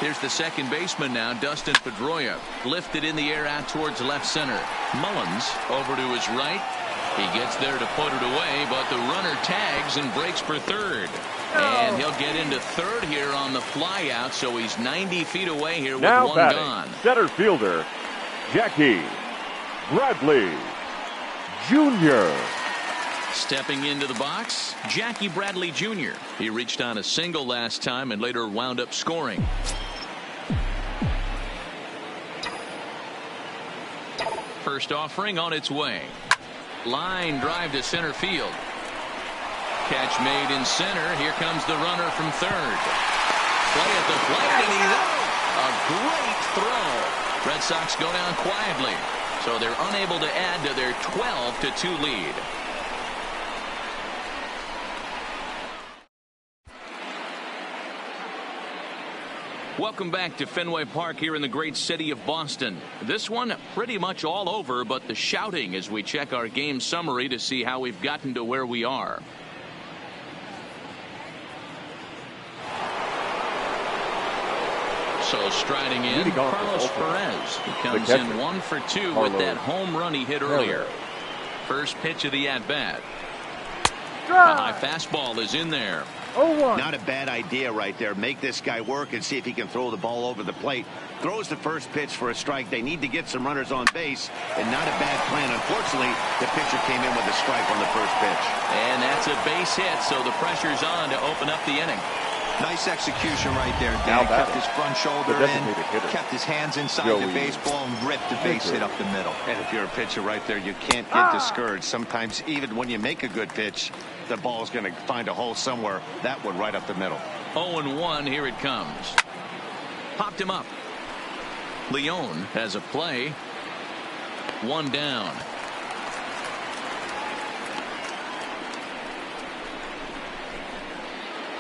Here's the second baseman now, Dustin Pedroia. Lifted in the air out towards left center. Mullins over to his right. He gets there to put it away, but the runner tags and breaks for third. And he'll get into third here on the fly out, so he's 90 feet away here with now one batting, gone. center fielder, Jackie Bradley Jr. Stepping into the box, Jackie Bradley Jr. He reached on a single last time and later wound up scoring. First offering on its way. Line drive to center field. Catch made in center. Here comes the runner from third. Play at the plate, and he's out. A great throw. Red Sox go down quietly, so they're unable to add to their 12-2 lead. Welcome back to Fenway Park here in the great city of Boston. This one pretty much all over, but the shouting as we check our game summary to see how we've gotten to where we are. So striding in, Carlos Perez. He comes in 1 for 2 with that home run he hit earlier. First pitch of the at-bat. A high fastball is in there. Not a bad idea right there. Make this guy work and see if he can throw the ball over the plate. Throws the first pitch for a strike. They need to get some runners on base, and not a bad plan. Unfortunately, the pitcher came in with a strike on the first pitch. And that's a base hit, so the pressure's on to open up the inning. Nice execution right there, Now Dan. Kept his front shoulder in, hitter, kept his hands inside Joey the baseball, and ripped the base hit up the middle. And if you're a pitcher right there, you can't get discouraged. Sometimes even when you make a good pitch, the ball's going to find a hole somewhere. That one right up the middle. 0-1, here it comes. Popped him up. Leone has a play. One down.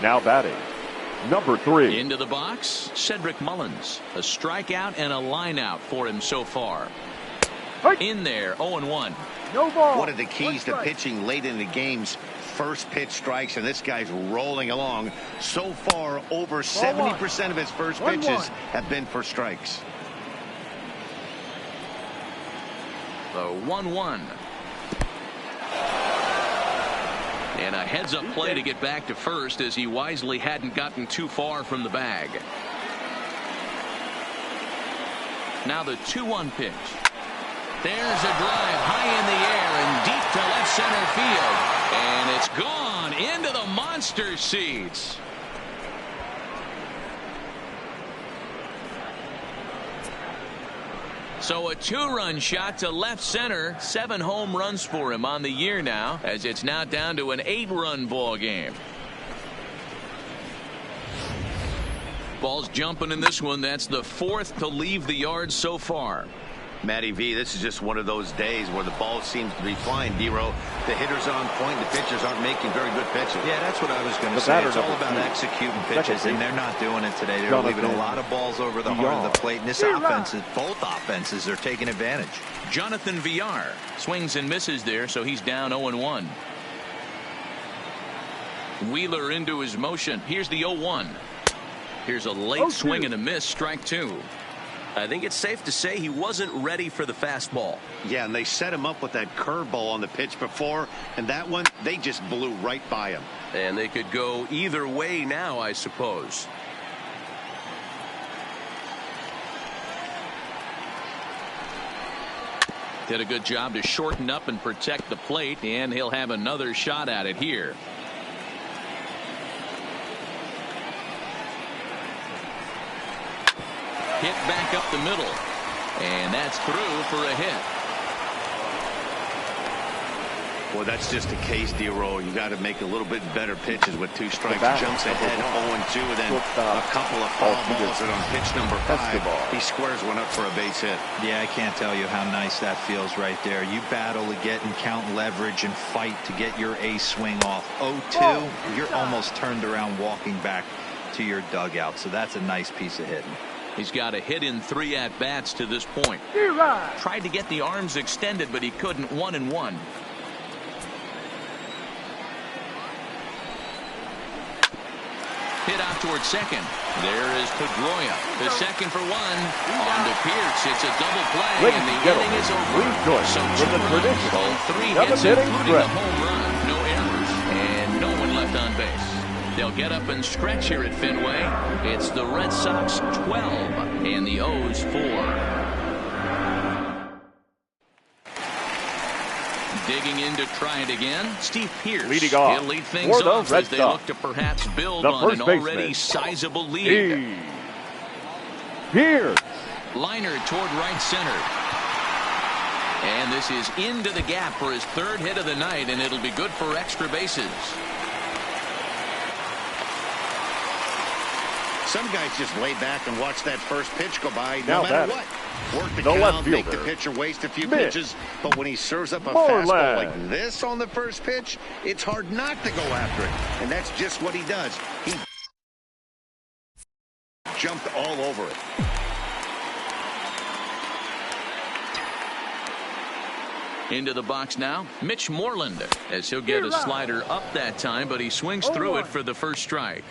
Now batting, number 3. Into the box, Cedric Mullins. A strikeout and a line out for him so far. In there, 0-1. No ball. One of the keys to pitching late in the games, first pitch strikes, and this guy's rolling along. So far, over 70% of his first pitches have been for strikes. The 1-1. And a heads-up play to get back to first, as he wisely hadn't gotten too far from the bag. Now the 2-1 pitch. There's a drive high in the air and deep to left center field. And it's gone into the monster seats. So a 2-run shot to left center. 7 home runs for him on the year now, as it's now down to an 8-run ball game. Ball's jumping in this one. That's the 4th to leave the yard so far. Matty V, this is just one of those days where the ball seems to be flying, D-Row. The hitters are on point. The pitchers aren't making very good pitches. Yeah, that's what I was going to say. It's all about executing pitches, and they're not doing it today. They're leaving a lot of balls over the heart of the plate. And this offense, both offenses are taking advantage. Jonathan Villar swings and misses there, so he's down 0-1. Wheeler into his motion. Here's the 0-1. Here's a late swing and a miss, strike 2. I think it's safe to say he wasn't ready for the fastball. Yeah, and they set him up with that curveball on the pitch before, and that one, they just blew right by him. And they could go either way now, I suppose. Did a good job to shorten up and protect the plate, and he'll have another shot at it here. Hit back up the middle, and that's through for a hit. Well, that's just a case, D-Row. You got to make a little bit better pitches with 2 strikes. Jumps ahead 0-2, and then a couple of foul balls, and on pitch number 5, he squares one up for a base hit. Yeah, I can't tell you how nice that feels right there. You battle to get and count leverage and fight to get your ace swing off. 0-2, you're almost turned around walking back to your dugout, so that's a nice piece of hitting. He's got a hit in 3 at-bats to this point. Tried to get the arms extended, but he couldn't. 1-1. Hit out towards second. There is Pedroia. The second for 1. On to Pierce. It's a double play, and the inning is over. So 2 runs, all 3 hits, including the home run. No errors, and no one left on base. They'll get up and stretch here at Fenway. It's the Red Sox 12 and the O's 4. Digging in to try it again, Steve Pierce. Leading off He'll lead things off as they look to perhaps build on an already sizable lead. Pierce. Liner toward right center. And this is into the gap for his 3rd hit of the night, and it'll be good for extra bases. Some guys just lay back and watch that first pitch go by no matter what. Work the No count, make the pitcher waste a few pitches, but when he serves up a fastball like this on the first pitch, it's hard not to go after it. And that's just what he does. He jumped all over it. Into the box now, Mitch Moreland, as he'll get a slider up that time, but he swings through it for the first strike.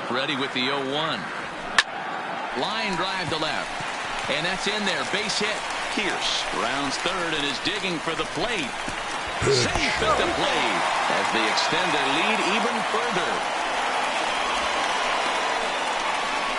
Ready with the 0-1. Line drive to left. And that's in there. Base hit. Pierce rounds 3rd and is digging for the plate. Safe at the plate as they extend their lead even further.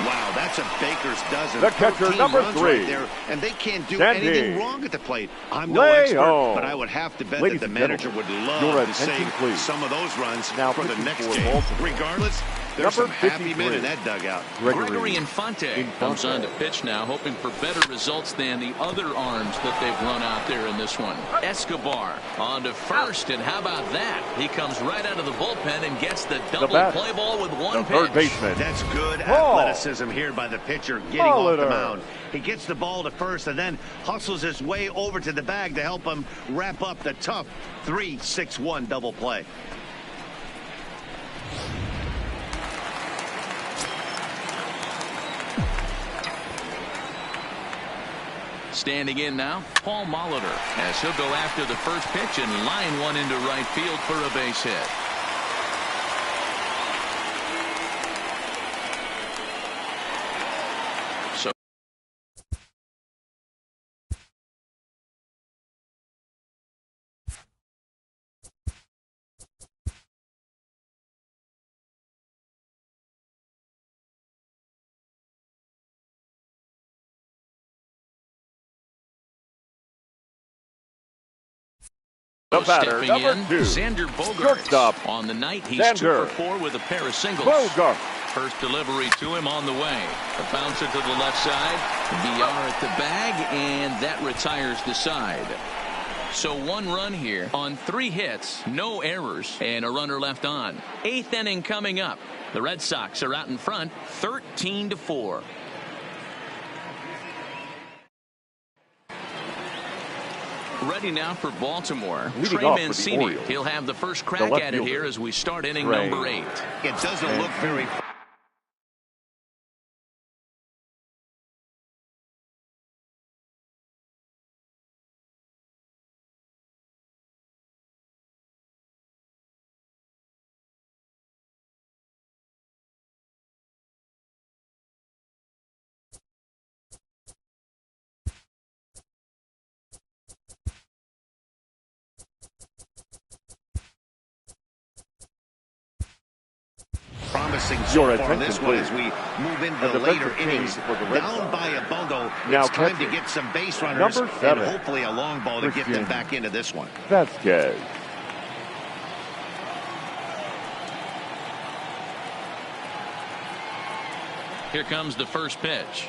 Wow, That's a baker's dozen. The catcher, number 3. Right there, and they can't do Sandy. anything wrong at the plate. I'm no expert, but I would have to bet Ladies that the and manager would gentlemen, love to save some of those runs now for the next game. Baltimore. Regardless, there's some happy men in that dugout. Gregory Infante comes on to pitch now, hoping for better results than the other arms that they've run out there in this one. Escobar on to first, and how about that? He comes right out of the bullpen and gets the double play ball with one pitch. Third baseman. That's good athleticism here by the pitcher getting off the mound. He gets the ball to first and then hustles his way over to the bag to help him wrap up the tough 3-6-1 double play. Standing in now, Paul Molitor, as he'll go after the first pitch and line one into right field for a base hit. So the batter, stepping number in, 2. Xander Bogaerts. Shortstop. On the night, he's Xander 2 for 4 with a pair of singles. Bogaerts. First delivery to him on the way. A bouncer to the left side. VR at the bag, and that retires the side. So 1 run here on 3 hits, no errors, and a runner left on. 8th inning coming up. The Red Sox are out in front, 13-4. Ready now for Baltimore. Leading Trey off for the Mancini. Orioles, He'll have the first crack left at it fielder, here as we start inning Trey number 8. It doesn't look very... promising so far in this one as we move into the later innings. Down by a bundle, it's time to get some base runners and hopefully a long ball to get them back into this one. Vasquez. Here comes the first pitch.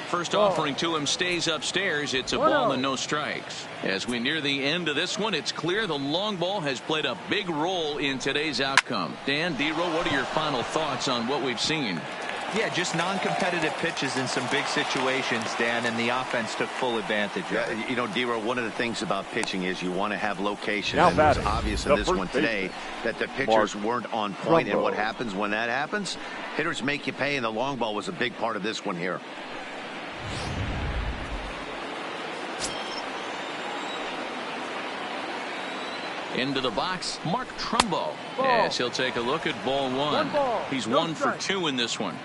First offering to him stays upstairs. It's a ball and no strikes. As we near the end of this one, it's clear the long ball has played a big role in today's outcome. Dan, Dero, what are your final thoughts on what we've seen? Yeah, just non-competitive pitches in some big situations, Dan, and the offense took full advantage of it. You know, Dero, one of the things about pitching is you want to have location. Now and it was obvious in this one today that the pitchers weren't on point. And what happens when that happens? Hitters make you pay, and the long ball was a big part of this one here. Into the box, Mark Trumbo. As he'll take a look at ball 1. He's 1 for 2 in this one.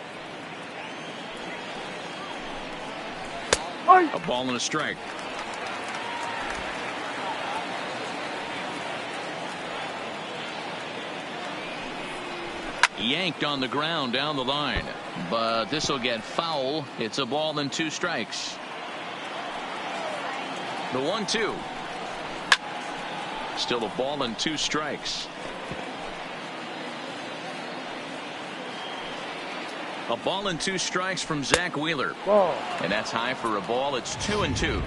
A ball and a strike. Yanked on the ground down the line, but this will get foul. It's a ball and 2 strikes. The 1-2. Still a ball and 2 strikes. A ball and 2 strikes from Zach Wheeler. And that's high for a ball. It's 2-2.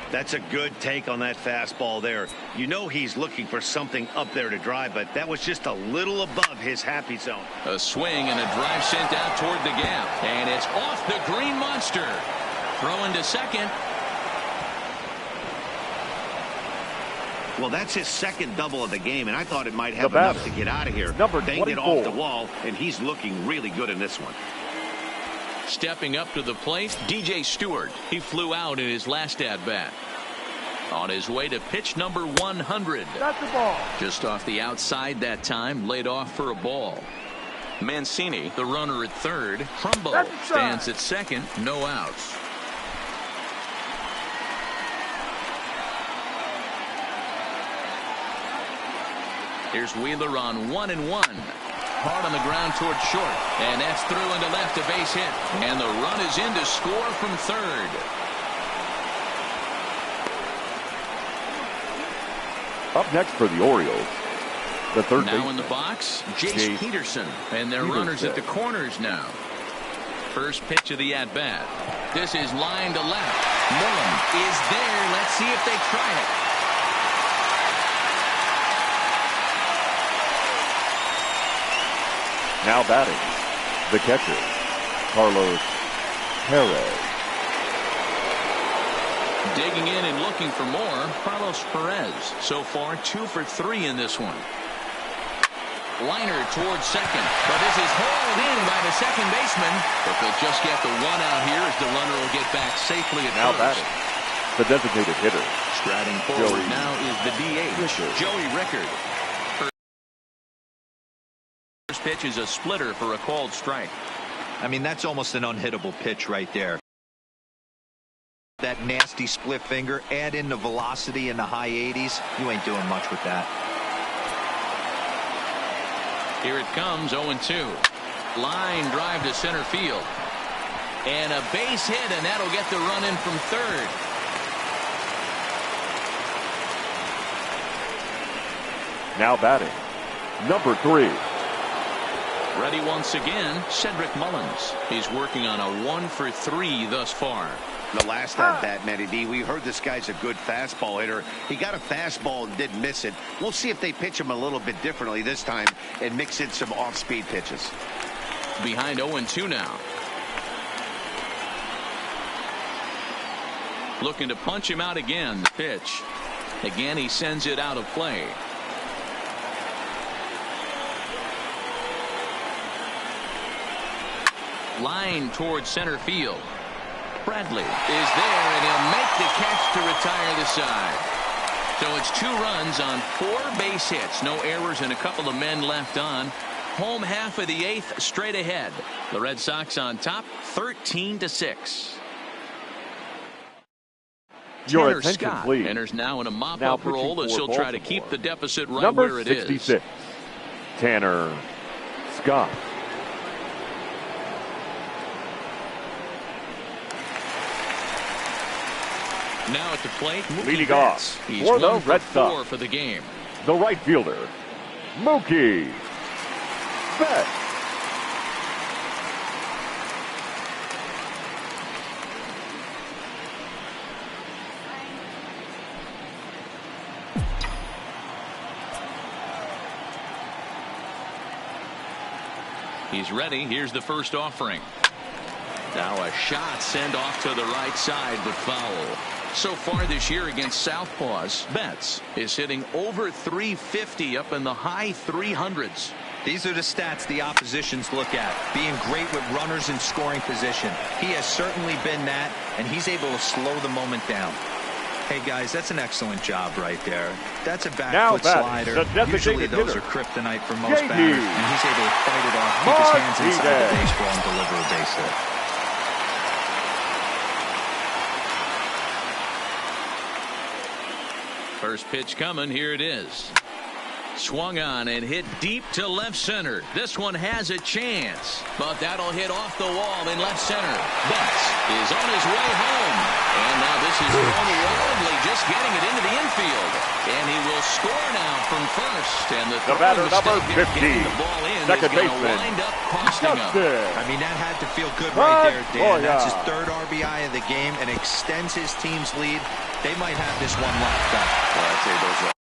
That's a good take on that fastball there. You know he's looking for something up there to drive, but that was just a little above his happy zone. A swing and a drive sent out toward the gap. And it's off the green monster. Throwing to second. Well, that's his second double of the game, and I thought it might have enough to get out of here. Banged it off the wall, and he's looking really good in this one. Stepping up to the plate, DJ Stewart. He flew out in his last at-bat. On his way to pitch number 100. That's the ball. Just off the outside that time, laid off for a ball. Mancini, the runner at third. Trumbo stands at second, no outs. Here's Wheeler on 1-1. Hard on the ground towards short. And that's through into left, a base hit. And the run is in to score from third. Up next for the Orioles, the third now baseman. In the box, Jace Peterson. And their runners at the corners now. First pitch of the at-bat. This is line to left. Millen is there. Let's see if they try it. Now batting, the catcher, Carlos Perez. Digging in and looking for more, Carlos Perez. So far, 2 for 3 in this one. Liner towards second, but this is hauled in by the second baseman. But they'll just get the one out here as the runner will get back safely at now first. batting, the designated hitter. Striding forward now is the DH, Joey Rickard. First pitch is a splitter for a called strike. I mean, that's almost an unhittable pitch right there. That nasty split finger, add in the velocity in the high 80s. You ain't doing much with that. Here it comes, 0-2. Line drive to center field. And a base hit, and that'll get the run in from third. Now batting, number 3. Ready once again, Cedric Mullins. He's working on a 1 for 3 thus far. The last at bat, Matty D, we heard this guy's a good fastball hitter. He got a fastball and didn't miss it. We'll see if they pitch him a little bit differently this time and mix in some off-speed pitches. Behind 0-2 now. Looking to punch him out again. The pitch. Again, he sends it out of play. Line towards center field. Bradley is there, and he'll make the catch to retire the side. So it's 2 runs on 4 base hits. No errors and a couple of men left on. Home half of the 8th straight ahead. The Red Sox on top 13-6. Your Tanner attention, Scott please. enters now in a Now mop-up pitching role as for he'll try to Baltimore. keep the deficit right Number where it 66, is. Tanner Scott. Now at the plate, Mookie Leading Betts. off He's for the 1 for Red 4 Sox. for the game. The right fielder, Mookie Betts. He's ready. Here's the first offering. Now a shot sent off to the right side, but foul. So far this year against Southpaws, Betts is hitting over 350 up in the high 300s. These are the stats the oppositions look at. Being great with runners in scoring position. He has certainly been that, and he's able to slow the moment down. Hey, guys, that's an excellent job right there. That's a back Now foot batting, slider. the designated Usually those hitter, are kryptonite for most JD batters, and he's able to fight it off, keep his hands inside the Martinez. baseball, and deliver a base hit. First pitch coming. Here it is. Swung on and hit deep to left center. This one has a chance, but that'll hit off the wall in left center. Betts is on his way home, and now this is thrown wildly, just getting it into the infield, and he will score now from first. And the batter, number mistake 50, getting the ball in second is going to baseman, wind up costing him. Justin. I mean, that had to feel good right there, Dan. That's his Montoya. 3rd RBI of the game and extends his team's lead. They might have this one locked up. Well, I'd say those are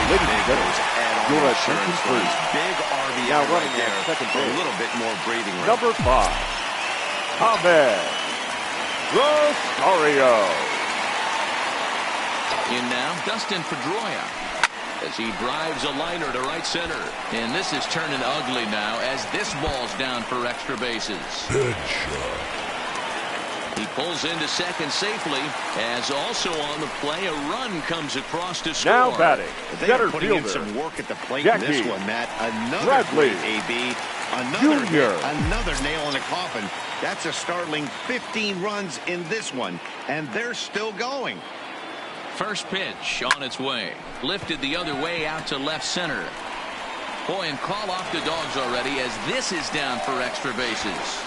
Ladies and gentlemen, your attention, please. big RBI Now right running there. at second A base. little bit more breathing room. Number 5, Ahmed Rosario. In now, Dustin Pedroia. as he drives a liner to right center. And this is turning ugly now as this ball's down for extra bases. He pulls into second safely, as also on the play, a run comes across to score. Now batting, they are putting in some work at the plate in this one, Matt. Another Bradley great AB, another nail in the coffin. That's a startling 15 runs in this one, and they're still going. First pitch on its way. Lifted the other way out to left center. Boy, and call off the Dogs already, as this is down for extra bases.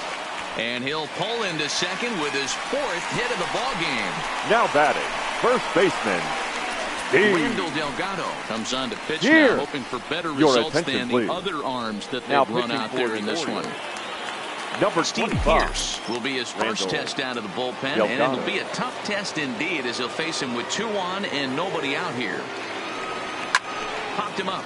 And he'll pull into second with his 4th hit of the ballgame. Now batting, first baseman, Randall Delgado comes on to pitch now, hoping for better results than the other arms that they've run out there in this one. Number Steve 25. Pearce will be his first test out of the bullpen, Delgado. and it'll be a tough test indeed, as he'll face him with 2 on and nobody out here. Popped him up.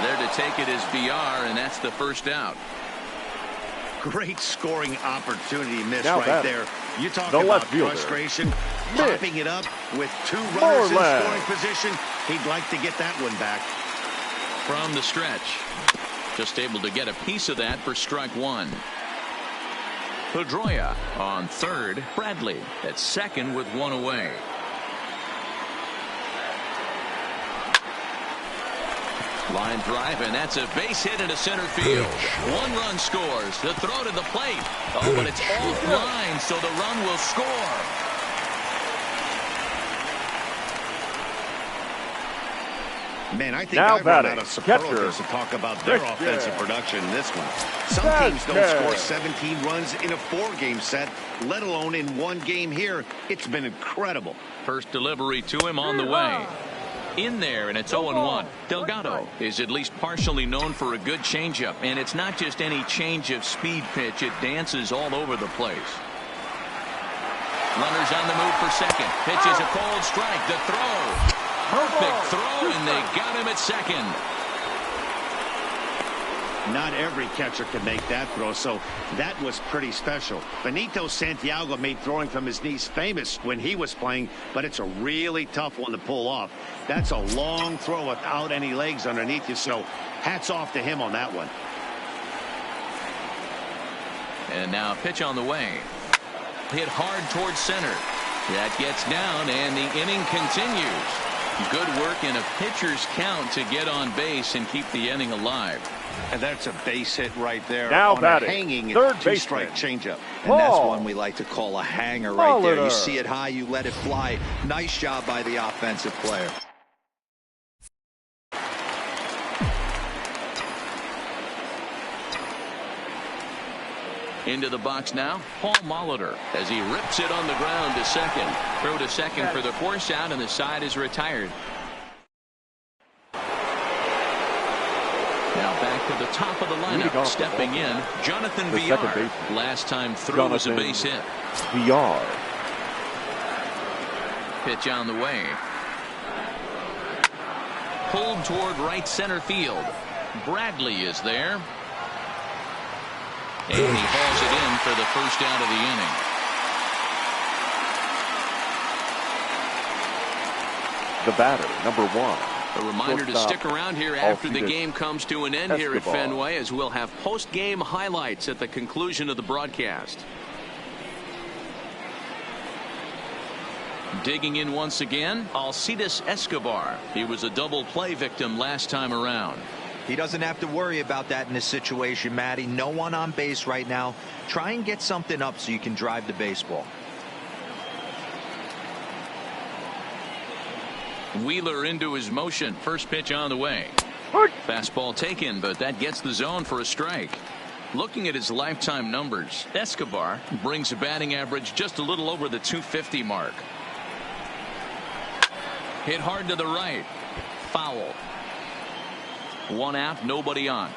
There to take it is VR, and that's the first out. Great scoring opportunity missed now right there. You talk the about left fielder, frustration. Popping it up with 2 runners in scoring position. He'd like to get that one back. From the stretch. Just able to get a piece of that for strike 1. Pedroia on third. Bradley at second with 1 away. Line drive, and that's a base hit into center field. 1 run scores. The throw to the plate. Oh, but it's offline, so the run will score. Man, I think I've run out of superlatives to talk about their offensive production in this one. Some teams don't score 17 runs in a 4-game set, let alone in 1 game here. It's been incredible. First delivery to him on the way. In there, and it's 0-1. Delgado is at least partially known for a good changeup, and it's not just any change of speed pitch. It dances all over the place. Runners on the move for second. Pitch is a cold strike. The throw. Perfect throw, and they got him at second. Not every catcher can make that throw, so that was pretty special. Benito Santiago made throwing from his knees famous when he was playing, but it's a really tough one to pull off. That's a long throw without any legs underneath you, so hats off to him on that one. And now a pitch on the way. Hit hard towards center. That gets down, and the inning continues. Good work in a pitcher's count to get on base and keep the inning alive. And that's a base hit right there. Now on batting, a hanging third 2-strike changeup. And that's one we like to call a hanger right there. You see it high, you let it fly. Nice job by the offensive player. Into the box now, Paul Molitor, as he rips it on the ground to second. Throw to second for the force out, and the side is retired. Now back to the top of the lineup. Stepping in, Jonathan VR. Last time through was a base hit. VR. Pitch on the way. Pulled toward right center field. Bradley is there. And he hauls it in for the first out of the inning. The batter, number 1. A reminder to stick around here after the game comes to an end here at Fenway, as we'll have post-game highlights at the conclusion of the broadcast. Digging in once again, Alcides Escobar. He was a double play victim last time around. He doesn't have to worry about that in this situation, Matty. No one on base right now. Try and get something up so you can drive the baseball. Wheeler into his motion. First pitch on the way. Fastball taken, but that gets the zone for a strike. Looking at his lifetime numbers, Escobar brings a batting average just a little over the 250 mark. Hit hard to the right. Foul. 1 out, nobody on.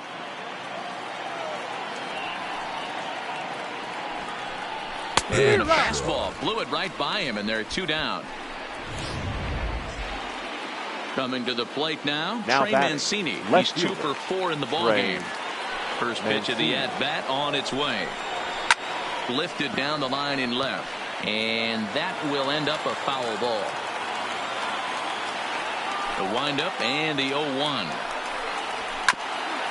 And a fastball blew it right by him, and there are 2 down. Coming to the plate now Trey Mancini. He's 2 for 4 in the ballgame. First pitch of the at-bat on its way. Lifted down the line in left. And that will end up a foul ball. The windup and the 0-1.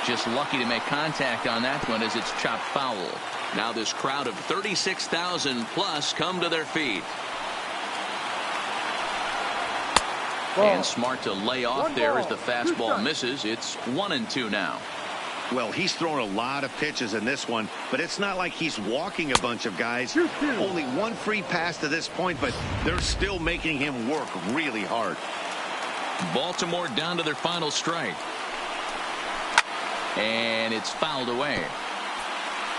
Just lucky to make contact on that one as it's chopped foul. Now this crowd of 36,000 plus come to their feet. And smart to lay off there as the fastball misses. It's 1-2 now. Well, he's thrown a lot of pitches in this one, but it's not like he's walking a bunch of guys. Only one free pass to this point, but they're still making him work really hard. Baltimore down to their final strike. And it's fouled away.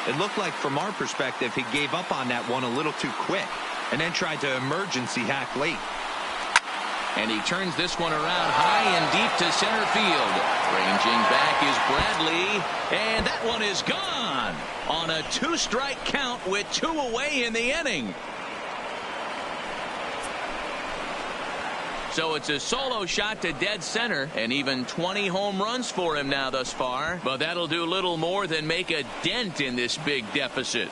It looked like from our perspective he gave up on that one a little too quick and then tried to emergency hack late. And he turns this one around high and deep to center field. Ranging back is Bradley, and that one is gone on a 2-strike count with 2 away in the inning. So it's a solo shot to dead center, and even 20 home runs for him now thus far. But that'll do little more than make a dent in this big deficit.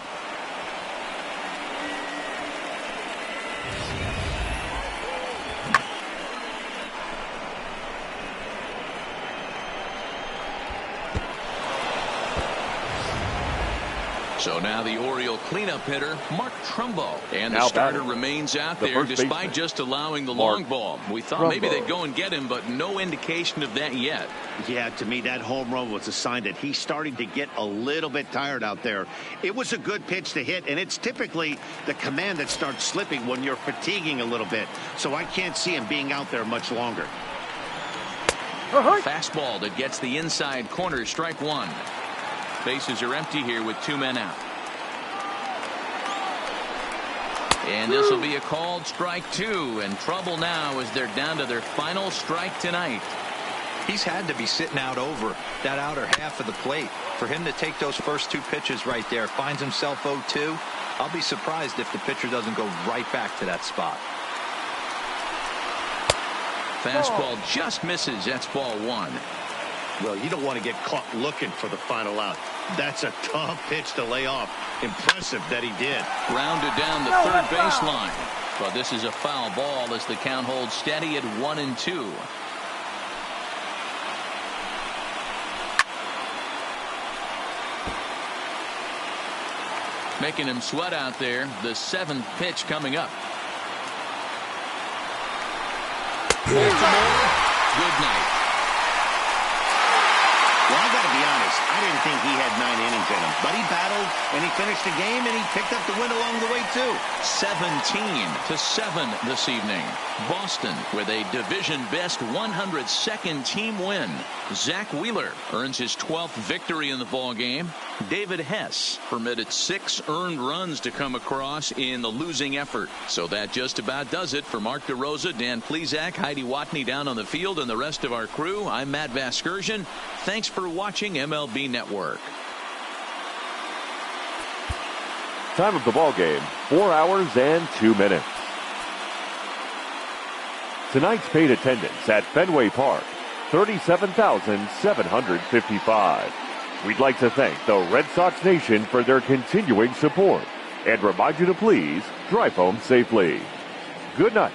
So now the Oriole cleanup hitter, Mark Trumbo. And the starter remains out there despite just allowing the long ball. We thought maybe they'd go and get him, but no indication of that yet. Yeah, to me, that home run was a sign that he's starting to get a little bit tired out there. It was a good pitch to hit, and it's typically the command that starts slipping when you're fatiguing a little bit. So I can't see him being out there much longer. Fastball that gets the inside corner, strike one. Bases are empty here with 2 men out. And this will be a called strike 2, and trouble now as they're down to their final strike tonight. He's had to be sitting out over that outer half of the plate. For him to take those first 2 pitches right there, finds himself 0-2. I'll be surprised if the pitcher doesn't go right back to that spot. Fastball just misses. That's ball 1. Well, you don't want to get caught looking for the final out. That's a tough pitch to lay off. Impressive that he did. Grounded down the third baseline. But this is a foul ball as the count holds steady at 1-2. Making him sweat out there. The 7th pitch coming up. Baltimore, good night. Well, I got to be honest, I didn't think he had 9 innings in him, but he battled and he finished the game and he picked up the win along the way too. 17-7 this evening. Boston with a division best 102nd team win. Zach Wheeler earns his 12th victory in the ball game. David Hess permitted 6 earned runs to come across in the losing effort. So that just about does it for Mark DeRosa, Dan Plesac, Heidi Watney down on the field, and the rest of our crew. I'm Matt Vasgersian. Thanks for watching MLB Network. Time of the ball game, 4 hours and 2 minutes. Tonight's paid attendance at Fenway Park, 37,755. We'd like to thank the Red Sox Nation for their continuing support and remind you to please drive home safely. Good night.